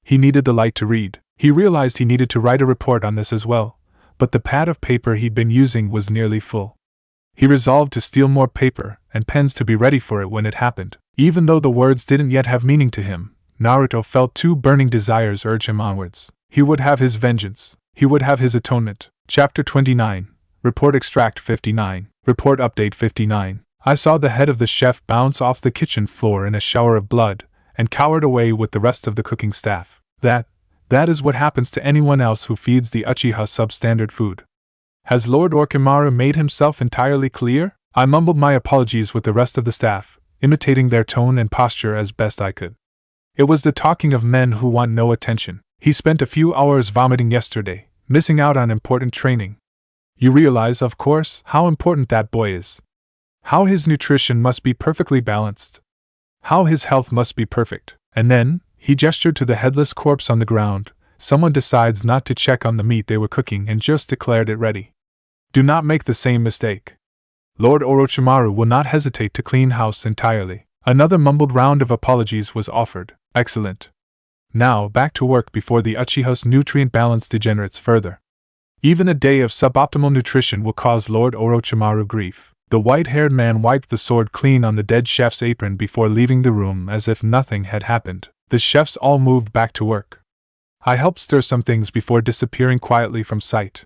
S1: He needed the light to read. He realized he needed to write a report on this as well, but the pad of paper he'd been using was nearly full. He resolved to steal more paper and pens to be ready for it when it happened. Even though the words didn't yet have meaning to him, Naruto felt two burning desires urge him onwards. He would have his vengeance. He would have his atonement. Chapter 29. Report Extract 59. Report Update 59. I saw the head of the chef bounce off the kitchen floor in a shower of blood, and cowered away with the rest of the cooking staff. That is what happens to anyone else who feeds the Uchiha substandard food. Has Lord Orochimaru made himself entirely clear? I mumbled my apologies with the rest of the staff, imitating their tone and posture as best I could. It was the talking of men who want no attention. He spent a few hours vomiting yesterday, missing out on important training. You realize, of course, how important that boy is. How his nutrition must be perfectly balanced. How his health must be perfect. And then, he gestured to the headless corpse on the ground. Someone decides not to check on the meat they were cooking and just declared it ready. Do not make the same mistake. Lord Orochimaru will not hesitate to clean house entirely. Another mumbled round of apologies was offered. Excellent. Now, back to work before the Uchiha's nutrient balance degenerates further. Even a day of suboptimal nutrition will cause Lord Orochimaru grief. The white-haired man wiped the sword clean on the dead chef's apron before leaving the room as if nothing had happened. The chefs all moved back to work. I helped stir some things before disappearing quietly from sight.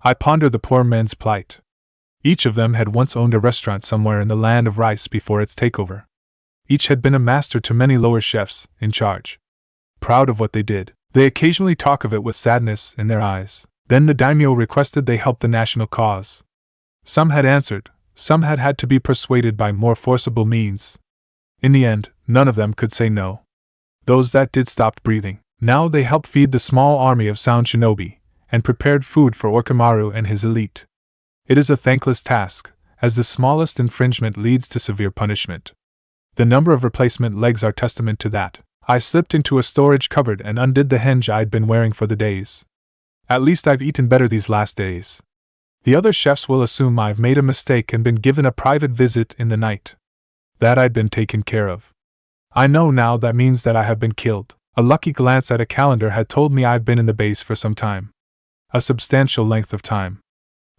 S1: I pondered the poor men's plight. Each of them had once owned a restaurant somewhere in the land of rice before its takeover. Each had been a master to many lower chefs, in charge. Proud of what they did, they occasionally talk of it with sadness in their eyes. Then the daimyo requested they help the national cause. Some had answered, some had had to be persuaded by more forcible means. In the end, none of them could say no. Those that did stopped breathing. Now they helped feed the small army of sound shinobi, and prepared food for Orochimaru and his elite. It is a thankless task, as the smallest infringement leads to severe punishment. The number of replacement legs are testament to that. I slipped into a storage cupboard and undid the hinge I'd been wearing for the days. At least I've eaten better these last days. The other chefs will assume I've made a mistake and been given a private visit in the night. That I'd been taken care of. I know now that means that I have been killed. A lucky glance at a calendar had told me I've been in the base for some time. A substantial length of time.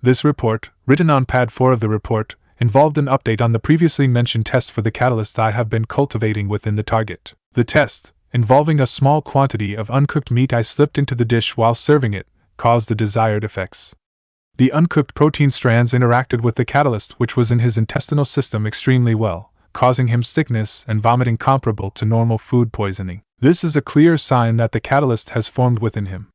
S1: This report, written on pad 4 of the report, involved an update on the previously mentioned test for the catalyst I have been cultivating within the target. The test, involving a small quantity of uncooked meat I slipped into the dish while serving it, caused the desired effects. The uncooked protein strands interacted with the catalyst which was in his intestinal system extremely well, causing him sickness and vomiting comparable to normal food poisoning. This is a clear sign that the catalyst has formed within him.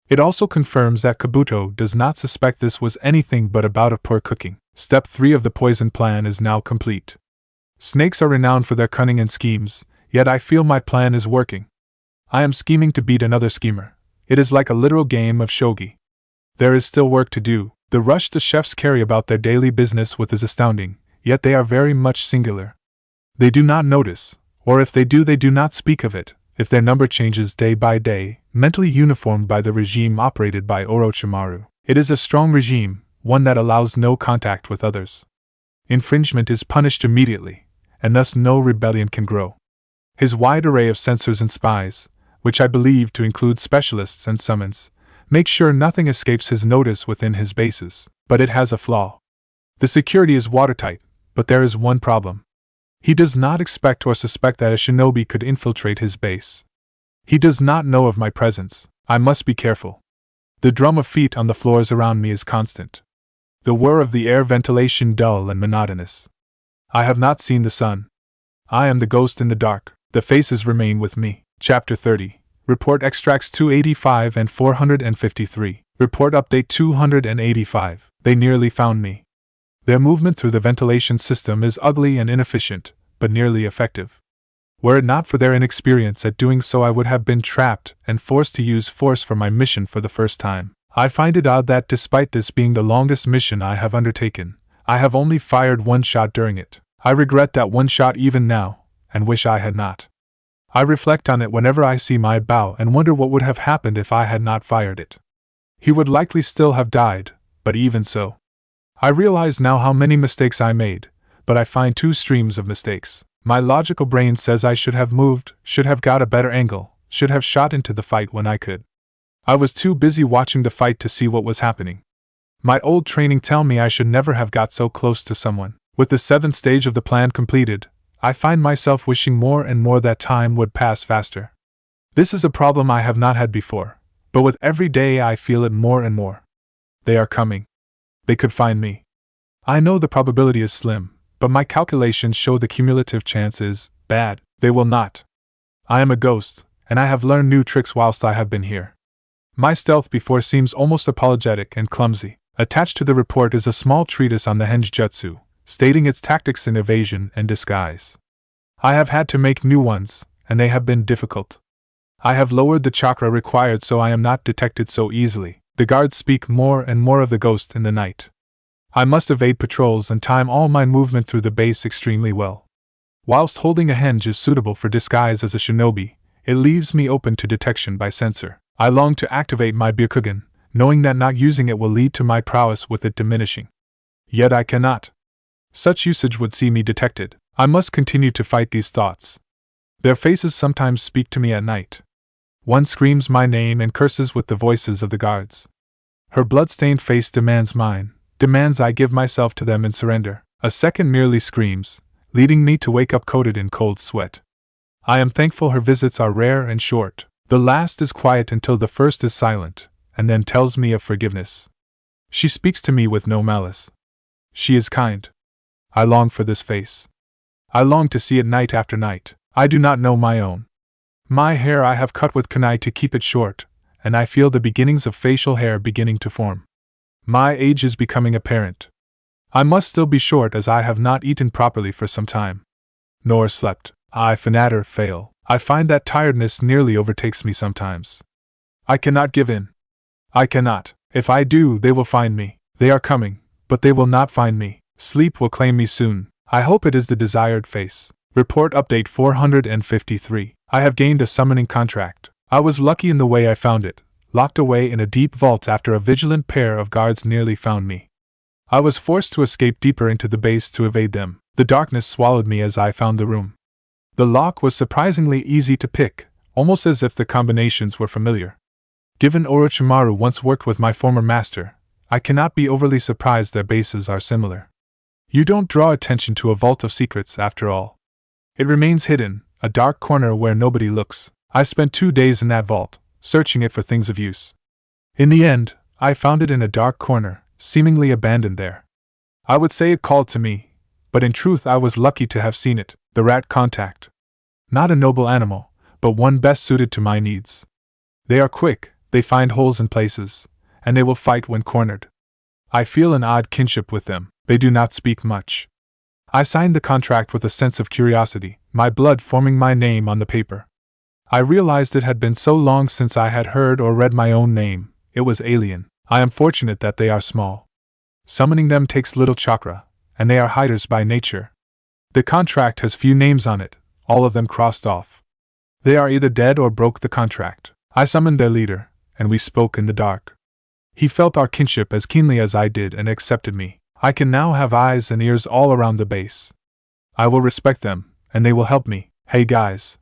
S1: It also confirms that Kabuto does not suspect this was anything but a bout of poor cooking. Step 3 of the poison plan is now complete. Snakes are renowned for their cunning and schemes, yet I feel my plan is working. I am scheming to beat another schemer. It is like a literal game of shogi. There is still work to do. The rush the chefs carry about their daily business with is astounding, yet they are very much singular. They do not notice, or if they do not speak of it, if their number changes day by day, mentally uniformed by the regime operated by Orochimaru. It is a strong regime, one that allows no contact with others. Infringement is punished immediately, and thus no rebellion can grow. His wide array of censors and spies, which I believe to include specialists and summons, make sure nothing escapes his notice within his bases. But it has a flaw. The security is watertight, but there is one problem. He does not expect or suspect that a shinobi could infiltrate his base. He does not know of my presence. I must be careful. The drum of feet on the floors around me is constant. The whir of the air ventilation dull and monotonous. I have not seen the sun. I am the ghost in the dark. The faces remain with me. Chapter 30. Report Extracts 285 and 453. Report Update 285. They nearly found me. Their movement through the ventilation system is ugly and inefficient, but nearly effective. Were it not for their inexperience at doing so, I would have been trapped and forced to use force for my mission for the first time. I find it odd that despite this being the longest mission I have undertaken, I have only fired one shot during it. I regret that one shot even now, and wish I had not. I reflect on it whenever I see my bow and wonder what would have happened if I had not fired it. He would likely still have died, but even so. I realize now how many mistakes I made, but I find two streams of mistakes. My logical brain says I should have moved, should have got a better angle, should have shot into the fight when I could. I was too busy watching the fight to see what was happening. My old training tell me I should never have got so close to someone. With the 7th stage of the plan completed, I find myself wishing more and more that time would pass faster. This is a problem I have not had before, but with every day I feel it more and more. They are coming. They could find me. I know the probability is slim, but my calculations show the cumulative chance is bad. They will not. I am a ghost, and I have learned new tricks whilst I have been here. My stealth before seems almost apologetic and clumsy. Attached to the report is a small treatise on the Henjutsu, stating its tactics in evasion and disguise. I have had to make new ones, and they have been difficult. I have lowered the chakra required so I am not detected so easily. The guards speak more and more of the ghost in the night. I must evade patrols and time all my movement through the base extremely well. Whilst holding a henge is suitable for disguise as a shinobi, it leaves me open to detection by sensor. I long to activate my Byakugan, knowing that not using it will lead to my prowess with it diminishing. Yet I cannot. Such usage would see me detected. I must continue to fight these thoughts. Their faces sometimes speak to me at night. One screams my name and curses with the voices of the guards. Her blood-stained face demands mine, demands I give myself to them and surrender. A second merely screams, leading me to wake up coated in cold sweat. I am thankful her visits are rare and short. The last is quiet until the first is silent, and then tells me of forgiveness. She speaks to me with no malice. She is kind. I long for this face. I long to see it night after night. I do not know my own. My hair I have cut with kunai to keep it short, and I feel the beginnings of facial hair beginning to form. My age is becoming apparent. I must still be short as I have not eaten properly for some time. Nor slept. I fanatter fail. I find that tiredness nearly overtakes me sometimes. I cannot give in. I cannot. If I do, they will find me. They are coming, but they will not find me. Sleep will claim me soon. I hope it is the desired face. Report Update 453. I have gained a summoning contract. I was lucky in the way I found it, locked away in a deep vault after a vigilant pair of guards nearly found me. I was forced to escape deeper into the base to evade them. The darkness swallowed me as I found the room. The lock was surprisingly easy to pick, almost as if the combinations were familiar. Given Orochimaru once worked with my former master, I cannot be overly surprised their bases are similar. You don't draw attention to a vault of secrets after all. It remains hidden, a dark corner where nobody looks. I spent 2 days in that vault, searching it for things of use. In the end, I found it in a dark corner, seemingly abandoned there. I would say it called to me, but in truth I was lucky to have seen it, the rat contact. Not a noble animal, but one best suited to my needs. They are quick, they find holes in places, and they will fight when cornered. I feel an odd kinship with them. They do not speak much. I signed the contract with a sense of curiosity, my blood forming my name on the paper. I realized it had been so long since I had heard or read my own name, it was alien. I am fortunate that they are small. Summoning them takes little chakra, and they are hiders by nature. The contract has few names on it, all of them crossed off. They are either dead or broke the contract. I summoned their leader, and we spoke in the dark. He felt our kinship as keenly as I did and accepted me. I can now have eyes and ears all around the base. I will respect them, and they will help me. Hey guys,